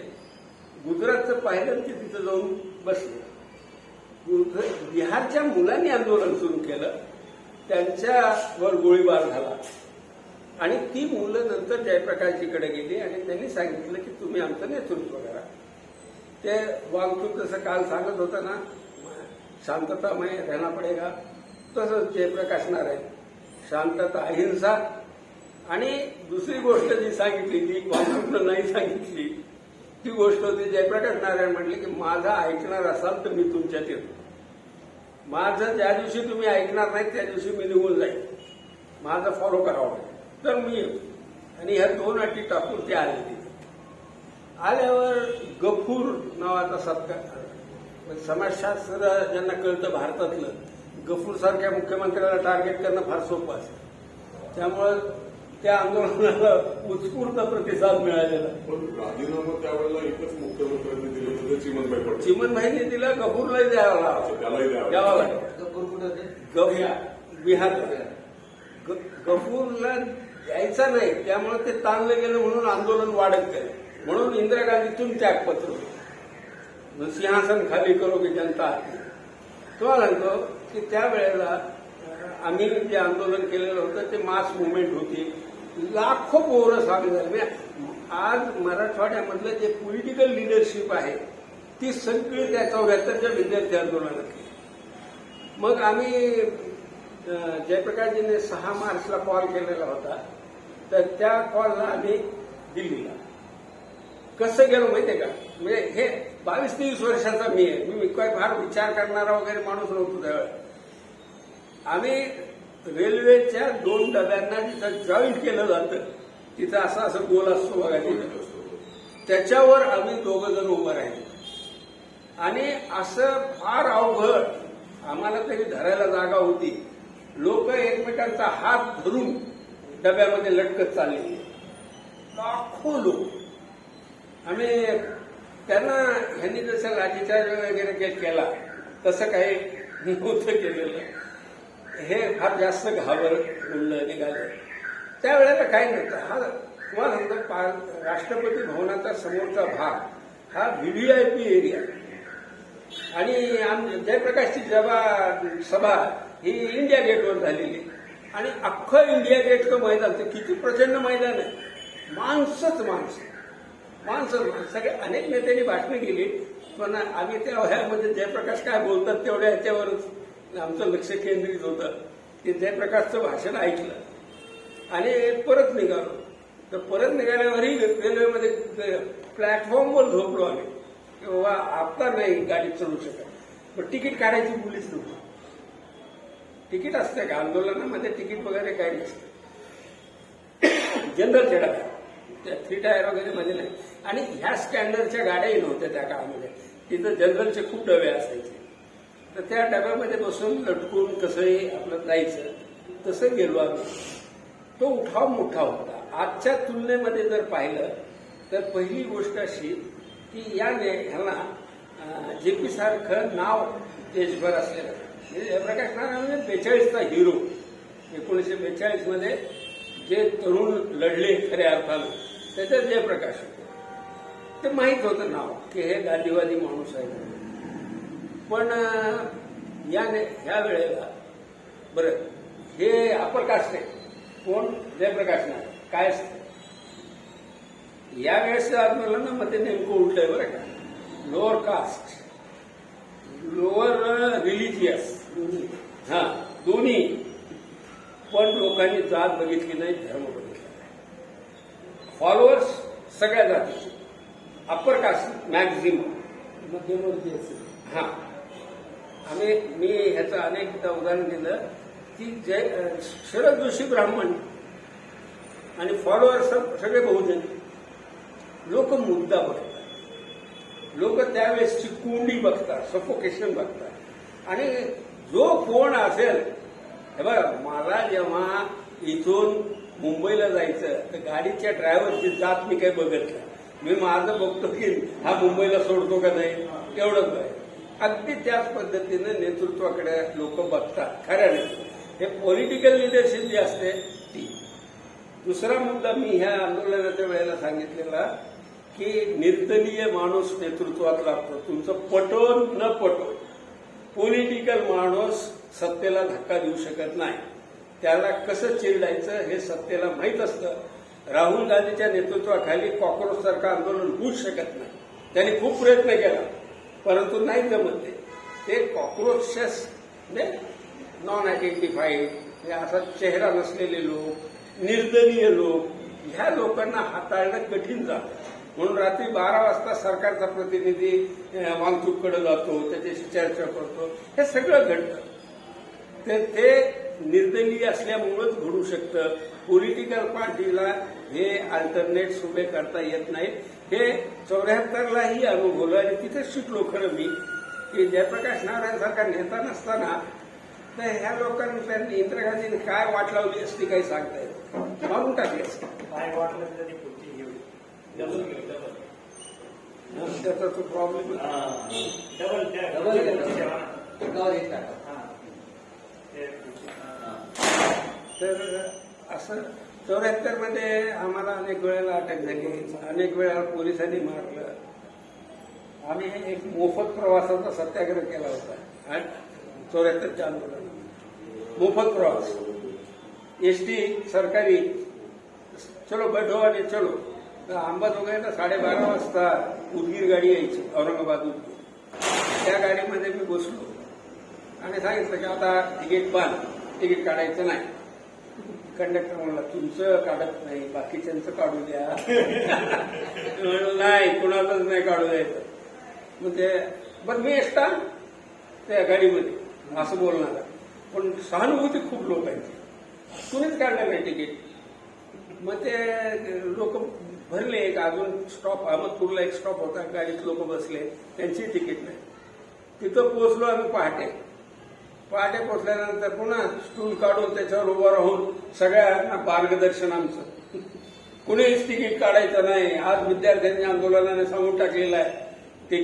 गुजरातचं पाहिलं की तिथं जाऊन बसले. बिहारच्या मुलांनी आंदोलन सुरू केलं, त्यांच्यावर गोळीबार झाला आणि ती मुलं नंतर जयप्रकाशजीकडे गेली आणि त्यांनी सांगितलं की तुम्ही आमचं नेतृत्व करा. ते वागचूक जसं काल सांगत होतं ना, शांततामय रहना पडेगा, तसंच जयप्रकाश नारायण शांतता अहिंसा. आणि दुसरी गोष्ट जी सांगितली ती वागचूकनं नाही सांगितली ती गोष्ट होती जयप्रकाश नारायण म्हटले की माझा ऐकणार असाल तर मी तुमच्यात येतो. माझं ज्या दिवशी तुम्ही ऐकणार नाही त्या दिवशी मी निघून जाईल, माझं फॉलो करावं तर मी येतो. आणि ह्या 2 अटी टाकून ते आले. तिथे आल्यावर गफूर नावाचा सत्कार, समाजशास्त्र ज्यांना कळतं भारतातलं, गफूर सारख्या मुख्यमंत्र्याला टार्गेट करणं फार सोपं असतं. त्यामुळं त्या आंदोलनाला उत्स्फूर्त प्रतिसाद मिळालेला. पण राजीनामा त्यावेळेला एकच मुख्यमंत्र्यांनी दिलं होतं, चिमनभाई पटेल. चिमनभाईंनी दिला, गफूरलाही द्यावा लागला, त्यालाही द्यावा लागला. बिहार गफूरला द्यायचा नाही, त्यामुळे ते ताणलं गेलं म्हणून आंदोलन वाढत गेलं. म्हणून इंदिरा गांधीतून त्यागपत्र सिंहासन खाली करो की जनता. तो म्हणतो की त्यावेळेला आम्ही जे आंदोलन केलेलं होतं ते मास मुवमेंट होती, लाखो पोरं सामील झाली. आज मराठवाड्यामधलं जे पॉलिटिकल लिडरशिप आहे ती सगळी त्या 74च्या विद्यार्थी आंदोलनात केली. मग आम्ही जयप्रकाशजीने 6 मार्चला कॉल केलेला होता, तर त्या कॉलला आम्ही दिल्लीला कसं गेलो माहितीये का. म्हणजे हे 22-23 वर्षाचा मी आहे, मी काय फार विचार करणारा वगैरे माणूस नव्हतो त्यावेळेला. आम्ही रेल्वेच्या 2 डब्यांना जिथं जॉईंट केलं जातं तिथं असं गोल असतो बघा, त्याच्यावर आम्ही 2 जण उभं राहिलो. आणि असं फार अवघड, आम्हाला तरी धरायला जागा होती. लोक एकमेकांचा हात धरून डब्यामध्ये लटकत चालले, लाखो लोक. आम्ही त्यांना ह्यांनी जसं लाठीचार्ज वगैरे केला तसं काही नव्हतं केलेलं. हे फार जास्त घाबरलं निघाले. त्यावेळेला काही नव्हतं. हा तुम्हाला सांगतो, राष्ट्रपती भवनाचा समोरचा भाग हा VVIP एरिया आणि जयप्रकाशची सभा ही इंडिया गेटवर झालेली. आणि अख्खं इंडिया गेटचं मैदान, ते किती प्रचंड मैदान आहे, माणसंच माणसं सगळे. अनेक नेत्यांनी भाषणं केली, पण आम्ही त्या वयामध्ये जयप्रकाश काय बोलतात तेवढ्या ह्याच्यावरच आमचं लक्ष केंद्रित होतं. की जयप्रकाशचं भाषण ऐकलं आणि परत निघालो. तर परत निघाल्यावरही रेल्वेमध्ये प्लॅटफॉर्मवर झोपलो आम्ही की बाबा आता नाही गाडी चढू शकत. पण तिकीट काढायची मुलीच नव्हती. तिकीट असते का आंदोलनामध्ये, तिकीट वगैरे काही नसतं. जनरल चढा त्या 3 टायर वगैरे मध्ये नाही. आणि ह्या स्टँडर्डच्या गाड्याही नव्हत्या त्या काळामध्ये. तिथं जनरलचे खूप डबे असायचे. तर त्या डब्यामध्ये बसून लटकून कसंही आपलं जायचं, तसं गेलो आम्ही. तो उठाव मोठा होता. आजच्या तुलनेमध्ये जर पाहिलं तर पहिली गोष्ट अशी की ह्याला JP सारखं नाव देशभर असलेलं, म्हणजे जयप्रकाश नारायण म्हणजे 42चा हिरो. 1942 मध्ये जे तरुण लढले खऱ्या अर्थानं त्याच्यात जयप्रकाश होते. ते माहीत होतं नाव की हे गांधीवादी माणूस आहे. पण ह्या वेळेला बरं हे अपर कास्ट आहे कोण जयप्रकाश नारायण काय असतं या वेळेसचं आंदोलनामध्ये नेमकं उलट आहे बरं का लोअर कास्ट लोअर रिलिजियस हा दोन्ही पण लोकांनी जात बघितली नाही धर्म बघितला नाही फॉलोअर्स सगळ्या जाती अप्पर कास्ट मॅक्झिमम मध्यमवर्गीय असेल हा मी ह्याचं अनेकदा उदाहरण दिलं की शरद जोशी ब्राह्मण आणि फॉलोअर्स सगळे बहुजन लोक मुद्दा बघतात लोक त्यावेळेसची कोंडी बघतात सफोकेशन बघतात आणि जो कोण असेल हे बघा मला जेव्हा इथून मुंबईला जायचं तर गाडीच्या ड्रायव्हरची जात मी काही बघत नाही मी माझं बघतो की हा मुंबईला सोडतो का नाही एवढंच आहे अगदी त्याच पद्धतीनं नेतृत्वाकडे लोक बघतात खऱ्याने हे पॉलिटिकल लिडरशिप जी असते ती दुसरा मुद्दा मी ह्या आंदोलनाच्या वेळेला सांगितलेला की निर्दलीय माणूस नेतृत्वात लागतो तुमचं पटो न पटो पॉलिटिकल माणूस सत्तेला धक्का देऊ शकत नाही त्याला कसं चिरडायचं हे सत्तेला माहीत असतं राहुल गांधीच्या नेतृत्वाखाली कॉक्रोच सारखं आंदोलन होऊच शकत नाही त्यांनी खूप प्रयत्न केला परंतु नाही जमत ते कॉक्रोचेस नॉन आयडेंटिफाईड असा चेहरा नसलेले लोक निर्दलीय लोक ह्या लोकांना हाताळणं कठीण जातं म्हणून रात्री 12 वाजता सरकारचा प्रतिनिधी वांगचूककडे जातो त्याच्याशी चर्चा करतो हे सगळं घडतं ते निर्दलीय असल्यामुळंच घडू शकतं पॉलिटिकल पार्टीला हे अल्टरनेट्स उभे करता येत नाहीत हे 74लाही अनुभवलं आणि तिथेच शिकलो खरं मी की जयप्रकाश नारायण सारखा नेता नसताना तर ह्या लोकांनी त्यांनी इंदिरा गांधींनी काय वाट लावली असती काही सांगता येत मारून टाकली असती काय वाटलं तरी पुढची घेऊ त्याचा तो प्रॉब्लेम डबल एकावर एक टाका तर असं 74 मध्ये आम्हाला अनेक वेळेला अटक झाली अनेक वेळेला पोलिसांनी मारलं आम्ही एक मोफत प्रवासाचा सत्याग्रह केला होता 74च्या आंदोलनात मोफत प्रवास एसटी सरकारी चलो बैठो आणि चलो तर अंबाजोगाईला 12:30 वाजता उदगीर गाडी यायची औरंगाबाद उदगीर त्या गाडीमध्ये मी बसलो आणि सांगितलं की आता तिकीट बंद तिकीट काढायचं नाही कंडक्टर म्हणला तुमचं काढत नाही बाकीच्यांचं काढू द्या नाही कुणालाच नाही काढू द्यायचं म्हणजे बरं मी एकटा त्या गाडीमध्ये असं बोलणार पण सहानुभूती खूप लोकांची कुणीच काढलं नाही तिकीट मग ते लोक भरले एक अजून स्टॉप अहमदपूरला एक स्टॉप होता गाडीत लोक बसले त्यांची तिकीट नाही तिथं पोहोचलो आम्ही पहाटे पोहोचल्यानंतर पुन्हा स्टूल काढून त्याच्यावर उभं राहून सगळ्यांना मार्गदर्शन आमचं कुणीच तिकीट काढायचं नाही आज विद्यार्थ्यांनी आंदोलनाने सांगून टाकलेलं आहे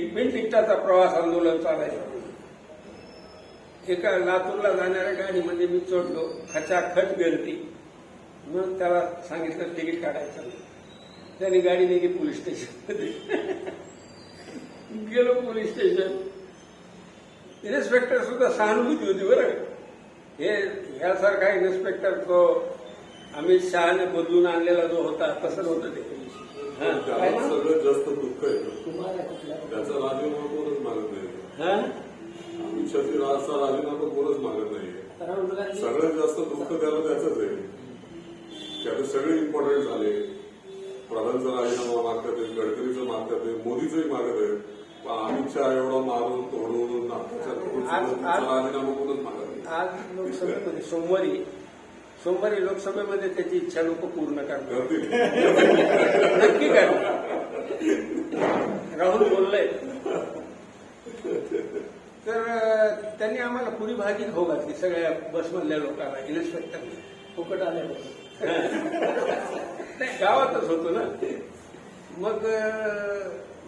बिन तिकिटाचा प्रवास आंदोलन चालायचं एका लातूरला जाणाऱ्या गाडीमध्ये मी चढलो खचाखच गर्दी मग त्याला सांगितलं तिकीट काढायचं नाही त्याने गाडी नेली पोलीस स्टेशनमध्ये गेलो पोलीस स्टेशन इन्स्पेक्टर सुद्धा सहानुभूती होती बरं हे ह्यासारखा इन्स्पेक्टर तो अमित शहाने बदलून आणलेला जो होता तसंच होतं ते सगळ्यात जास्त दुःख आहे त्याचा राजीनामा कोणच मागत नाही अमित शहाची राजीनामा कोणच मागत नाही सगळ्यात जास्त दुःख त्याला त्याचंच आहे त्याला सगळे इम्पॉर्टंट झाले प्रधानचा राजीनामा मागतात गडकरीचं मागतात मोदीचंही मागत आहे अमित शहा एवढा मारून तोडून राजीनामा कोणच मागत नाही आज लोकसभेमध्ये सोमवारी लोकसभेमध्ये त्याची इच्छा लोक पूर्ण करतात नक्की करतात राहुल बोललंय तर त्यांनी आम्हाला पुरी भाजी खाऊ घातली सगळ्या बसमधल्या लोकांना इन्स्पेक्टरने फुकट आल्यापासून नाही गावातच होतो ना मग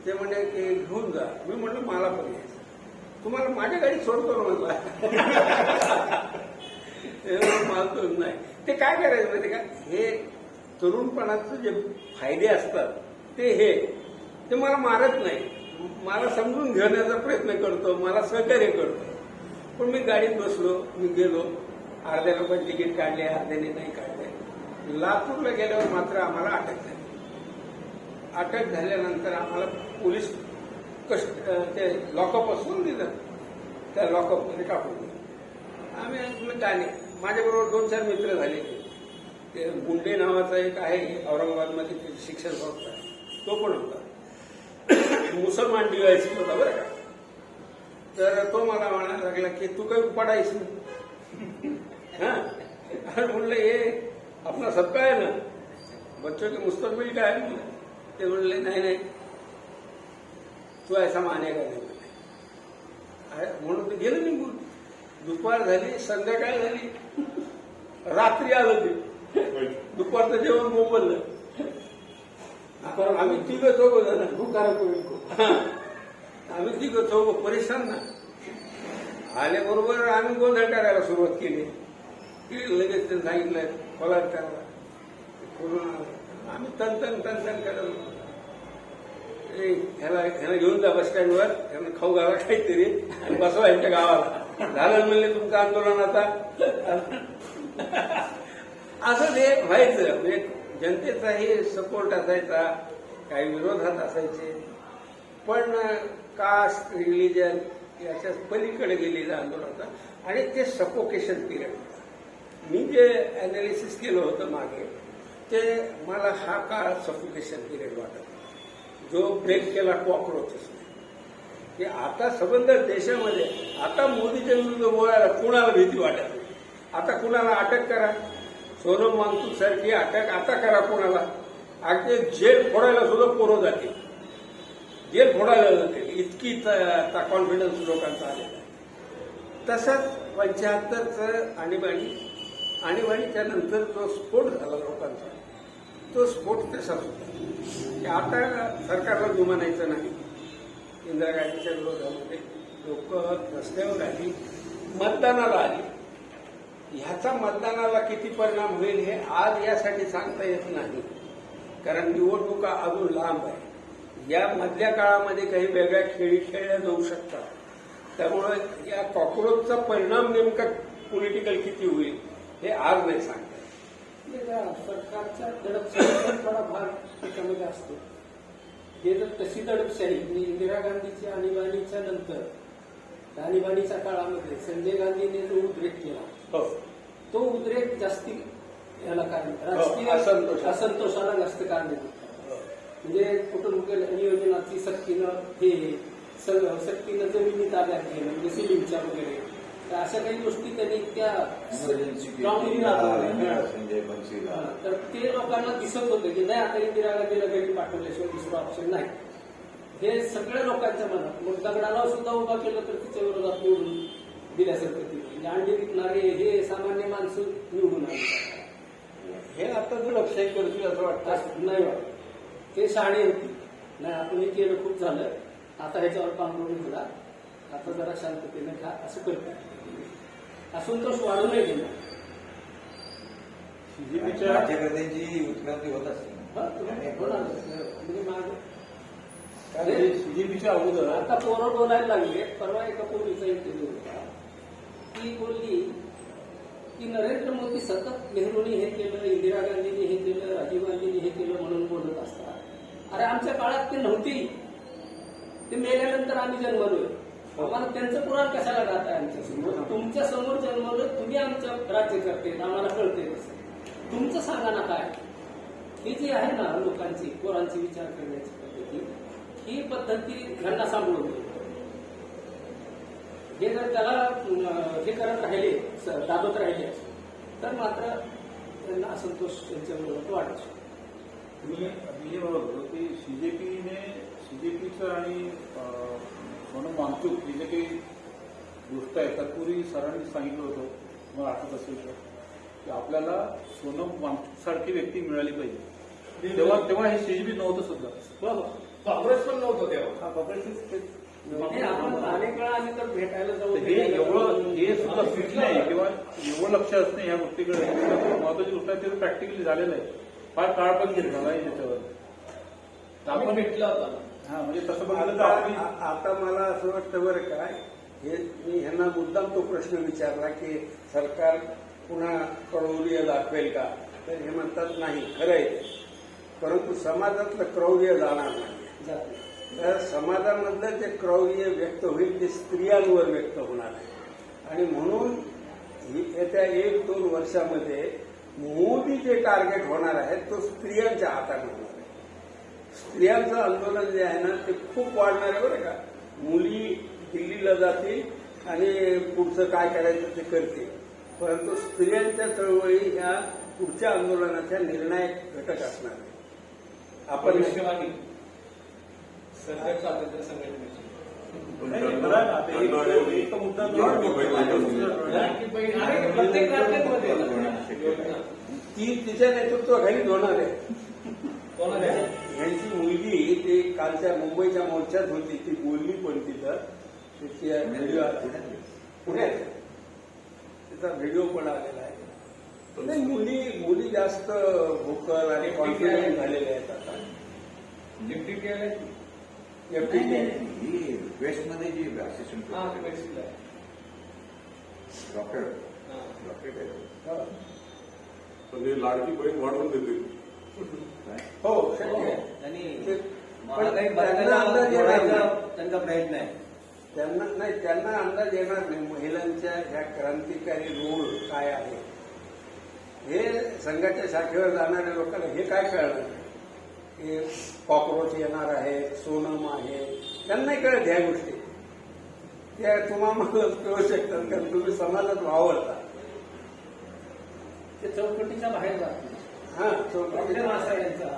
ते म्हणजे की घेऊन जा मी म्हटलं मला पण यायचं तुम्हाला माझ्या गाडीत सोडतो ना म्हटलं मालतो नाही ते काय करायचं माहिती का हे तरुणपणाचे जे फायदे असतात ते मला मारत नाही मला समजून घेण्याचा प्रयत्न करतो मला सहकार्य करतो पण मी गाडीत बसलो, मी गेलो, अर्ध्या लोकांनी तिकीट काढले, अर्ध्याने नाही काढले. लातूरला गेल्यावर मात्र आम्हाला अटक झाली. अटक झाल्यानंतर आम्हाला पोलीस ते लॉकअप असून दिलं, त्या लॉकअपमध्ये टाकून दिलं. आम्ही म्हटलं काय नाही. माझ्याबरोबर 2-4 मित्र झाले. ते गुंडे नावाचा एक आहे औरंगाबादमध्ये, ते शिक्षण संस्था आहे, तो पण होता. मुसलमान डीवायसी होता बरं का. तर तो मला म्हणायला लागला की तू काही उपाडायस ना. हा म्हणलं हे आपला सबका आहे ना, बच्चों के मुस्तकबिल काय आहे म्हणलं. ते म्हणले नाही तू ऐसा मानेगा नाही म्हणले. म्हणून ते गेलं निघून. दुपार झाली, संध्याकाळ झाली, रात्री आलं ते. दुपारचं जेवण बोंबललं. आम्ही तिघं चौघ जण, आम्ही तिघं चौघ परेशान ना. आल्याबरोबर आम्ही गोंधळ करायला सुरुवात केली की लगेच त्यांनी सांगितलं पलाट करायला. आम्ही तन करत ह्याला घेऊन जा बस स्टँडवर, ह्यांना खाऊ घाला काहीतरी आणि बसवा यांच्या गावाला. झालं म्हणले तुमचं आंदोलन आता. असं ते व्हायचं. म्हणजे जनतेचाही सपोर्ट असायचा, काही विरोधात असायचे, पण कास्ट, रिलिजन याच्या पलीकडे गेलेलं आंदोलन होतं. आणि ते सफोकेशन पिरियड. मी जे अनालिसिस केलं होतं मागे, ते मला हा काळ सफोकेशन पिरियड वाटत, जो ब्रेक केला कॉक्रोचेस. की आता संबंध देशामध्ये, आता मोदीच्या विरुद्ध बोलायला कुणाला भीती वाटत नाही. आता कुणाला अटक करा, सोनम वांगचूक सारखी अटक आता करा कुणाला. अगदी जेल फोडायला सुद्धा पोरं जाते, जेल फोडायला जाते. इतकी कॉन्फिडन्स लोकांचा आलेला आहे. तसंच 75चं आणीबाणीच्या नंतर जो स्फोट झाला लोकांचा, तो स्फोट तसाच होता की आता सरकारला जुमानायचं नाही. इंदिरा गांधीच्या विरोधामध्ये लोक रस्त्यावर आली, मतदानाला आली. ह्याचा मतदानाला किती परिणाम होईल हे आज यासाठी सांगता येत नाही, कारण निवडणुका अजून लांब आहे. या मधल्या काळामध्ये काही वेगळ्या खेळी खेळल्या जाऊ शकतात. त्यामुळे या कॉक्रोचचा परिणाम नेमका पॉलिटिकल किती होईल हे आज नाही सांगता येत. सरकारच्या दडपशाहीचा थोडा भाग त्याच्यामध्ये असतो. हे जर तशी दडपशाही म्हणजे इंदिरा गांधीच्या आणीबाणीच्या नंतर, आणीबाणीच्या काळामध्ये संजय गांधीने जो उद्रेक केला, तो उद्रेक जास्ती याला कारण राजकीय असंतोषाला जास्त कारण देतो. म्हणजे कुटुंब नियोजनाची सक्तीनं सक्तीनं जमिनी ताब्यात घेणं, म्हणजे सिलिंगच्या वगैरे, तर अशा काही गोष्टी त्यांनी त्या स्ट्रॉंगली राबवल्या. तर ते लोकांना दिसत होतं की नाही आता इंदिरा गांधीला घरी पाठवल्याशिवाय दुसरा ऑप्शन नाही. हे सगळ्या लोकांच्या मनात. मग दगडाला सुद्धा उभा केलं तर तिच्या विरोधात निवडून दिल्यासारखं ते. म्हणजे अंडी विकणारे हे सामान्य माणसं निवडून आले. हे आता दडपशाही करतील असं वाटतं नाही वाटत. ते शहाणे होती. नाही आपण हे केलं खूप झालं, आता ह्याच्यावर कॉम्प्रोमाइज झाला, आता जरा शांततेने खा असं करतात. असंतोष वाढू नये गेला. राज्यकर्त्यांची उत्क्रांती होत असते. म्हणजे सीजेपीच्या अगोदर आता पोरं बोलायला लागले. परवा एका पोरीचा इंटरव्ह्यू होता, ती बोलली की नरेंद्र मोदी सतत नेहरूंनी हे केलं, इंदिरा गांधींनी हे केलं, राजीव गांधींनी हे केलं म्हणून बोलत असतात. अरे आमच्या काळात ते नव्हती, ते मेल्यानंतर आम्ही जन्मलोय. आम्हाला त्यांचं पुराण कशाला गात आहे आमच्या समोर? तुमच्या समोर जन्मलोय, तुम्ही आमचं राज्य करते, आम्हाला कळते कसं. तुमचं सांगा ना काय. ही जी आहे ना लोकांची, पोरांची विचार करण्याची पद्धती, ही पद्धती घरना सांभाळून हे जर त्याला हे करत राहिले, दाबत राहिले, तर मात्र त्यांना असंतोष त्यांच्याबरोबर वाटत. मी हे बरोबर की सीजेपीचं आणि सोनम वांगचूक ही जे काही गोष्ट आहे, तत्पूर्वी सरांनी सांगितलं होतं, तुम्हाला आठवत असेल तर, की आपल्याला सोनम वांगचूक सारखी व्यक्ती मिळाली पाहिजे. तेव्हा हे सीजेपी नव्हतं सुद्धा, काँग्रेस पण नव्हतं तेव्हा. आपण अनेक वेळा आम्ही तर भेटायला जाऊ. हे सुद्धा फिट नाही किंवा एवढं लक्ष असणं ह्या गोष्टीकडे महत्वाची गोष्ट आहे. ते प्रॅक्टिकली झालेलं आहे. फार काळ पण घेतला आहे त्याच्यावर. आपण भेटला होता. हा म्हणजे तसं बघितलं तर आता मला असं वाटतं बरं काय हे मी ह्यांना मुद्दाम तो प्रश्न विचारला की सरकार पुन्हा क्रौर्य दाखवेल का, तर हे म्हणतात नाही, खरं आहे ते. परंतु समाजातलं क्रौर्य जाणार नाही. जात नाही. तर समाजामधलं ते क्रौर्य व्यक्त होईल ते स्त्रियांवर व्यक्त होणार आहे. आणि म्हणून येत्या 1-2 वर्षामध्ये मोदी जे टार्गेट होणार आहे तो स्त्रियांच्या हाताने होणार आहे. स्त्रियांचं आंदोलन जे आहे ना ते खूप वाढणार आहे बरं का. मुली दिल्लीला जातील आणि पुढचं काय करायचं ते करतील, परंतु स्त्रियांच्या चळवळी ह्या पुढच्या आंदोलनाच्या निर्णायक घटक असणार आहे. आपण भविष्यवाणी सरकार स्वातंत्र्य संघटनेची नाही, बघा ना, आता एक मुद्दा जो लाडकी बहीण आहे, प्रत्येक राज्यामध्ये ती तिच्या नेतृत्वाखालीच होणार आहे. कोणाला यांची मुलगी ती कालच्या मुंबईच्या मोर्चात होती, ती बोलली पण तिथं तिची व्हिडिओ पुण्यात तिचा व्हिडिओ पण आलेला आहे. नाही, मुली जास्त भोकल आणि कॉन्फिडंट झालेल्या आहेत आता. डिप्टी केलं ही वेस्टमध्ये जी असिस्टंट हा मेडिसिन आहे. डॉक्टर हा. डॉक्टर आहे. पण हे लाडकी बहीण वाढवून देतील. हो शक्य आहे. त्यांनी ते- महागाई पण त्यांना अंदाज येणार बदलायचा नाही. त्यांचा प्रयत्न आहे. त्यांना अंदाज येणार नाही महिलांच्या ह्या क्रांतिकारी रोल काय आहे. हे संघाच्या शाखेवर जाणाऱ्या लोकांना हे काय कळणार नाही. हे कॉक्रोच येणार आहे, सोनम आहे, त्यांना नाही कळत ह्या गोष्टी. त्या तुम्हाला कळू शकतात कारण तुम्ही समाजात वावरता. ते चौकटीच्या बाहेर जात नाही. हा प्रॉब्लेम असा आहे यांचा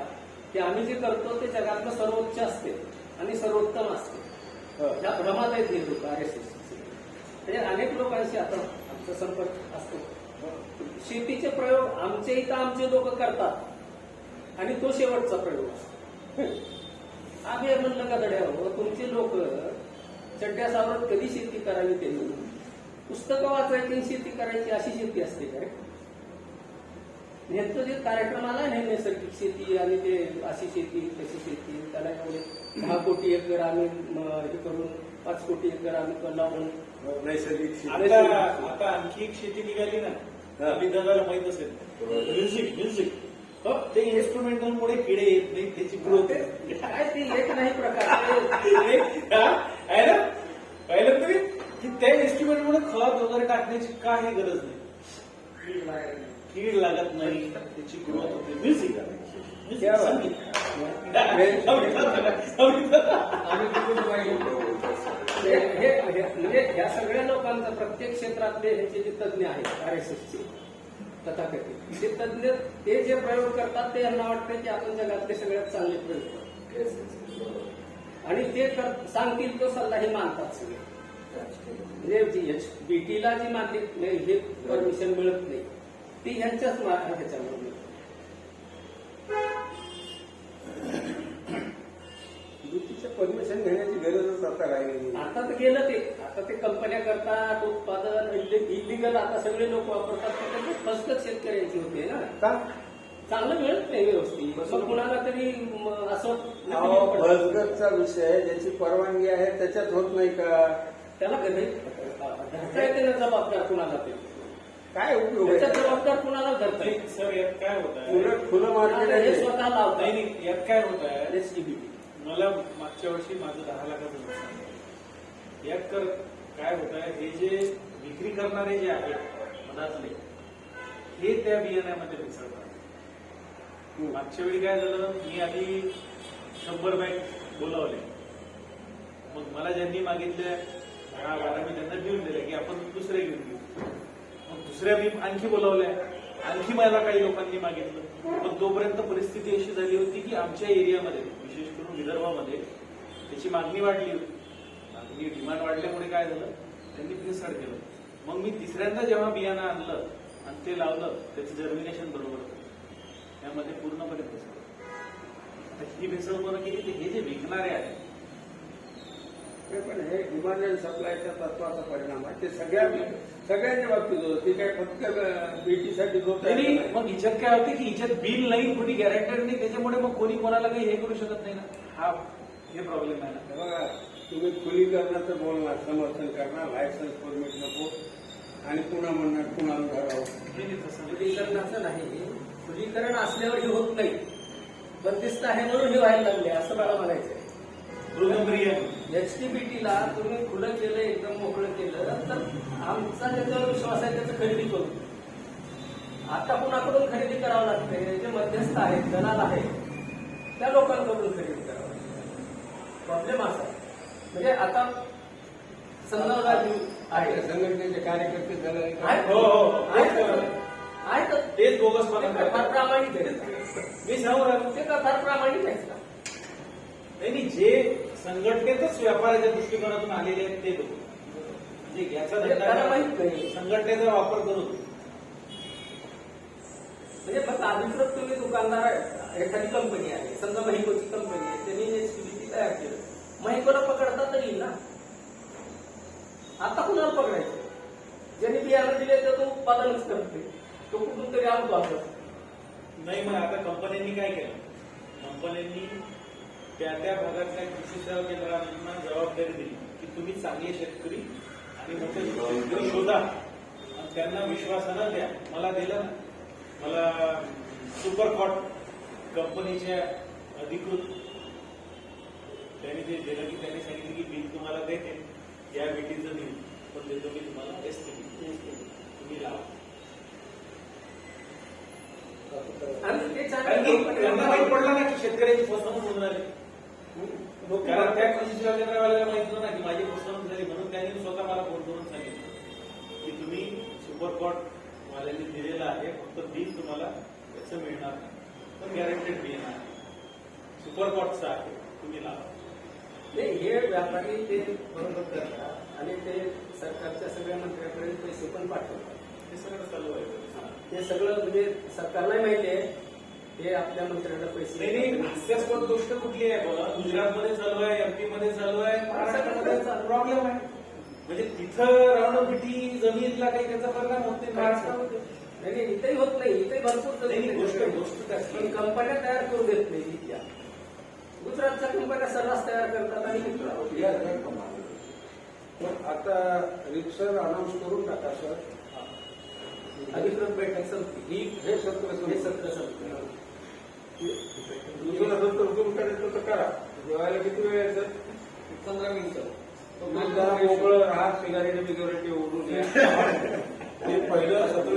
की आम्ही जे करतो ते जगातलं सर्वोच्च असते आणि सर्वोत्तम असते. या भ्रमात आहेत हे लोक RSS. म्हणजे अनेक लोकांशी आता आमचा संपर्क असतो. शेतीचे प्रयोग आमचे इथं आमचे लोक करतात आणि तो शेवटचा प्रयोग असतो. आम्ही म्हणलं का दड्यावर तुमचे लोक चड्ड्या सावरत कधी शेती करावी त्यांनी पुस्तकं वाचायची आणि शेती करायची अशी शेती असते काय. ह्यांचं जे कार्यक्रम आला नाही नैसर्गिक शेती आणि ते अशी शेती तशी शेती त्याला एवढे 10 कोटी एकर आम्ही हे करून 5 कोटी एकर आम्ही लावून नैसर्गिक आता आणखी एक शेती निघाली ना, विधानाला माहित असेल, म्युझिक ते इन्स्ट्रुमेंटल मुळे किडे येत नाही, त्याची ग्रोथ काय ते एक नाही प्रकार आहे ना. पाहिलं तुम्ही की त्या इन्स्ट्रुमेंट मुळे खत वगैरे टाकण्याची काही गरज नाही, कीड लागत नाही, त्याची ग्रोथ होते. म्युझिक म्हणजे ह्या सगळ्या लोकांचा प्रत्येक क्षेत्रातले ह्याचे जे तज्ज्ञ आहेत RSSचे तथाकथित ते तज्ज्ञ ते जे प्रयोग करतात ते यांना वाटतं की आपण जगातले सगळ्यात चांगले प्रयोग करतो आणि ते सांगतील तो सल्ला हे मानतात सगळे. म्हणजे BTला जी मानली हे परमिशन मिळत नाही ती ह्यांच्याच ह्याच्यामुळे. युतीचं परमिशन घेण्याची गरजच आता राहिली नाही. आता तर गेलं ते. आता ते कंपन्या करतात उत्पादन इलिगल आता सगळे लोक वापरतात. फसगत शेतकऱ्यांची होते ना. का चांगलं मिळत नाही व्यवस्थित. मग कुणाला तरी असं फसगतचा विषय ज्याची परवानगी आहे त्याच्यात होत नाही का. त्याला धरता येते ना जबाबदार कुणाला ते. काय उपयोग त्याच्यात आहे. जबाबदार कुणाला धरता येते. सर यात काय होत आहे, उलट खुलं मार्केट हे आहे. स्वतः लावतात नाही यात काय होत आहे, STB. मला मागच्या वर्षी माझं 10 लाखाचं नुकसान झालं. यात काय होत आहे, हे जे विक्री करणारे जे आहेत मधातले हे त्या बियाण्यामध्ये मिसळतात. मागच्या वेळी काय झालं, मी आधी 100 बॅग बोलावले, मग मला ज्यांनी मागितल्या 10-12 मी त्यांना देऊन दिले की आपण दुसरे घेऊन घेऊ. मग दुसऱ्या मी आणखी बोलावल्या, आणखी मला काही लोकांनी मागितलं. पण तोपर्यंत परिस्थिती अशी झाली होती की आमच्या एरियामध्ये विशेष करून विदर्भामध्ये त्याची मागणी वाढली होती. मागणी डिमांड वाढल्यामुळे काय झालं, त्यांनी भेसळ केलं. मग मी तिसऱ्यांदा जेव्हा बियाणं आणलं आणि ते लावलं, त्याचं जर्मिनेशन बरोबर होतं. त्यामध्ये पूर्णपणे भेसळ. आता ही भेसळ कोण केली, ते हे जे विकणारे आहेत. पण हे डिमांड अँड सप्लायच्या तत्वाचा परिणाम आहे. ते सगळ्यांच्या बाबतीत होतं. ते काय फक्त BTसाठी होत नाही. मग हिच्यात काय होते की हिच्यात बिल नाही, कोणी गॅरंटेड नाही, त्याच्यामुळे मग कोणी कोणाला काही हे करू शकत नाही ना. हे प्रॉब्लेम आहे ना. बघा तुम्ही खुलीकरणाचं बोलणार, समर्थन करणार, लायसन्स परमिट नको आणि पुन्हा म्हणणार पुन्हा घरावं. खुलीकरणाचं नाही, खुलीकरण असल्यावर हे होत नाही, बंदिस्त आहे म्हणून हे व्हायला लागले असं मला म्हणायचं आहे. HTBT ला तुम्ही खुलं केलं, एकदम मोकळं केलं तर आमचा ज्याच्यावर विश्वास आहे त्याचं खरेदी करू. आता कुणाकडून खरेदी करावं लागते? जे मध्यस्थ आहेत, दलाल आहेत, त्या लोकांकडून खरेदी करावं लागते. प्रॉब्लेम असा आहे. म्हणजे आता संदर्भ आहे, संघटनेचे कार्यकर्ते झाले आहेत तेच बोगस फार प्रामाणिक आहेत. मी सांगू ते का फार प्रामाणिक आहेत का? नाही, जे संघटनेतच व्यापाराच्या दृष्टिकोनातून आलेले आहेत ते लोक, म्हणजे याचा त्याला माहित नाही. संघटनेचा वापर करून म्हणजे फक्त अधिकृत तुम्ही दुकानदार आहे, एखादी कंपनी आहे, समजा महिकोची कंपनी आहे, त्यांनी HTBT तयार केलं, महिकोला पकडता तर येईल ना. आता कुणाला पकडायचं? ज्यांनी बियाणं दिले तर तो उत्पादनच करते, तो कुठून तरी आणतो आपण. नाही. मग आता कंपन्यांनी काय केलं? कंपन्यांनी त्या भागातल्या कृषी सेवा केंद्रांना जबाबदारी दिली की तुम्ही चांगले शेतकरी आणि मोठे शेतकरी शोधा आणि त्यांना विश्वासानं द्या. मला दिलं ना, मला सुपरकॉट कंपनीच्या अधिकृत त्यांनी ते दिलं की त्यांनी सांगितलं की बिल तुम्हाला देते, या बिटीचं बिल पण देतो मी तुम्हाला STBT तुम्ही लावा. आणि ते कारण की त्यांना माहित पडलं ना की शेतकऱ्याची फसवणूक होऊन राहिली. कारण त्या कृषी सेवा केंद्रावाल्याला माहित ना की माझी फसवणूक झाली, म्हणून त्यांनी स्वतः मला फोन करून सांगितलं की तुम्ही सुपरकॉट वाल्यांनी दिलेलं आहे, फक्त बिल तुम्हाला त्याचं मिळणार नाही, पण गॅरंटेड बिल आहे, सुपरकॉटचं आहे, तुम्ही लावा. हे व्यापारी ते बरोबर करतात आणि ते सरकारच्या सगळ्या मंत्र्यांपर्यंत पैसे पण पाठवतात. हे सगळं चालू आहे. ते सगळं म्हणजे सरकारला माहिती आहे, हे आपल्या मंत्र्यांना पैसे नाही, हास्यास्पद गोष्ट कुठली आहे बोला? गुजरातमध्ये चालू आहे, MP मध्ये चालू आहे, महाराष्ट्रामध्ये प्रॉब्लेम आहे. म्हणजे तिथं रावणपिटी जमिनीला काही त्याचा परिणाम होत नाही, महाराष्ट्रामध्ये नाही, इथेही होत नाही, इथे भरपूर नाही, गोष्ट पण कंपन्या तयार करू देत नाही इथल्या. गुजरातच्या कंपन्या सर्रास तयार करतात आणि आता रिक्सर अनाऊन्स करून टाका सर. अधिकृत बैठक संपली. हे सत्र संपलं. दुसरं सत्र सुरू करायचं तर करा. जेवायला किती वेळ यायचं? 15 मिनिटं. जरा मोकळं राहा, सिगारेट बिगारेटी ओढून या. ते पहिलं सत्र